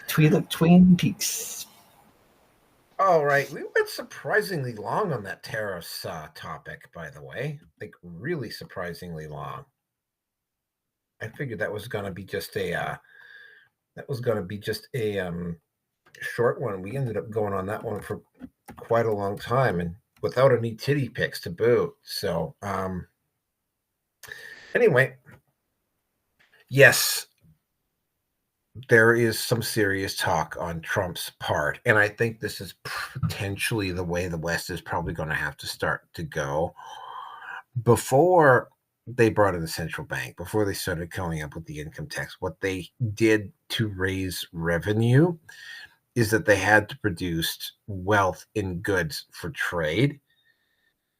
Twi'lek Twin Peaks. All right, we went surprisingly long on that tariffs topic, by the way. Like really surprisingly long. I figured that was going to be just a short one. We ended up going on that one for quite a long time, and without any titty pics to boot. So anyway, yes, there is some serious talk on Trump's part, and I think this is potentially the way the West is probably going to have to start to go. Before they brought in the central bank, before they started coming up with the income tax, what they did to raise revenue is that they had to produce wealth in goods for trade,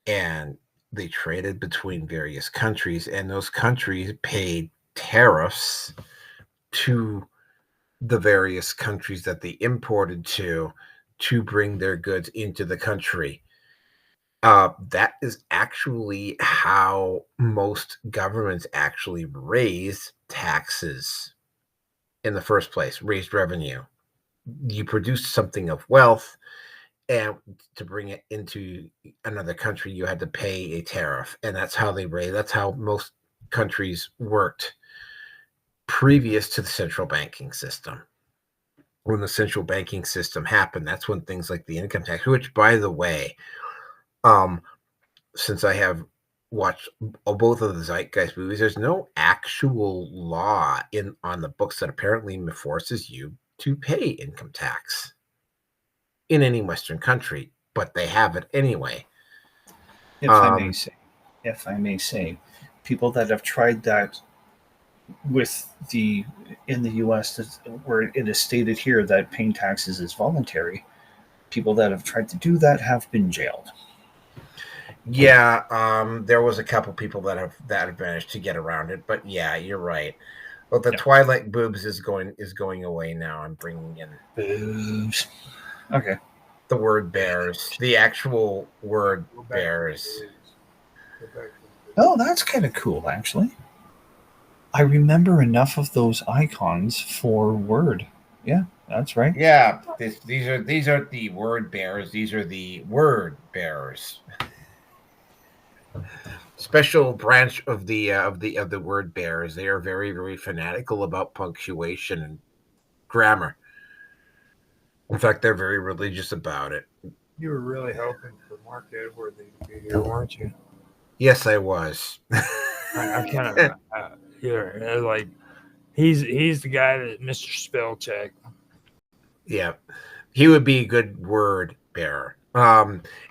and they traded between various countries, and those countries paid tariffs to the various countries that they imported to bring their goods into the country. That is actually how most governments actually raise taxes in the first place, raised revenue. You produce something of wealth, and to bring it into another country, you had to pay a tariff, and that's how they raise. That's how most countries worked previous to the central banking system. When the central banking system happened, that's when things like the income tax, which, by the way, since I have watched both of the Zeitgeist movies, there's no actual law on the books that apparently forces you to pay income tax in any Western country, but they have it anyway. If I may say, people that have tried that in the U.S., where it is stated here that paying taxes is voluntary, people that have tried to do that have been jailed. Yeah, there was a couple people that have managed to get around it, but yeah, you're right. Well, the Twi'lek boobs is going away now. I'm bringing in boobs. Okay. The word bears, the actual word bears. Oh, that's kind of cool, actually. I remember enough of those icons for Word. Yeah, that's right. Yeah, these are the word bearers. These are the word bearers. Special branch of the word bearers. They are very, very fanatical about punctuation and grammar. In fact, they're very religious about it. You were really hoping for Mark Edward to be here, weren't you? Yes, I was. I kind of like he's the guy that Mr. Spellcheck. Yeah, he would be a good word bearer.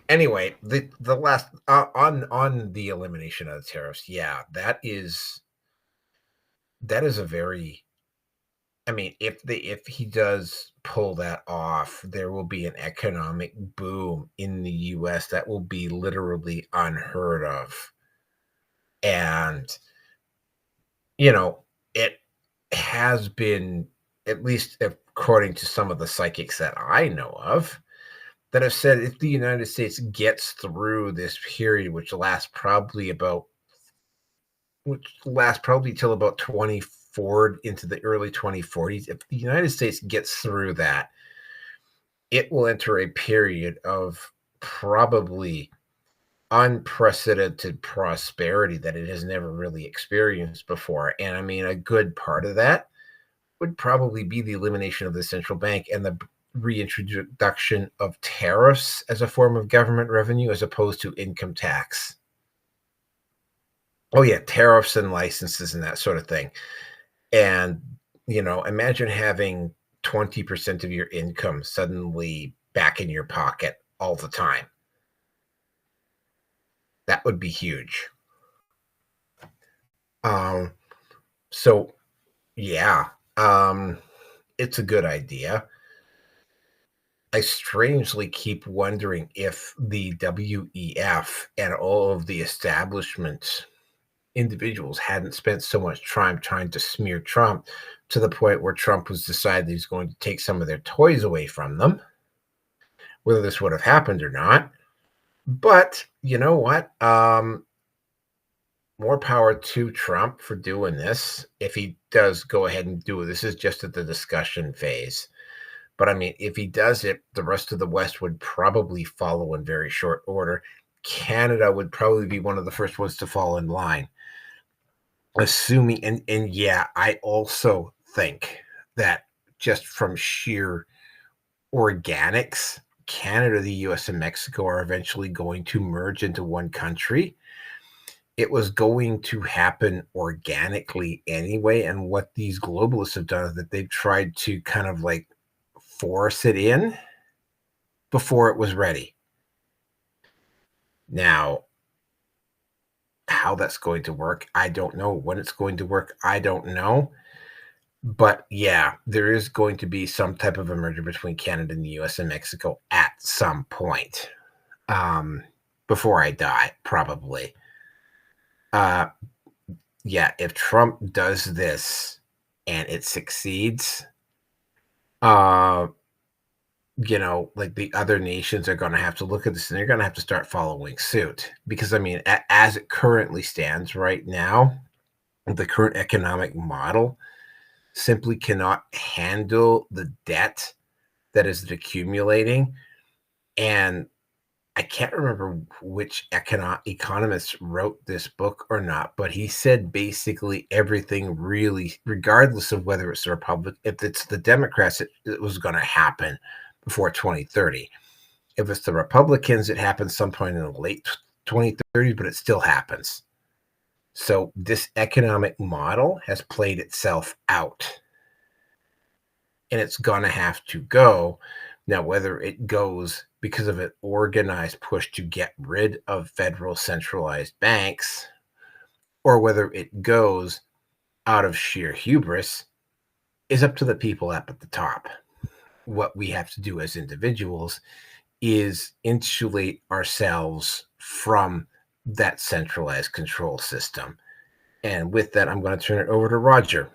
Anyway, the last on the elimination of the tariffs, yeah, that is a very, I mean, if he does pull that off, there will be an economic boom in the U.S. that will be literally unheard of. And it has been, at least according to some of the psychics that I know of, that have said if the United States gets through this period, which lasts probably till about 24 into the early 2040s, if the United States gets through that, it will enter a period of probably unprecedented prosperity that it has never really experienced before. And I mean, a good part of that would probably be the elimination of the central bank and the reintroduction of tariffs as a form of government revenue as opposed to income tax. Oh yeah, tariffs and licenses and that sort of thing. And imagine having 20% of your income suddenly back in your pocket all the time. That would be huge. So yeah, it's a good idea. I strangely keep wondering if the WEF and all of the establishment individuals hadn't spent so much time trying to smear Trump to the point where Trump was decided he's going to take some of their toys away from them, whether this would have happened or not. But you know what? More power to Trump for doing this. If he does go ahead and do it, this is just at the discussion phase. But I mean, if he does it, the rest of the West would probably follow in very short order. Canada would probably be one of the first ones to fall in line. Assuming, and yeah, I also think that just from sheer organics, Canada, the US, and Mexico are eventually going to merge into one country. It was going to happen organically anyway. And what these globalists have done is that they've tried to kind of like force it in before it was ready. Now, how that's going to work, I don't know. When it's going to work, I don't know. But yeah, there is going to be some type of a merger between Canada and the US and Mexico at some point. Before I die, probably. Yeah, if Trump does this and it succeeds, like the other nations are going to have to look at this and they're going to have to start following suit. Because, I mean, as it currently stands right now, the current economic model simply cannot handle the debt that is accumulating. And I can't remember which economist wrote this book or not, but he said basically everything really, regardless of whether it's the Republican, if it's the Democrats, it was going to happen before 2030. If it's the Republicans, it happens some point in the late 2030s, but it still happens. So this economic model has played itself out. And it's going to have to go. Now, whether it goes because of an organized push to get rid of federal centralized banks, or whether it goes out of sheer hubris, is up to the people up at the top. What we have to do as individuals is insulate ourselves from that centralized control system. And with that, I'm going to turn it over to Roger.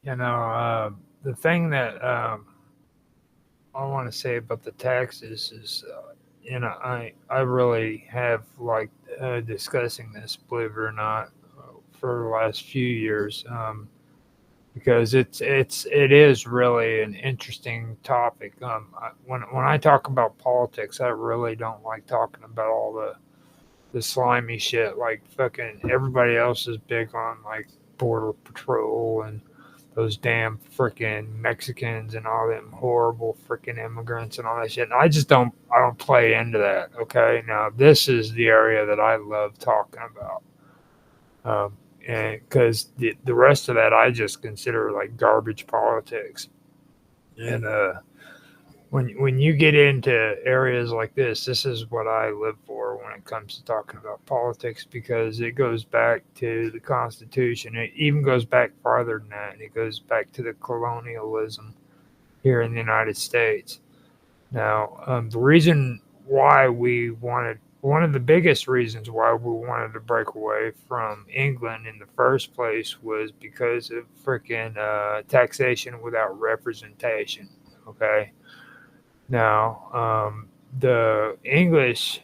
The thing that I want to say about the taxes is, I really have liked discussing this, believe it or not, for the last few years, because it is really an interesting topic. When I talk about politics, I really don't like talking about all the slimy shit. Like fucking everybody else is big on like border patrol and those damn freaking Mexicans and all them horrible freaking immigrants and all that shit. And I don't play into that. Okay. Now this is the area that I love talking about. And because the rest of that, I just consider like garbage politics. And, when you get into areas like this is what I live for when it comes to talking about politics, because it goes back to the Constitution. It even goes back farther than that. It goes back to the colonialism here in the United States. Now, the reason why one of the biggest reasons why we wanted to break away from England in the first place was because of freaking taxation without representation. Okay. Now, the English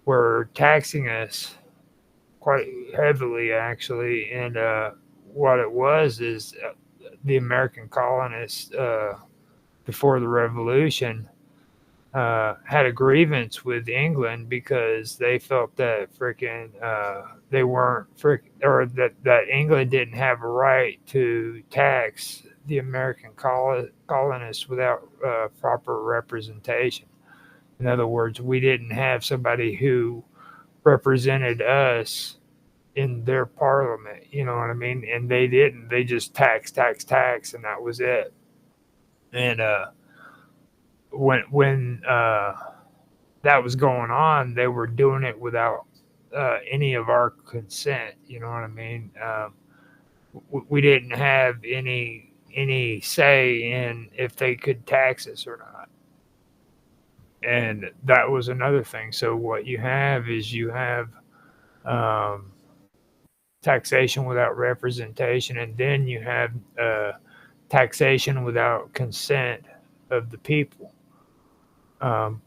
were taxing us quite heavily, actually, and what it was is the American colonists before the Revolution had a grievance with England because they felt that freaking they weren't or that England didn't have a right to tax the American colonists without proper representation. In other words, we didn't have somebody who represented us in their parliament. You know what I mean? And they didn't. They just tax, and that was it. And when that was going on, they were doing it without any of our consent. You know what I mean? We didn't have any say in if they could tax us or not, and that was another thing. So what you have is you have um, taxation without representation, and then you have taxation without consent of the people. Um,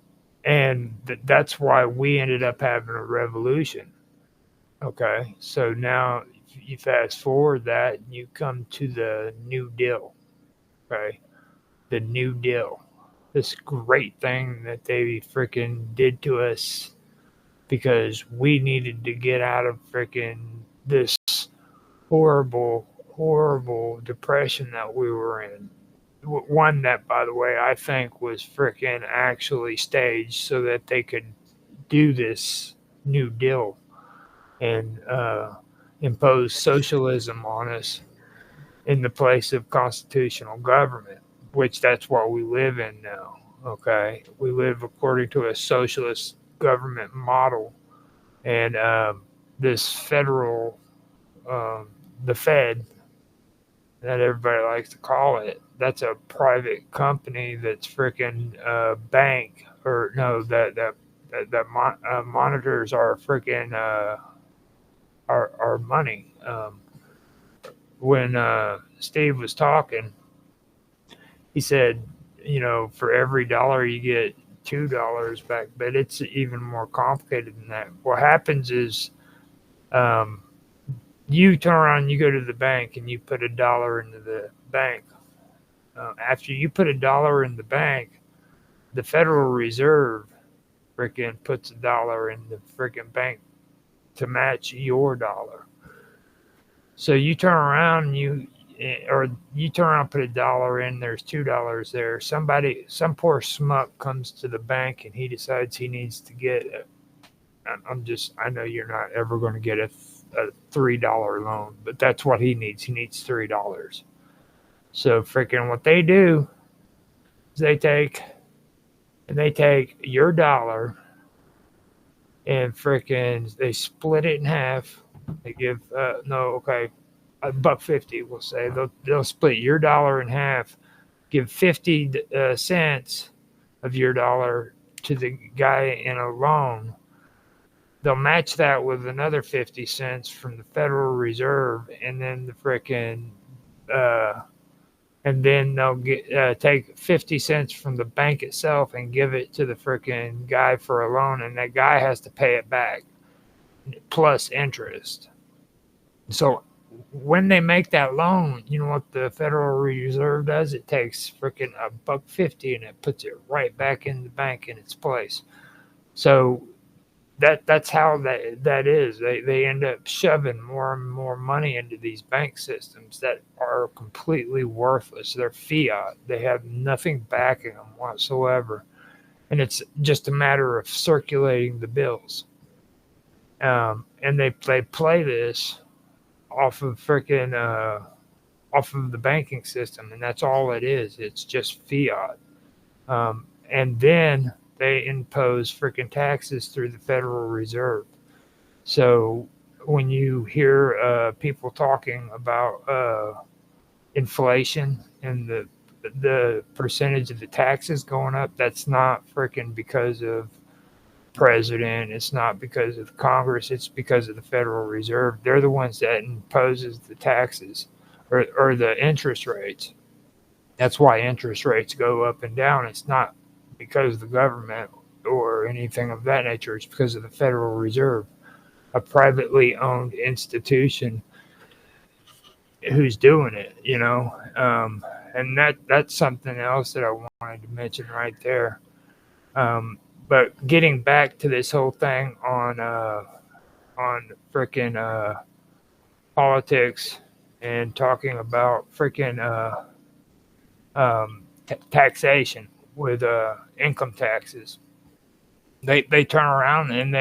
and that's why we ended up having a revolution. Okay, so now you fast forward that, and you come to the New Deal. Okay, the New Deal, this great thing that they freaking did to us because we needed to get out of freaking this horrible depression that we were in. One that, by the way, I think was freaking actually staged so that they could do this New Deal and impose socialism on us in the place of constitutional government, which that's what we live in now. Okay, we live according to a socialist government model, and this federal, um, the Fed, that everybody likes to call it, that's a private company that's freaking bank, or no, that monitors our freaking our money. When Steve was talking, he said, for every dollar you get $2 back, but it's even more complicated than that. What happens is, um, you turn around, you go to the bank, and you put $1 into the bank. After you put $1 in the bank, the Federal Reserve freaking puts $1 in the freaking bank to match your dollar. So you turn around and you turn around and put $1 in. There's $2 there. Some poor schmuck comes to the bank and he decides he needs to get it. I know you're not ever going to get a $3 loan, but that's what he needs. He needs $3. So freaking what they do is they take your dollar and freaking they split it in half. They give $1.50. We'll say they'll split your dollar in half, give 50 cents of your dollar to the guy in a loan. They'll match that with another 50 cents from the Federal Reserve, and then the frickin' and then they'll take 50 cents from the bank itself and give it to the frickin' guy for a loan, and that guy has to pay it back plus interest. So when they make that loan, you know what the Federal Reserve does? It takes frickin' $1.50 and it puts it right back in the bank in its place. So that's how that is. They end up shoving more and more money into these bank systems that are completely worthless. They're fiat. They have nothing backing them whatsoever, and it's just a matter of circulating the bills. And they play this off of freaking off of the banking system, and that's all it is. It's just fiat, and then they impose freaking taxes through the Federal Reserve. So when you hear people talking about inflation and the percentage of the taxes going up, that's not freaking because of president. It's not because of Congress. It's because of the Federal Reserve. They're the ones that imposes the taxes or the interest rates. That's why interest rates go up and down. It's not because of the government or anything of that nature. It's because of the Federal Reserve, a privately owned institution who's doing it, and that's something else that I wanted to mention right there. But getting back to this whole thing on freaking politics and talking about freaking taxation with income taxes, they turn around and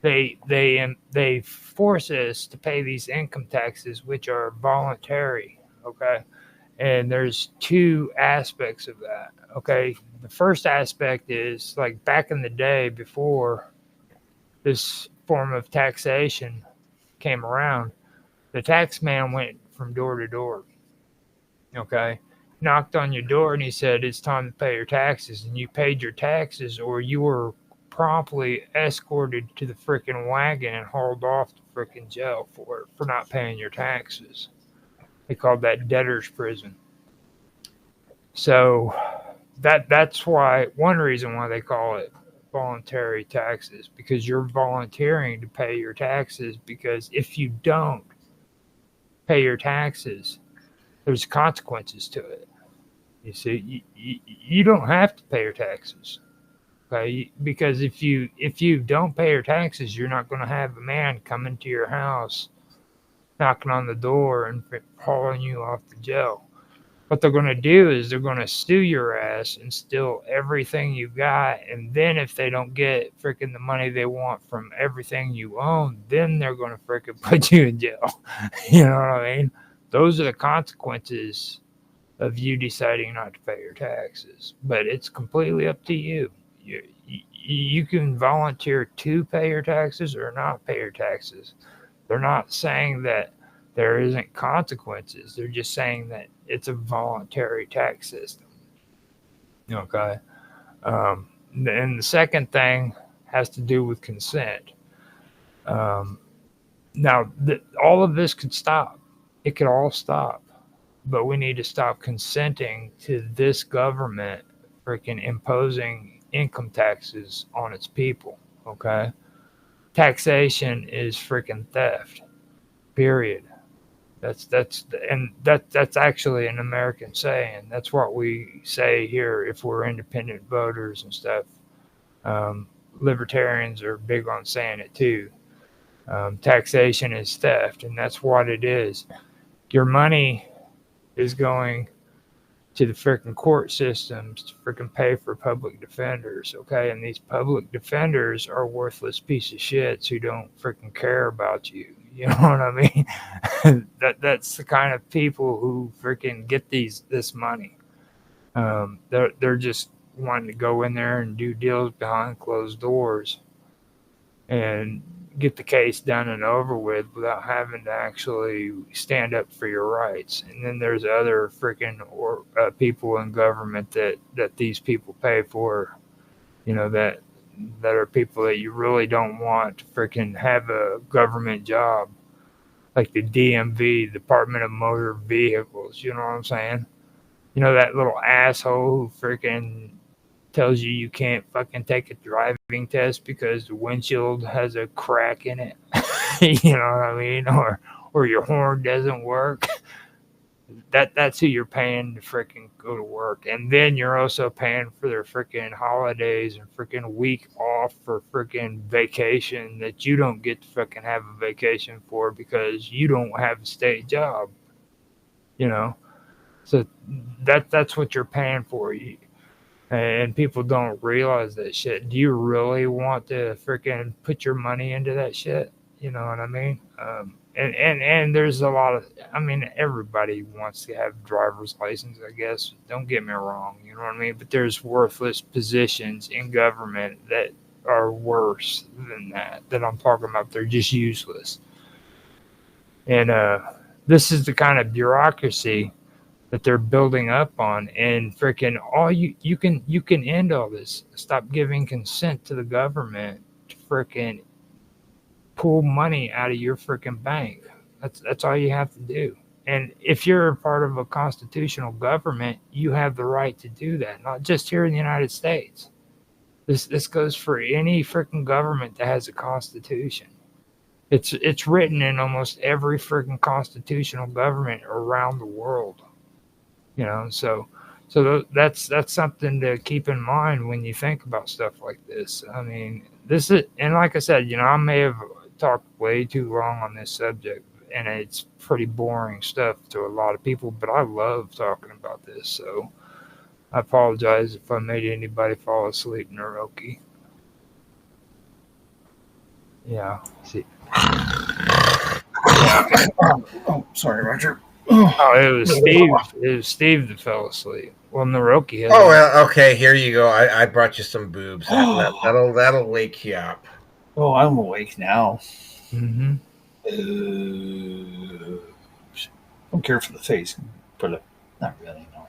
they force us to pay these income taxes, which are voluntary, okay, And there's two aspects of that. Okay. The first aspect is like back in the day before this form of taxation came around, the tax man went from door to door. Okay. Knocked on your door and he said, it's time to pay your taxes. And you paid your taxes, or you were promptly escorted to the freaking wagon and hauled off to freaking jail for not paying your taxes. They called that debtor's prison. So that's why, one reason why they call it voluntary taxes, because you're volunteering to pay your taxes, because if you don't pay your taxes, there's consequences to it. You see, you don't have to pay your taxes, okay? Because if you don't pay your taxes, you're not going to have a man come into your house, knocking on the door and hauling you off to jail. What they're going to do is they're going to sue your ass and steal everything you got, and then if they don't get freaking the money they want from everything you own, then they're going to freaking put you in jail. You know what I mean? Those are the consequences of you deciding not to pay your taxes. But it's completely up to you. You can volunteer to pay your taxes or not pay your taxes. They're not saying that there isn't consequences. They're just saying that it's a voluntary tax system. Okay. And the second thing has to do with consent. Now, all of this could stop. It could all stop. But we need to stop consenting to this government freaking imposing income taxes on its people. Okay? Taxation is freaking theft. Period. That's actually an American saying. That's what we say here if we're independent voters and stuff. Libertarians are big on saying it too. Taxation is theft, and that's what it is. Your money is going to the freaking court systems to freaking pay for public defenders, okay? And these public defenders are worthless piece of shits who don't freaking care about you. You know what I mean? That's the kind of people who freaking get this money. They're just wanting to go in there and do deals behind closed doors and get the case done and over with without having to actually stand up for your rights. And then there's other freaking people in government that these people pay for, you know, that are people that you really don't want to freaking have a government job, like the DMV, Department of Motor Vehicles. You know what I'm saying? You know, that little asshole who freaking tells you can't fucking take a driving test because the windshield has a crack in it. You know what I mean? Or your horn doesn't work. That's who you're paying to freaking go to work. And then you're also paying for their freaking holidays and freaking week off for freaking vacation that you don't get to freaking have a vacation for because you don't have a state job. You know? So that's what you're paying for. And people don't realize that shit. Do you really want to freaking put your money into that shit? You know what I mean? And there's a lot of, I mean, everybody wants to have driver's license, I guess. Don't get me wrong. You know what I mean? But there's worthless positions in government that are worse than that I'm talking about. They're just useless. And this is the kind of bureaucracy that they're building up on, and freaking all you can end all this. Stop giving consent to the government to freaking pull money out of your freaking bank. That's all you have to do. And if you're a part of a constitutional government, you have the right to do that. Not just here in the United States. This goes for any freaking government that has a constitution. It's written in almost every freaking constitutional government around the world. You know, so that's something to keep in mind when you think about stuff like this. I mean, this is, and like I said, you know, I may have talked way too long on this subject, and it's pretty boring stuff to a lot of people, but I love talking about this. So I apologize if I made anybody fall asleep, Naroki. Yeah. See. Oh, sorry, Roger. Oh, it was Steve. It was Steve that fell asleep. Well, Naroki has. Oh, well, okay. Here you go. I brought you some boobs. That'll wake you up. Oh, I'm awake now. Mm-hmm. Don't care for the face, but not really. No.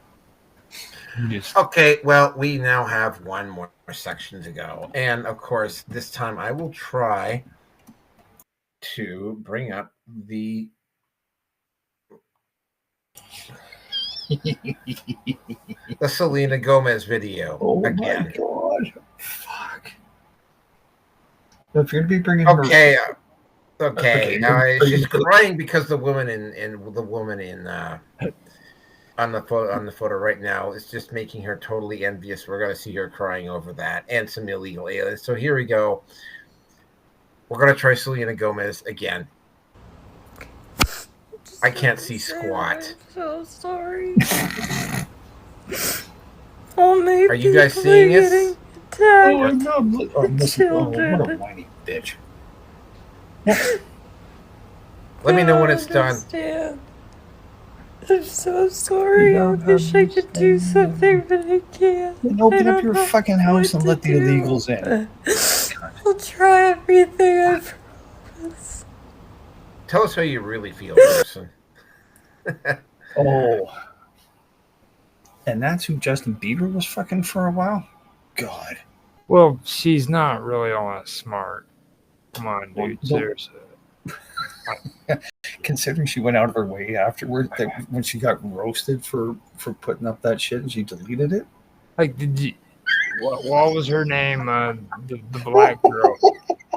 Okay, well, we now have one more section to go. And of course, this time I will try to bring up the Selena Gomez video again. My God. Fuck. If you're going to be bringing Okay. her... Okay. She's crying because the woman on the photo right now is just making her totally envious. We're going to see her crying over that and some illegal aliens. So here we go. We're going to try Selena Gomez again. I can't see squat. I'm so sorry. All my Are you guys seeing this? Oh, no. What a whiny bitch. Let me know when it's done. I'm so sorry. I wish I could do something, but I can't. Then open up your fucking house and let the illegals in. I'll try everything, I promise. Tell us how you really feel, Wilson. Oh. And that's who Justin Bieber was fucking for a while? God. Well, she's not really all that smart. Come on, dude. Well, Seriously. Considering she went out of her way afterward, that when she got roasted for putting up that shit and she deleted it. Like, did you? What was her name? The black girl.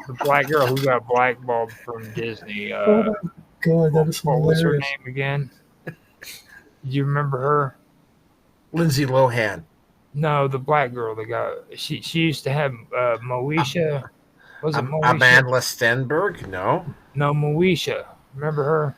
The black girl who got blackballed from Disney. Oh my God, that is what was her hilarious. name again? Do you remember her? Lindsay Lohan. No, the black girl that got. She used to have Moesha. Was it Moesha? Amanda Stenberg? No. No, Moesha. Remember her?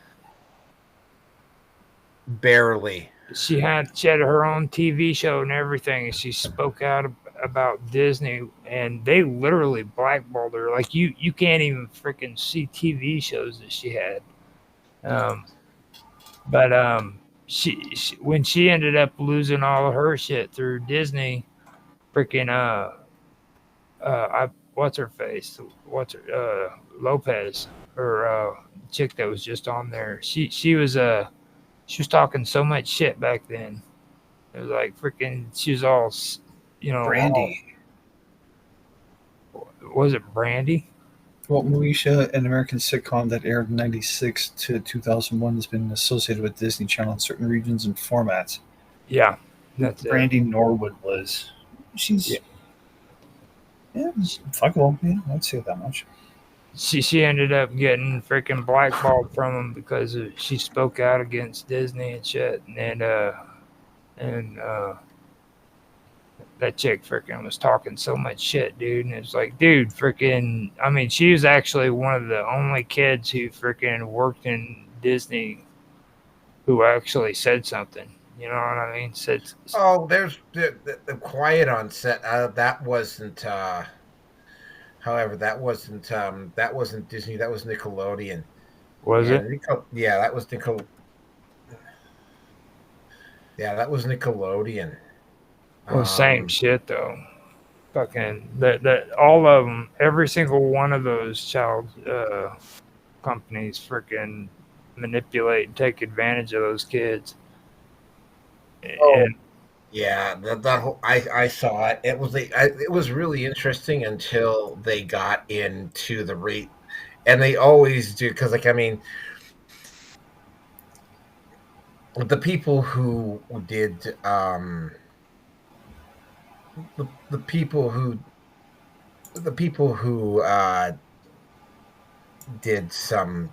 Barely. She had her own TV show and everything, and she spoke out about Disney, and they literally blackballed her. Like you can't even freaking see TV shows that she had. But she when she ended up losing all of her shit through Disney, freaking what's her face? What's her Lopez, or chick that was just on there. She was talking so much shit back then. It was like freaking. She was all, Brandy. Was it Brandy? Well, Moesha, an American sitcom that aired in 96 to 2001, has been associated with Disney Channel in certain regions and formats. Yeah, that's Brandy Norwood was. She's. Yeah, fuckable. Yeah, I'd say that much. She ended up getting freaking blackballed from them because she spoke out against Disney and shit, and that chick freaking was talking so much shit, dude. And it's like, dude, freaking. I mean, she was actually one of the only kids who freaking worked in Disney who actually said something. You know what I mean? Oh, there's the quiet on set. That wasn't. However, that wasn't Disney. That was Nickelodeon. Was it? Yeah, that was Nickel. Yeah, that was Nickelodeon. Well, same shit though. Fucking that all of them, every single one of those child companies, freaking manipulate and take advantage of those kids. And yeah, that whole, I saw it. It was really interesting until they got into the rate, and they always do, because like I mean, the people who did the people who did some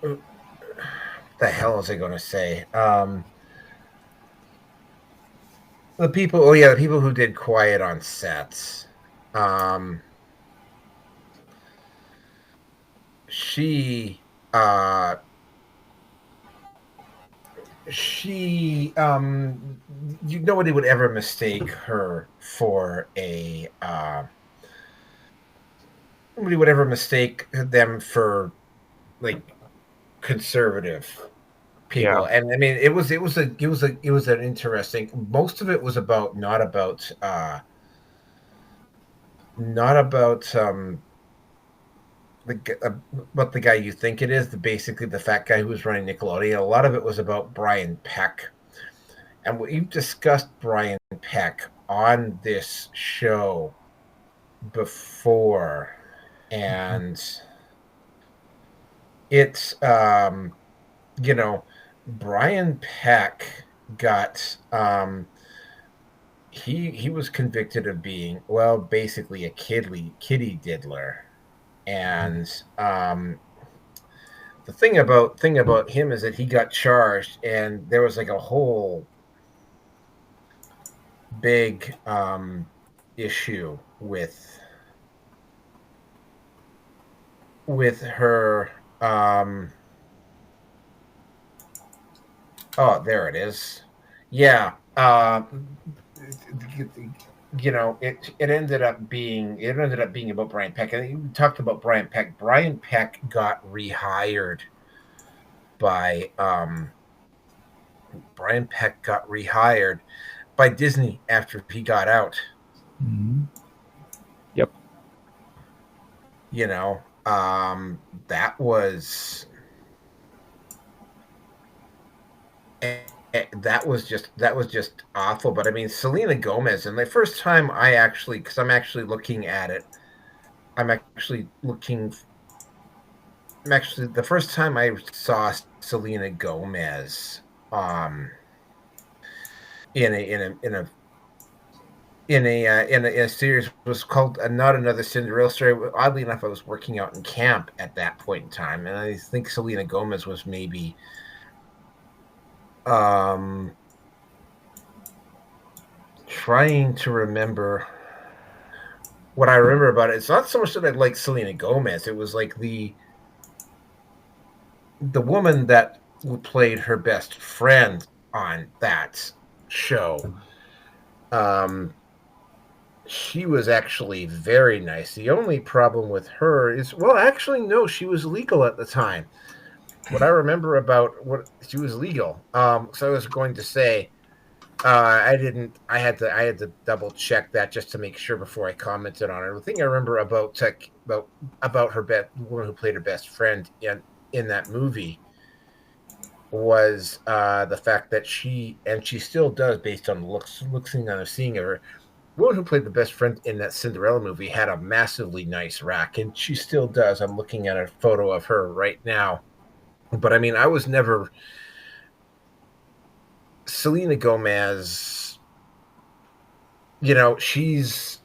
the hell was I going to say? The people who did quiet on sets. Nobody would ever mistake her for a nobody would ever mistake them for like conservative. people. Yeah. And I mean, it was an interesting. Most of it was about not about what the guy you think it is, basically the fat guy who was running Nickelodeon. A lot of it was about Brian Peck, and we've discussed Brian Peck on this show before, and it's Brian Peck got he was convicted of being, well, basically a kitty diddler. And the thing about him is that he got charged, and there was like a whole big issue with her. Oh, there it is. Yeah. It ended up being about Brian Peck. And we talked about Brian Peck. Brian Peck got rehired by Disney after he got out. Mm-hmm. Yep. That was just awful. But I mean, Selena Gomez, and the first time because I'm actually looking at it, the first time I saw Selena Gomez in a series was called Not Another Cinderella Story. Oddly enough, I was working out in camp at that point in time, and I think Selena Gomez was maybe trying to remember what I remember about it. It's not so much that I like Selena Gomez. It was like the woman that played her best friend on that show. She was actually very nice. The only problem with her is, well, actually, no, she was legal at the time. What I remember about she was legal. So I was going to say, I had to double check that just to make sure before I commented on her. The thing I remember about her the woman who played her best friend in that movie was the fact that she still does, based on looking on seeing her. The woman who played the best friend in that Cinderella movie had a massively nice rack, and she still does. I'm looking at a photo of her right now. But I mean, I was never Selena Gomez. She's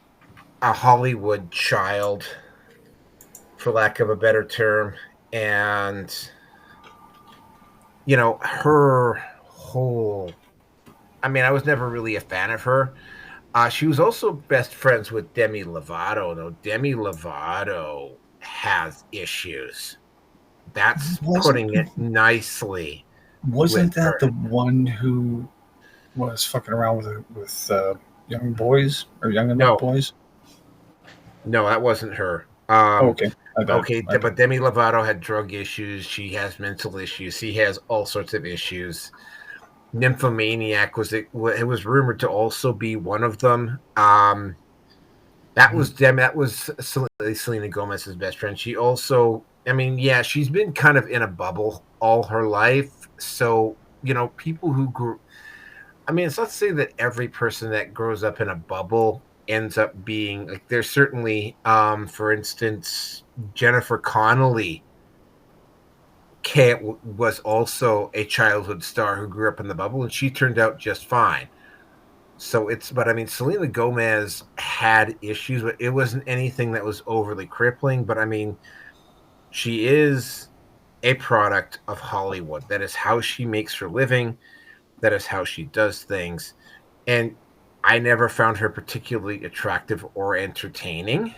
a Hollywood child, for lack of a better term, and her whole. I mean, I was never really a fan of her. She was also best friends with Demi Lovato, though Demi Lovato has issues. That's putting it nicely. Wasn't that the one who was fucking around with young boys or young enough boys? No, that wasn't her. Okay. But Demi Lovato had drug issues. She has mental issues. She has all sorts of issues. Nymphomaniac it was rumored to also be one of them. That was Selena Gomez's best friend. She also, I mean, yeah, she's been kind of in a bubble all her life. So, people who grew, I mean, it's not to say that every person that grows up in a bubble ends up being like, there's certainly, for instance, Jennifer Connelly was also a childhood star who grew up in the bubble, and she turned out just fine. So but I mean, Selena Gomez had issues, but it wasn't anything that was overly crippling. But I mean, she is a product of Hollywood. That is how she makes her living. That is how she does things. And I never found her particularly attractive or entertaining.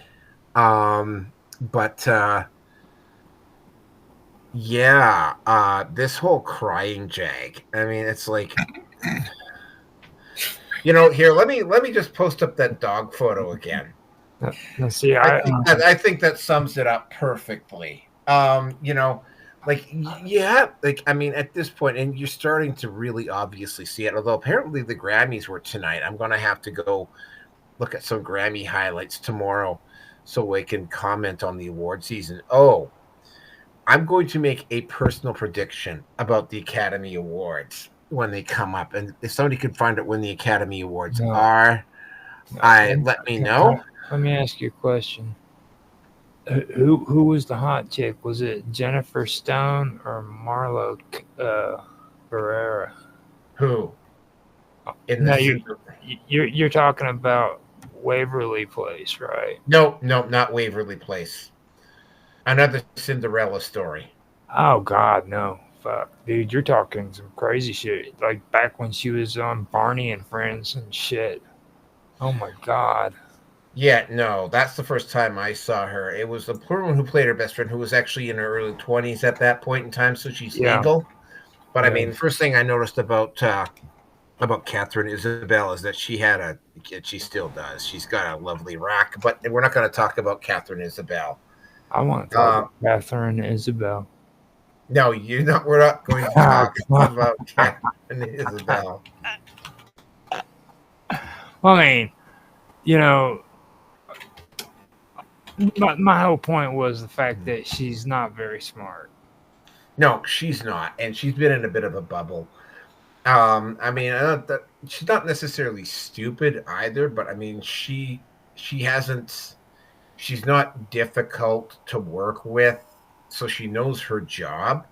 This whole crying jag. I mean, it's like, here, let me just post up that dog photo again. See, I think that sums it up perfectly. Like, yeah, like, I mean, at this point, and you're starting to really obviously see it. Although apparently the Grammys were tonight, I'm going to have to go look at some Grammy highlights tomorrow so we can comment on the award season. Oh, I'm going to make a personal prediction about the Academy Awards when they come up, and if somebody could find out when the Academy Awards are, let me know. Let me ask you a question. Who was the hot chick? Was it Jennifer Stone or Marlo Barrera? Who? No, you're talking about Waverly Place, right? No, not Waverly Place. Another Cinderella story. Oh God, no. Fuck, dude, you're talking some crazy shit. Like back when she was on Barney and Friends and shit. Oh my God. Yeah, no, that's the first time I saw her. It was the woman who played her best friend, who was actually in her early 20s at that point in time, so she's legal. But I mean, the first thing I noticed about Catherine Isabel is that she still does. She's got a lovely rack, but we're not going to talk about Catherine Isabel. I want to talk about Catherine Isabel. No, we're not going to talk about Catherine Isabel. Well, I mean, you know, my whole point was the fact that she's not very smart. No, she's not, and she's been in a bit of a bubble. I mean, she's not necessarily stupid either, but I mean, she's not difficult to work with, so she knows her job,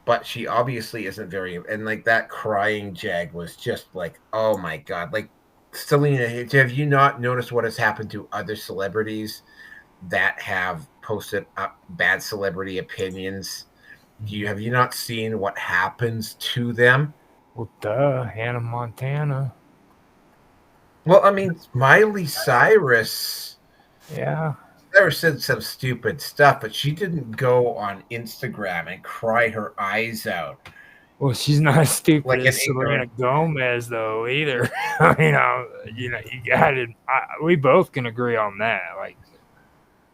but she obviously isn't very, and like that crying jag was just like, oh my God. Like, Selena, have you not noticed what has happened to other celebrities that have posted up bad celebrity opinions? Have you not seen what happens to them? Well, duh, Hannah Montana. Well, I mean, Miley Cyrus. Yeah. Never said some stupid stuff, but she didn't go on Instagram and cry her eyes out. Well, she's not as stupid as Selena Gomez, though, either. you got it. We both can agree on that. Like,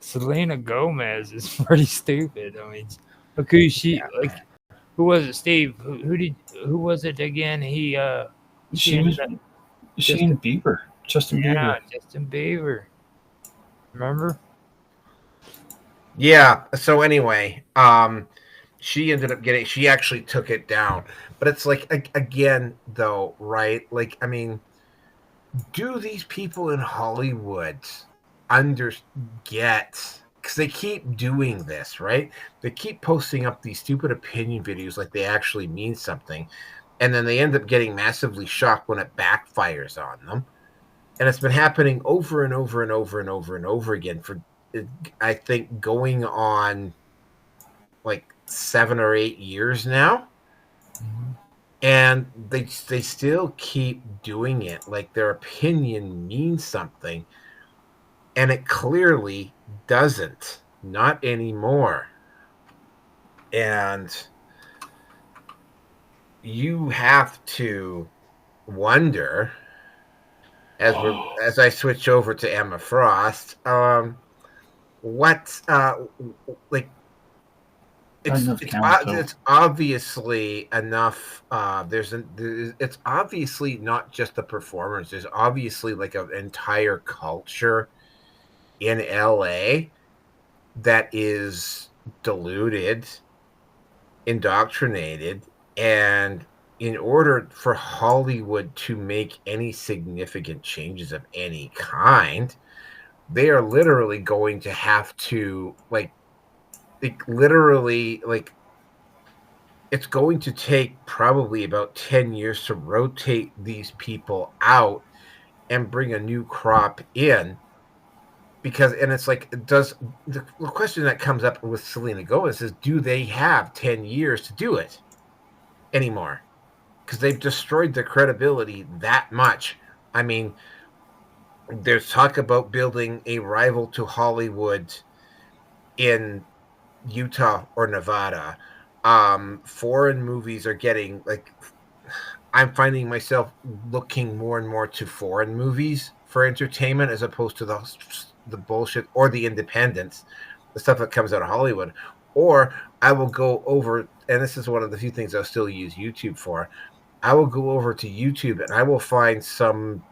Selena Gomez is pretty stupid. I mean, look who who was it, Steve? Who was it again? Justin Bieber. Justin Bieber. Remember? Yeah. So anyway, she ended up she actually took it down. But it's like, again, though, right? Like, I mean, do these people in Hollywood get, because they keep doing this, right? They keep posting up these stupid opinion videos like they actually mean something. And then they end up getting massively shocked when it backfires on them. And it's been happening over and over and over and over and over again for, I think, going on like 7 or 8 years now. Mm-hmm. And they still keep doing it like their opinion means something. And it clearly doesn't. Not anymore. And you have to wonder, as I switch over to Emma Frost, what like it's obviously enough. It's obviously not just the performers. There's obviously like an entire culture in LA that is deluded, indoctrinated, and in order for Hollywood to make any significant changes of any kind, they are literally going to have to it's going to take probably about 10 years to rotate these people out and bring a new crop in. Because, and it's like, the question that comes up with Selena Gomez is, do they have 10 years to do it anymore? Because they've destroyed their credibility that much. I mean, there's talk about building a rival to Hollywood in Utah or Nevada. Foreign movies are getting, like, I'm finding myself looking more and more to foreign movies for entertainment as opposed to the bullshit or the independence, the stuff that comes out of Hollywood. Or I will go over, and this is one of the few things I'll still use YouTube for. I will go over to YouTube and I will find some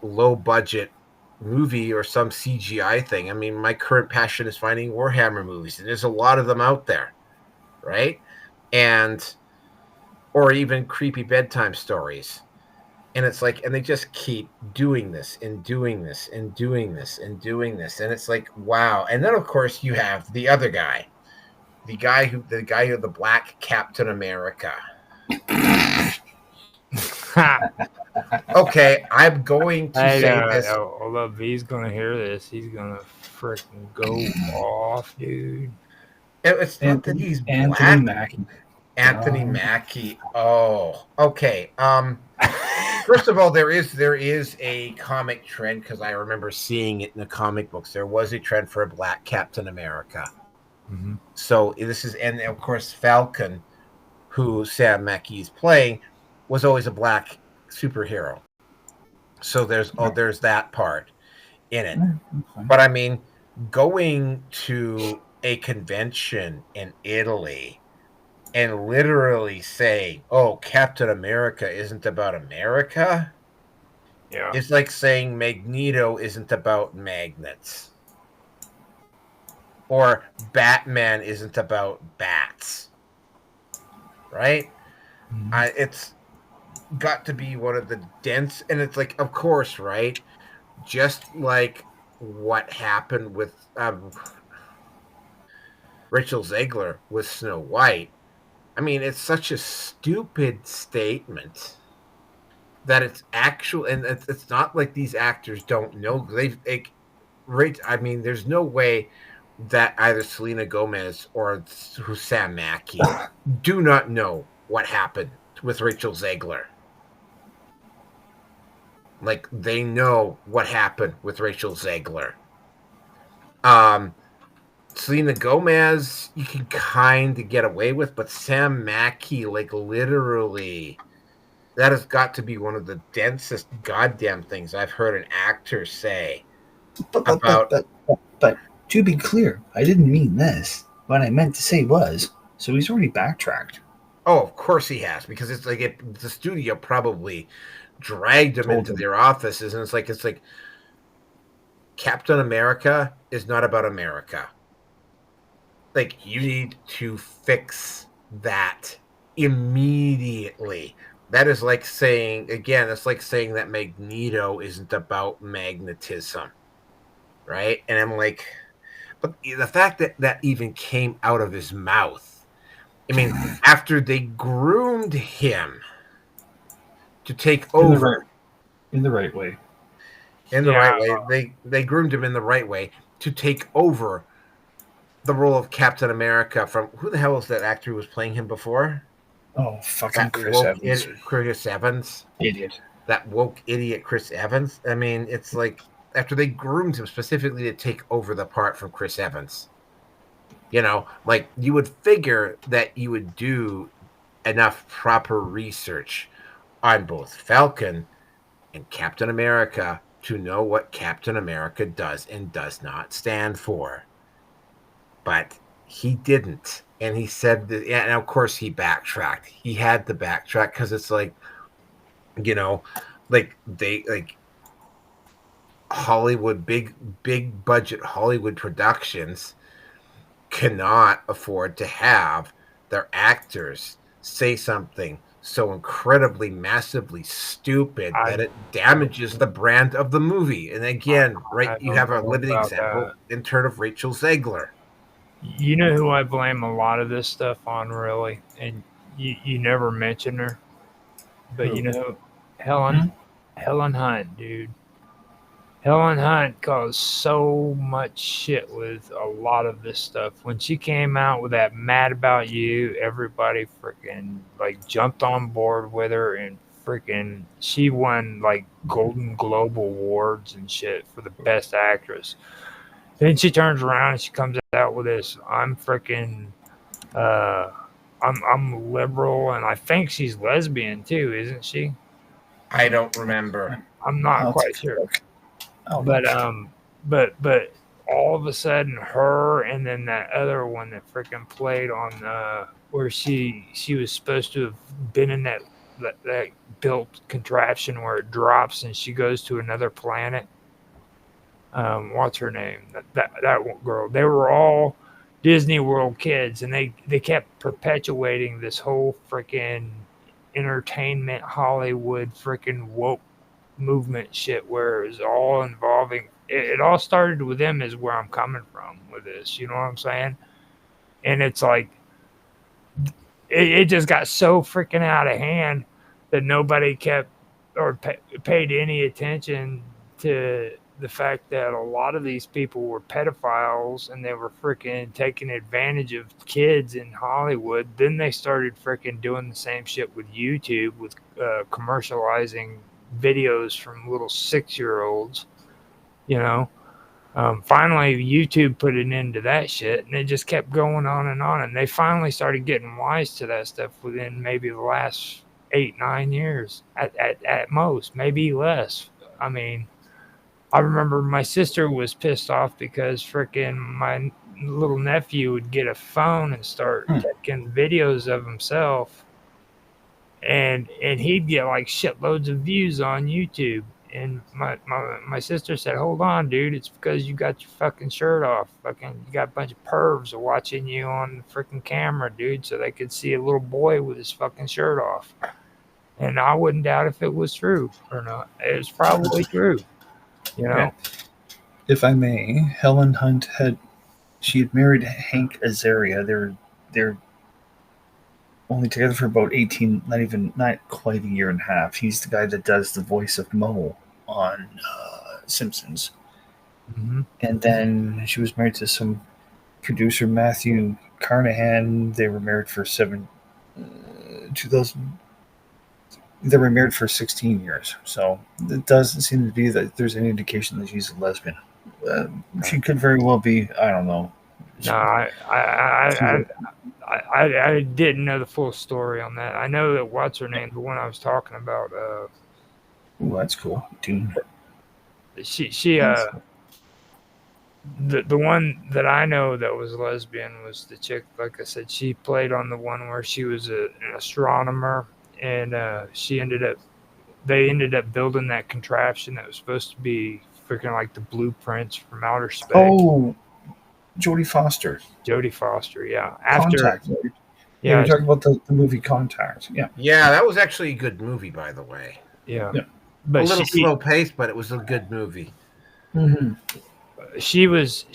low budget movie or some CGI thing. I mean, my current passion is finding Warhammer movies, and there's a lot of them out there, right? And or even creepy bedtime stories. And it's like, and they just keep doing this and doing this and doing this and doing this. And it's like, wow. And then of course you have the other guy, the guy who the Black Captain America. Okay, I'm going to say this. Although V's gonna hear this, he's gonna freaking go off, dude. It's not that he's Anthony black. Mackie. Anthony Mackie. Oh, okay. First of all, there is a comic trend, because I remember seeing it in the comic books. There was a trend for a Black Captain America. Mm-hmm. So this is, and of course Falcon, who Sam Mackie is playing, was always a black superhero. So there's that part in it. But I mean, going to a convention in Italy and literally say, "Oh, Captain America isn't about America," it's like saying Magneto isn't about magnets, or Batman isn't about bats, right? Mm-hmm. It's got to be one of the dense, and it's like, of course, right? Just like what happened with Rachel Zegler with Snow White. I mean, it's such a stupid statement that it's actual, and it's not like these actors don't know. I mean, there's no way that either Selena Gomez or Sam Mackie do not know what happened with Rachel Zegler. Like, they know what happened with Rachel Zegler. Selena Gomez, you can kind of get away with, but Sam Mackie, like, literally, that has got to be one of the densest goddamn things I've heard an actor say. But to be clear, I didn't mean this. What I meant to say was, so he's already backtracked. Oh, of course he has, because it's like the studio probably dragged him into their offices, and it's like Captain America is not about America. Like, you need to fix that immediately. That is like saying, again, it's like saying that Magneto isn't about magnetism, right? And I'm like, but the fact that even came out of his mouth, I mean, after they groomed him to take over in the right way. They groomed him in the right way to take over the role of Captain America from, who the hell was that actor who was playing him before? Oh, fucking Chris Evans. Chris Evans. Idiot. That woke idiot Chris Evans. I mean, it's like, after they groomed him specifically to take over the part from Chris Evans. You know, like, you would figure that you would do enough proper research on both Falcon and Captain America to know what Captain America does and does not stand for. But he didn't. And he said that, and of course he backtracked. He had to backtrack because it's like, you know, like Hollywood, big budget Hollywood productions cannot afford to have their actors say something so incredibly, massively stupid that it damages the brand of the movie. And again, right, you have a living example in terms of Rachel Zegler. You know who I blame a lot of this stuff on, really? And you never mention her. But you know, Helen Hunt, dude. Helen Hunt caused so much shit with a lot of this stuff. When she came out with that Mad About You, everybody freaking like jumped on board with her, and freaking she won like Golden Globe awards and shit for the best actress. Then she turns around and she comes out with this, I'm freaking I'm liberal, and I think she's lesbian too, isn't she? I don't remember. I'm not quite sure. Oh, but all of a sudden her and then that other one that freaking played on where she was supposed to have been in that built contraption where it drops and she goes to another planet. What's her name? That girl. They were all Disney World kids, and they kept perpetuating this whole freaking entertainment Hollywood freaking woke movement shit where it was all involving. It all started with them, is where I'm coming from with this. You know what I'm saying? And it's like it just got so freaking out of hand that nobody kept or paid any attention to the fact that a lot of these people were pedophiles and they were freaking taking advantage of kids in Hollywood. Then they started freaking doing the same shit with YouTube, with commercializing videos from little 6-year-olds, you know. Finally, YouTube put an end to that shit, and it just kept going on. And they finally started getting wise to that stuff within maybe the last 8-9 years at most, maybe less. I mean, I remember my sister was pissed off because freaking my little nephew would get a phone and start taking videos of himself, and he'd get like shitloads of views on YouTube. And my sister said, "Hold on, dude. It's because you got your fucking shirt off. Fucking, you got a bunch of pervs watching you on the freaking camera, dude, so they could see a little boy with his fucking shirt off." And I wouldn't doubt if it was true or not. It was probably true. You know, if I may, Helen Hunt had married Hank Azaria. They're only together for about 18, not quite a year and a half. He's the guy that does the voice of Moe on Simpsons. Mm-hmm. And then she was married to some producer, Matthew Carnahan. They were married for 2000. They were married for 16 years. So it doesn't seem to be that there's any indication that she's a lesbian. She could very well be. I don't know. No, I didn't know the full story on that. I know that what's her name, the one I was talking about. Ooh, that's cool, dude. The one that I know that was lesbian was the chick. Like I said, she played on the one where she was an astronomer, and they ended up building that contraption that was supposed to be freaking like the blueprints from outer space. Oh, Jodie Foster. Jodie Foster, yeah. Contact. Yeah, we're talking about the movie Contact. Yeah. Yeah, that was actually a good movie, by the way. Yeah. But a little slow paced, but it was a good movie. Mm-hmm. She was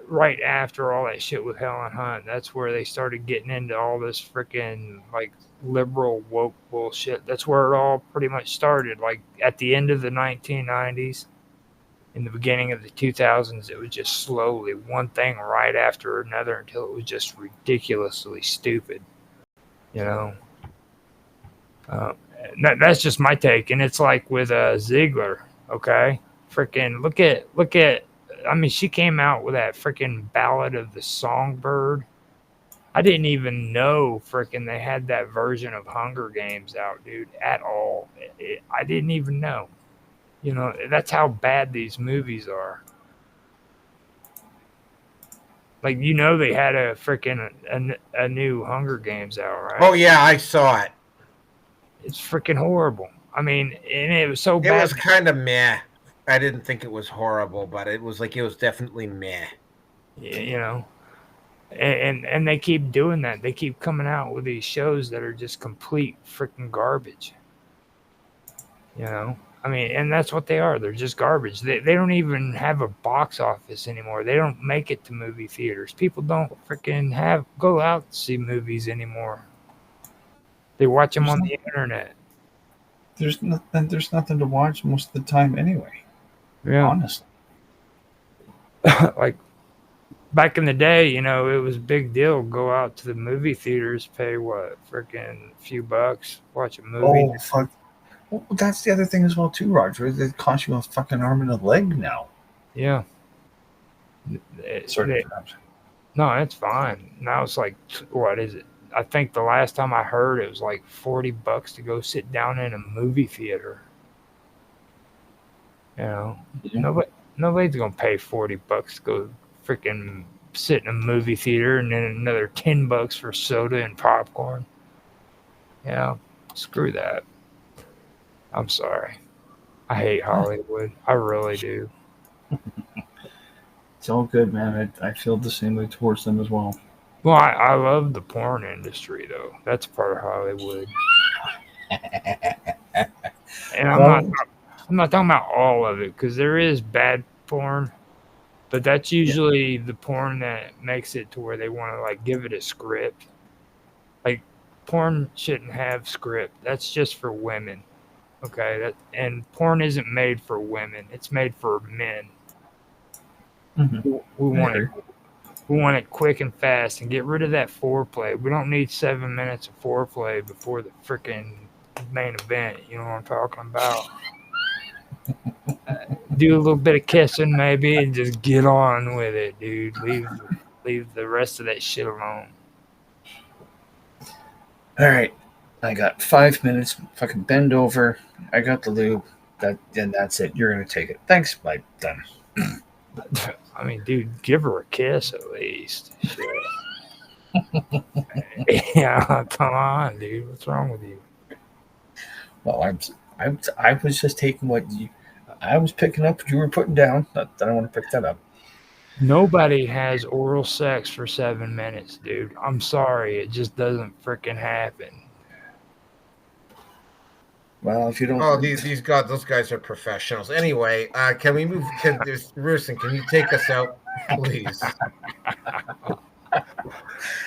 right after all that shit with Helen Hunt. That's where they started getting into all this freaking like liberal woke bullshit. That's where it all pretty much started. Like at the end of the 1990s, in the beginning of the 2000s, it was just slowly one thing right after another until it was just ridiculously stupid. You know, that's just my take. And it's like with Ziegler. Okay, freaking look at. I mean, she came out with that freaking Ballad of the Songbird. I didn't even know freaking they had that version of Hunger Games out, dude, at all. I didn't even know. You know, that's how bad these movies are. Like, you know, they had a freaking a new Hunger Games out, right? Oh yeah, I saw it. It's freaking horrible. I mean, and it was so bad. It was kind of meh. I didn't think it was horrible, but it was definitely meh. You know, and they keep doing that. They keep coming out with these shows that are just complete freaking garbage. You know, I mean, and that's what they are. They're just garbage. They don't even have a box office anymore. They don't make it to movie theaters. People don't freaking go out to see movies anymore. They watch them on the internet. There's nothing to watch most of the time anyway. Yeah, honestly. Like back in the day, you know, it was a big deal. Go out to the movie theaters, pay what, freaking a few bucks, watch a movie. Oh fuck! Well, that's the other thing as well too, Roger. It costs you a fucking arm and a leg now. Yeah. Sorry. No, it's fine. Now it's like, what is it? I think the last time I heard it was like $40 to go sit down in a movie theater. You know, Nobody's gonna pay $40 to go freaking sit in a movie theater and then another $10 for soda and popcorn. Yeah, screw that. I'm sorry. I hate Hollywood. I really do. It's all good, man. I feel the same way towards them as well. Well, I love the porn industry though. That's part of Hollywood. And I'm not talking about all of it because there is bad porn, but that's usually the porn that makes it to where they want to like give it a script. Like porn shouldn't have script. That's just for women. Okay, and porn isn't made for women. It's made for men. Mm-hmm. We want it quick and fast and get rid of that foreplay. We don't need 7 minutes of foreplay before the freaking main event. You know what I'm talking about? Do a little bit of kissing maybe and just get on with it, dude. Leave the rest of that shit alone. All right, I got 5 minutes. Fucking bend over. I got the lube. That's it. You're gonna take it. Thanks. Bye. Done. I mean, dude, give her a kiss at least. Shit. Yeah, come on, dude. What's wrong with you? Well, I was just taking I was picking up what you were putting down. Not that I want to pick that up. Nobody has oral sex for 7 minutes, dude. I'm sorry, it just doesn't freaking happen. Well, if you don't. Oh, those guys are professionals. Anyway, can we move? Rusin, can you take us out, please?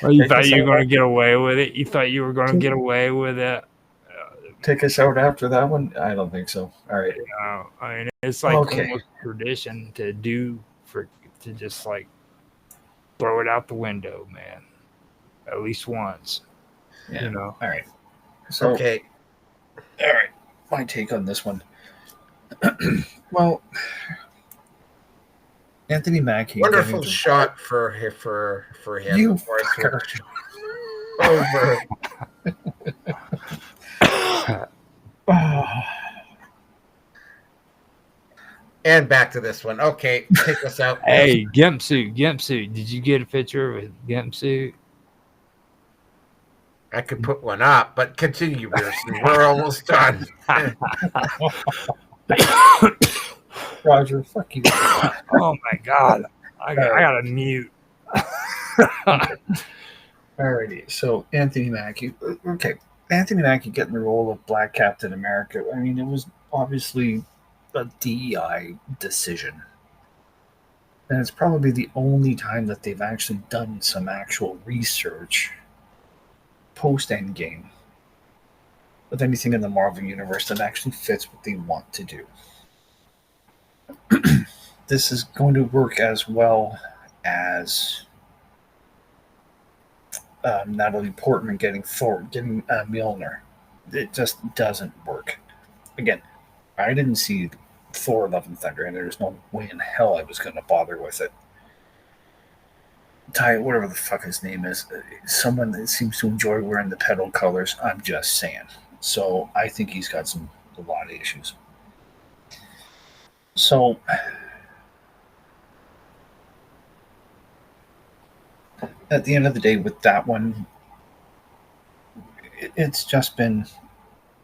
Well, you thought you were going to get away with it? You thought you were going to get away with it? Take us out after that one? I don't think so. All right. I mean, it's like almost tradition to just like throw it out the window, man. At least once. Yeah. You know. All right. So, okay. All right. My take on this one. Well, Anthony Mackie. Wonderful shot for him. You over. And back to this one. Okay, take us out. Hey, Gimp suit. Did you get a picture of a Gimp suit? I could put one up, but continue, Pearson. We're almost done. Roger, fuck you. Oh my god. I got to mute. Alrighty, so Anthony Mackie. Okay, Anthony Mackie getting the role of Black Captain America. I mean, it was obviously a DEI decision. And it's probably the only time that they've actually done some actual research post Endgame with anything in the Marvel Universe that actually fits what they want to do. This is going to work as well as Natalie Portman getting Mjolnir. It just doesn't work. Again, I didn't see Thor: Love and Thunder, and there's no way in hell I was going to bother with it. Whatever the fuck his name is, someone that seems to enjoy wearing the pedal colors. I'm just saying. So I think he's got a lot of issues. So at the end of the day, with that one, it's just been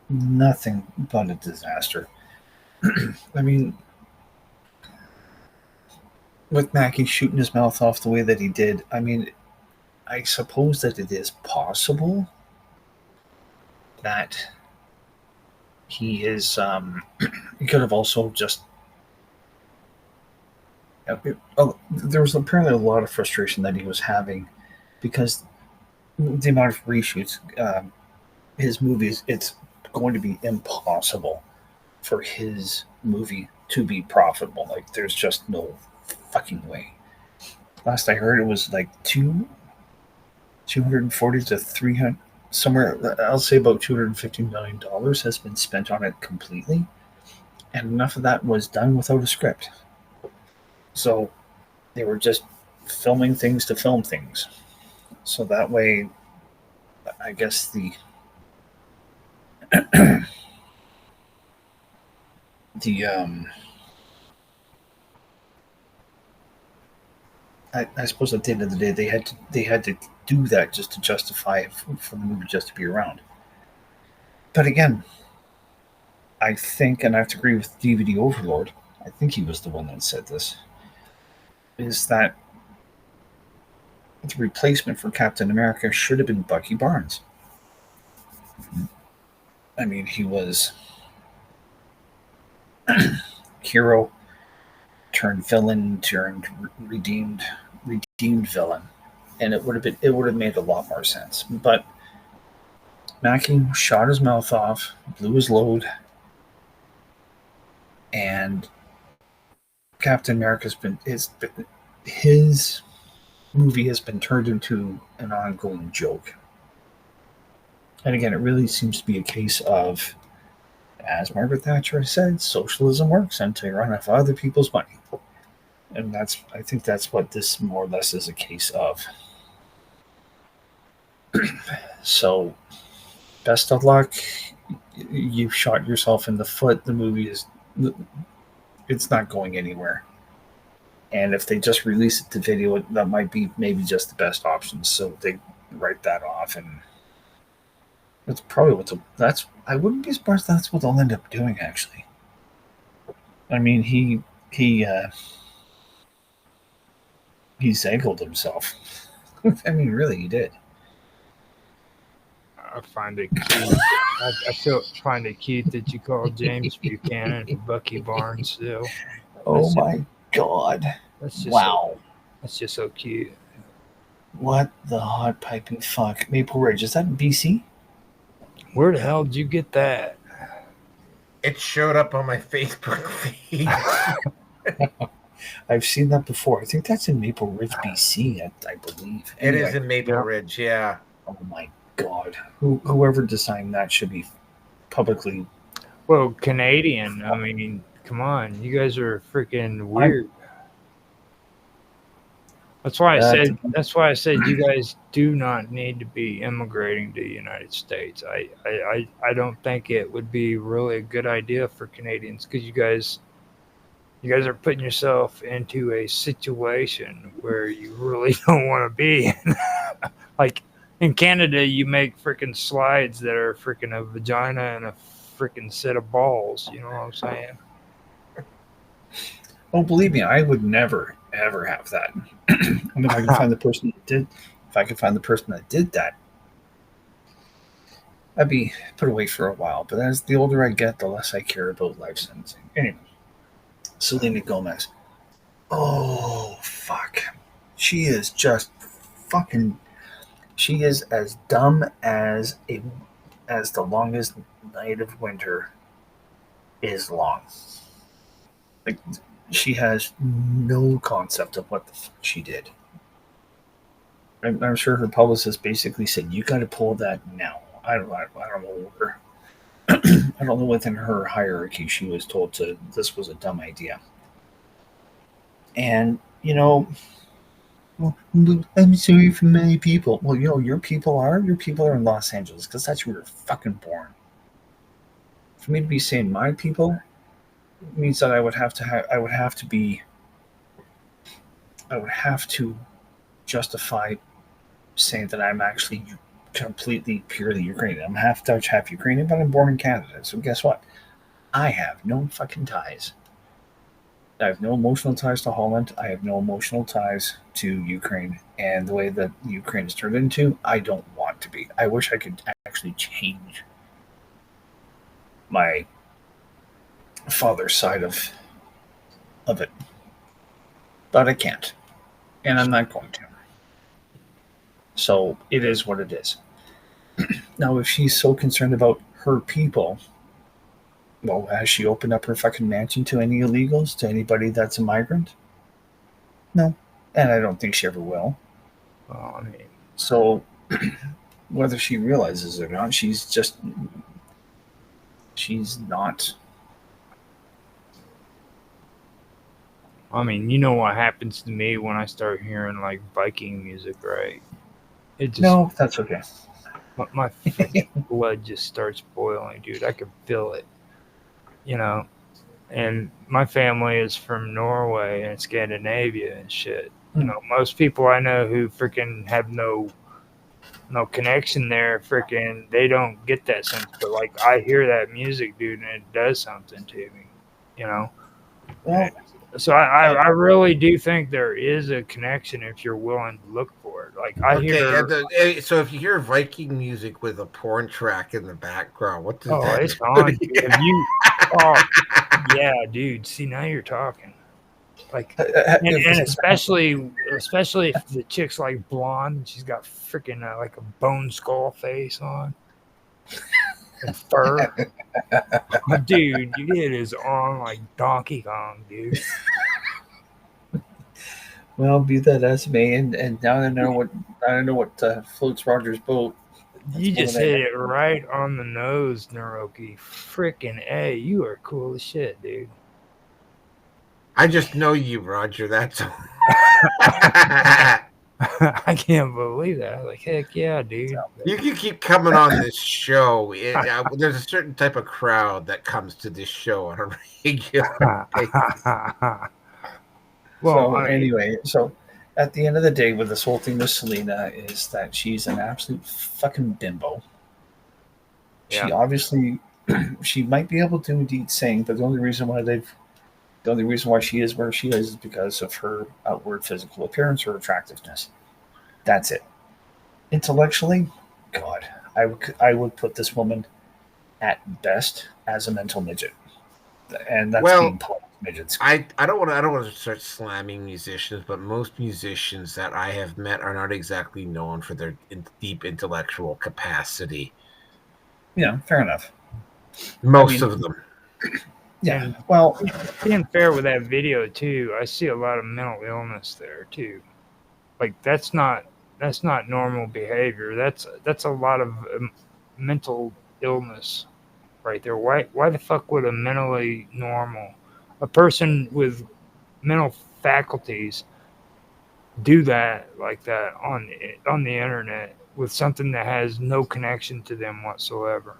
nothing but a disaster. I mean, with Mackie shooting his mouth off the way that he did, I mean, I suppose that it is possible that he is. He could have also just. There was apparently a lot of frustration that he was having because the amount of reshoots, his movies, it's going to be impossible for his movie to be profitable. Like, there's just no fucking way. Last I heard, it was like 240 to 300, somewhere, I'll say about $250 million has been spent on it completely. And enough of that was done without a script. So they were just filming things to film things. So that way, I guess the I suppose at the end of the day, they had to do that just to justify for the movie just to be around. But again, I think, and I have to agree with DVD Overlord. I think he was the one that said this. Is that the replacement for Captain America should have been Bucky Barnes? I mean, he was hero turned villain turned redeemed villain, and it would have made a lot more sense. But Mackie shot his mouth off, blew his load, and Captain America's been his movie has been turned into an ongoing joke. And again, it really seems to be a case of, as Margaret Thatcher said, socialism works until you run out of other people's money. And I think that's what this more or less is a case of. So, best of luck. You've shot yourself in the foot. The movie it's not going anywhere. And if they just release it to video, that might be maybe just the best option. So they write that off, and that's probably I wouldn't be surprised if that's what they'll end up doing. Actually, I mean, he zangled himself. I mean, really, he did. I find it cute. Find it cute that you call James Buchanan Bucky Barnes still. Oh my God! That's just wow. That's just so cute. What the hot piping fuck? Maple Ridge, is that in BC? Where the hell did you get that? It showed up on my Facebook feed. I've seen that before. I think that's in Maple Ridge, BC, I believe. It is in Maple Ridge, yeah. Oh my God. Whoever designed that should be publicly... Well, Canadian. I mean, come on. You guys are freaking weird. That's why I said you guys do not need to be immigrating to the United States. I don't think it would be really a good idea for Canadians, because you guys are putting yourself into a situation where you really don't want to be in. Like in Canada, you make freaking slides that are freaking a vagina and a freaking set of balls. You know what I'm saying? Oh, believe me, I would never ever have that. I mean, if I could find the person that did that, I'd be put away for a while. But as the older I get, the less I care about life sentencing. Anyway, Selena Gomez. Oh fuck, she is just fucking. She is as dumb as the longest night of winter is long. Like, she has no concept of what the fuck she did. I'm sure her publicist basically said, "You got to pull that now." I don't know where. I don't know within her hierarchy she was told this was a dumb idea. And well, I'm sorry for many people. Well, your people are in Los Angeles, because that's where you're fucking born. For me to be saying my people means that I would have to justify saying that I'm actually completely purely Ukrainian. I'm half Dutch, half Ukrainian, but I'm born in Canada. So guess what? I have no fucking ties. I have no emotional ties to Holland. I have no emotional ties to Ukraine. And the way that Ukraine is turned into, I don't want to be. I wish I could actually change my father's side of it. But I can't. And I'm not going to. So it is what it is. Now, if she's so concerned about her people, well, has she opened up her fucking mansion to any illegals, to anybody that's a migrant? No. And I don't think she ever will. So whether she realizes it or not, she's not. I mean, you know what happens to me when I start hearing like Viking music, right? No, that's okay. My blood just starts boiling, dude. I can feel it. And my family is from Norway and Scandinavia and shit. You know, most people I know who freaking have no connection there, freaking they don't get that sense. But like I hear that music, dude, and it does something to me. You know. Well, So I really do think there is a connection if you're willing to look for it. Like I hear. So if you hear Viking music with a porn track in the background, what does Oh, that it's do? on. Have you? Oh, yeah, dude. See, now you're talking. Like, and especially if the chick's like blonde and she's got freaking like a bone skull face on and fur. Dude, it is on like Donkey Kong, dude. Well, be that as it may, and now I know what floats Roger's boat. You just hit it right on the nose, Naroki. Freaking A, you are cool as shit, dude. I just know you, Roger. That's all. I can't believe that. Like, heck yeah, dude. You can keep coming on this show. There's a certain type of crowd that comes to this show on a regular basis. Well, anyway, so at the end of the day, with this whole thing with Selena, is that she's an absolute fucking bimbo. Yeah. She obviously, she might be able to indeed sing, but the only reason why she is where she is because of her outward physical appearance or attractiveness. That's it. Intellectually, God, I would put this woman at best as a mental midget, and that's being polite. Midgets. I don't want to start slamming musicians, but most musicians that I have met are not exactly known for their deep intellectual capacity. Yeah, fair enough. Most of them. Yeah. And, well, being fair with that video too, I see a lot of mental illness there too. Like that's not normal behavior. That's a lot of mental illness right there. Why the fuck would a mentally normal a person with mental faculties do that like that on the internet with something that has no connection to them whatsoever?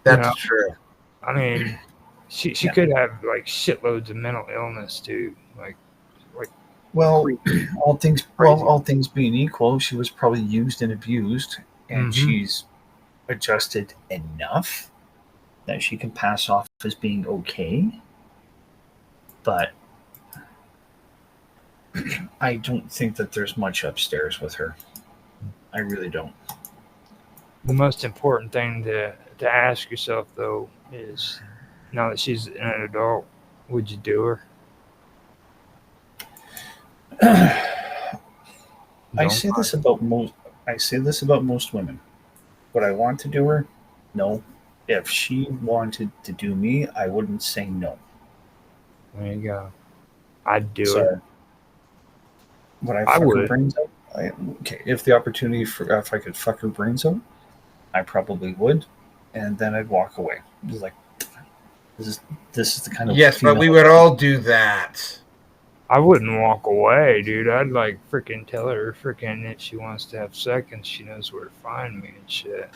That's true. I mean, she could have like shitloads of mental illness too. Like well, all things being equal, she was probably used and abused, and she's adjusted enough that she can pass off as being okay. But I don't think that there's much upstairs with her. I really don't. The most important thing to ask yourself, though, is now that she's an adult, would you do her? I say this about most women. Would I want to do her? No. If she wanted to do me, I wouldn't say no. There you go. I'd do it. Would I fuck her brains out? Okay, if the opportunity if I could fuck her brains out, I probably would, and then I'd walk away. Just like this is the kind of but we would all do that. I wouldn't walk away, dude. I'd like freaking tell her freaking if she wants to have seconds, she knows where to find me and shit.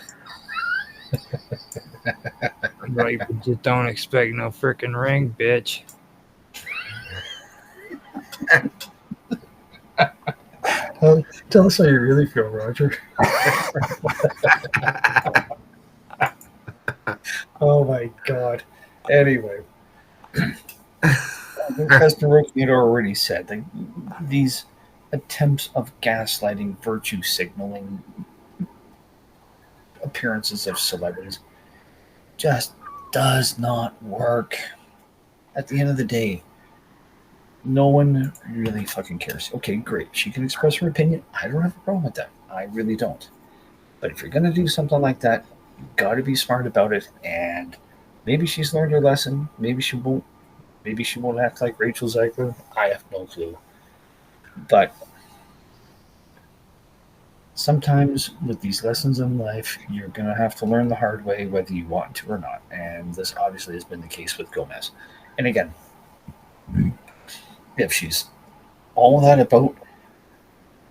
Like, just don't expect no freaking ring, bitch. Tell us how you really feel, Roger. Oh my God. Anyway, as Naroki had already said, these attempts of gaslighting, virtue signaling, appearances of celebrities just does not work. At the end of the day, no one really fucking cares. Okay, great. She can express her opinion. I don't have a problem with that. I really don't. But if you're going to do something like that, you've got to be smart about it. And maybe she's learned her lesson. Maybe she won't. Maybe she won't act like Rachel Zegler. I have no clue. But sometimes with these lessons in life, you're going to have to learn the hard way, whether you want to or not. And this obviously has been the case with Gomez. And again, if she's all that about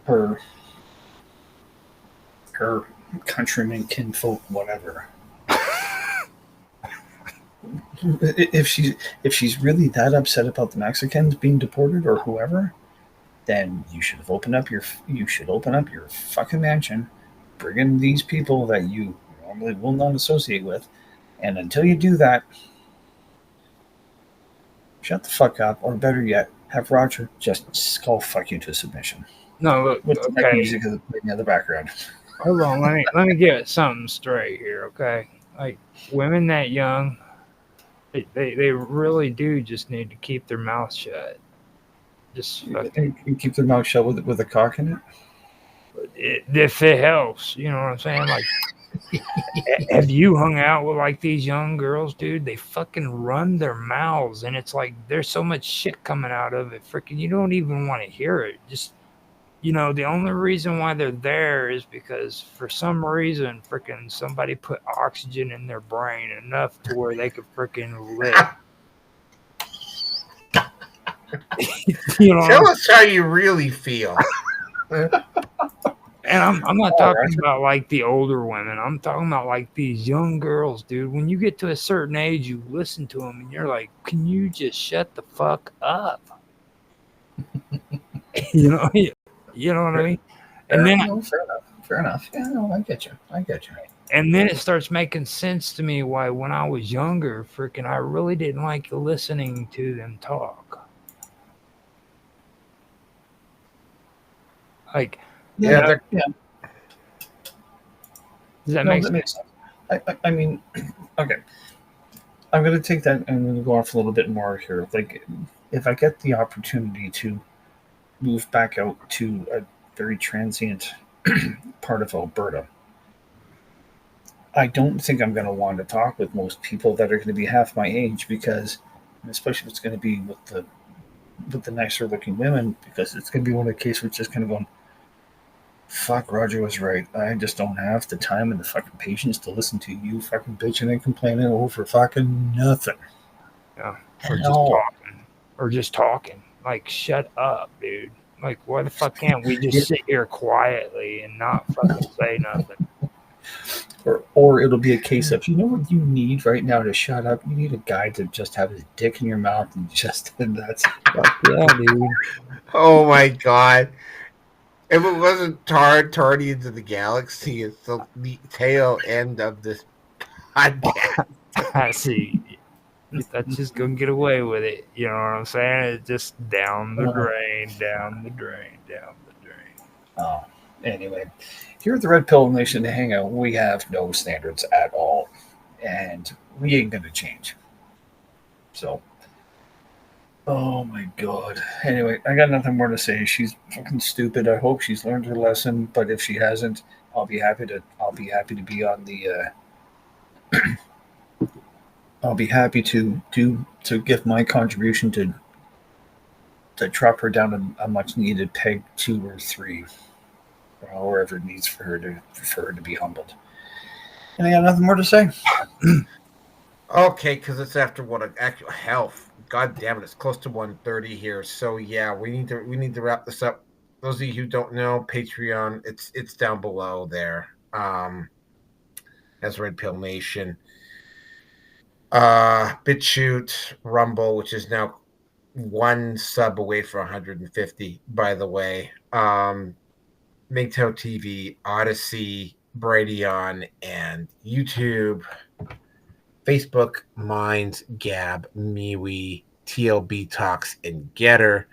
her countrymen, kinfolk, whatever, if she's really that upset about the Mexicans being deported or whoever, then you should open up your fucking mansion, bring in these people that you normally will not associate with, and until you do that, shut the fuck up, or better yet, have Roger just skull fuck you to submission. No, look, With the okay. music in the background. Hold on, let me get something straight here, okay? Like women that young, they really do just need to keep their mouth shut. Just fucking, And keep their mouth shut with a cock in it. if it helps, you know what I'm saying? Like, have you hung out with like these young girls, dude? They fucking run their mouths, and it's like there's so much shit coming out of it. Freaking, you don't even want to hear it. Just, you know, the only reason why they're there is because for some reason, freaking somebody put oxygen in their brain enough to where they could freaking live. You know, Tell us how you really feel. and I'm not talking about like the older women. I'm talking about like these young girls, dude. When you get to a certain age, you listen to them and you're like, can you just shut the fuck up? You know what I mean? And then, fair enough. Yeah, no, I get you. And then it starts making sense to me why when I was younger, freaking, I really didn't like listening to them talk. Like, Yeah, does that make sense? Makes sense. I mean, okay. I'm going to take that and I'm going to go off a little bit more here. Like, if I get the opportunity to move back out to a very transient part of Alberta, I don't think I'm going to want to talk with most people that are going to be half my age, because, especially if it's going to be with the nicer looking women, because it's going to be one of the cases where it's just kind of going, fuck, Roger was right. I just don't have the time and the fucking patience to listen to you fucking bitching and complaining over fucking nothing. Yeah. Or just talking. Like, shut up, dude. Like, why the fuck can't we just sit here quietly and not fucking say nothing? Or it'll be a case of, you know what you need right now to shut up? You need a guy to just have his dick in your mouth and that's yeah, dude. Oh my god. If it wasn't Guardians of the Galaxy, it's the tail end of this podcast. I see. That's just gonna get away with it. You know what I'm saying? It's just down the drain. Oh, anyway, here at the Red Pill Nation to Hangout, we have no standards at all, and we ain't gonna change. So, oh my god. Anyway, I got nothing more to say. She's fucking stupid. I hope she's learned her lesson, but if she hasn't, I'll be happy to be on the. I'll be happy to give my contribution to drop her down a much needed peg 2 or 3, or however it needs for her to be humbled. And I got nothing more to say. Okay, because it's after what actual health. God damn it, it's close to 1:30 here. So yeah, we need to wrap this up. Those of you who don't know, Patreon, it's down below there. As Red Pill Nation. BitChute, Rumble, which is now 1 sub away from 150, by the way. MGTOW TV, Odyssey, Brighteon, and YouTube. Facebook, Minds, Gab, MeWe, TLB Talks, and Getter.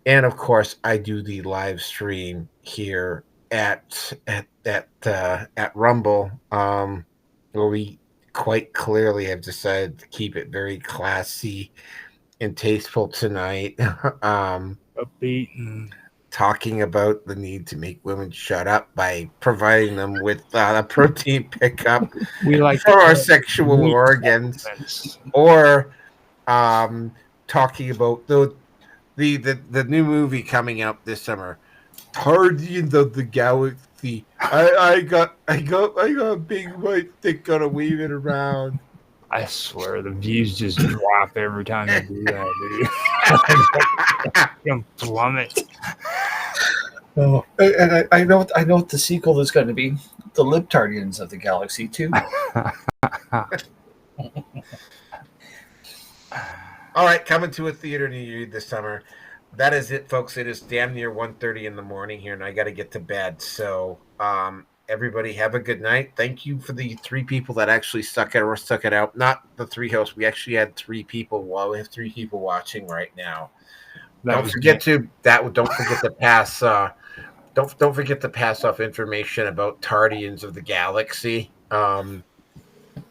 And of course, I do the live stream here at Rumble, where we quite clearly have decided to keep it very classy and tasteful tonight. Upbeat and talking about the need to make women shut up by providing them with a protein pickup for our sexual organs, or talking about the new movie coming out this summer, Guardians of the Galaxy. I got a big white stick, gonna wave it around. I swear the views just drop every time you do that, dude. You plummet. Oh, and I know what the sequel is going to be: the Libtardians of the Galaxy too. All right, coming to a theater near you this summer. That is it, folks. It is damn near 1:30 in the morning here, and I got to get to bed. So, everybody have a good night. Thank you for the 3 people that actually stuck it out. Not the 3 hosts. We actually had 3 people. Well, we have 3 people watching right now. Don't forget to pass. Don't forget to pass off information about Tardians of the Galaxy. And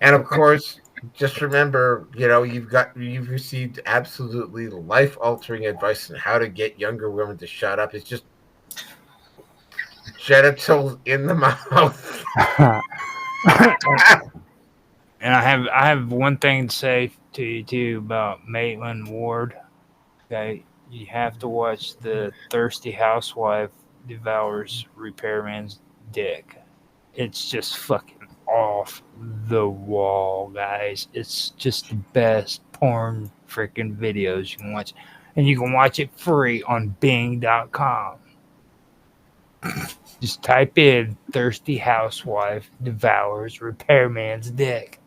of course, just remember, you've received absolutely life altering advice on how to get younger women to shut up. It's just genitals in the mouth. And I have one thing to say to you too about Maitland Ward. Okay, you have to watch the thirsty housewife devours repairman's dick. It's just fucking off the wall, guys. It's just the best porn freaking videos you can watch. And you can watch it free on Bing.com. Just type in thirsty housewife devours repairman's dick.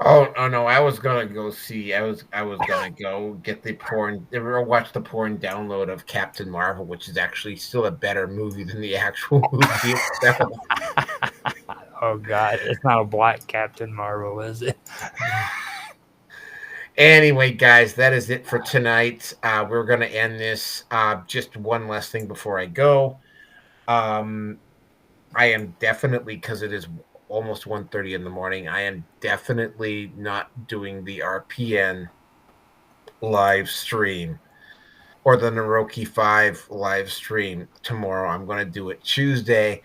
Oh no! I was gonna go see. I was gonna go get the porn. Or watch the porn download of Captain Marvel, which is actually still a better movie than the actual movie itself. Oh God, it's not a black Captain Marvel, is it? Anyway, guys, that is it for tonight. We're gonna end this. Just one last thing before I go. I am definitely, because it is almost 1:30 in the morning, I am definitely not doing the RPN live stream or the Naroki 5 live stream tomorrow. I'm going to do it Tuesday.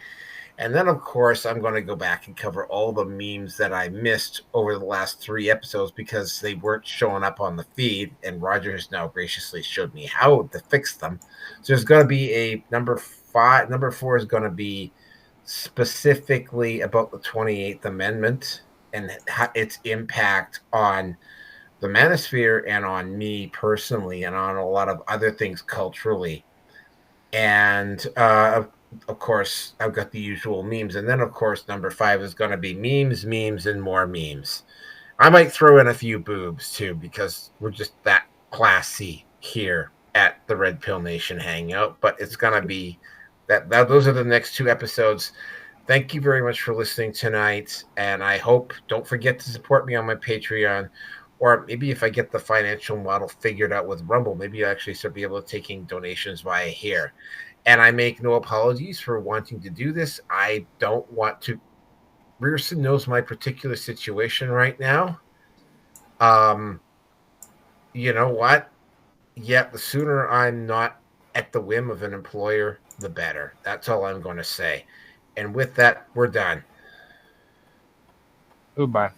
And then, of course, I'm going to go back and cover all the memes that I missed over the last 3 episodes because they weren't showing up on the feed. And Roger has now graciously showed me how to fix them. So there's going to be a number 5. Number 4 is going to be specifically about the 28th Amendment and its impact on the manosphere and on me personally and on a lot of other things culturally. And of course, I've got the usual memes. And then, of course, number 5 is going to be memes, and more memes. I might throw in a few boobs, too, because we're just that classy here at the Red Pill Nation Hangout. But it's going to be that those are the next 2 episodes. Thank you very much for listening tonight. And I hope, don't forget to support me on my Patreon. Or maybe if I get the financial model figured out with Rumble, maybe I'll actually start be able to taking donations via here. And I make no apologies for wanting to do this. I don't want to. Rearson knows my particular situation right now. You know what? Yeah, the sooner I'm not at the whim of an employer, the better. That's all I'm going to say. And with that, we're done. Goodbye.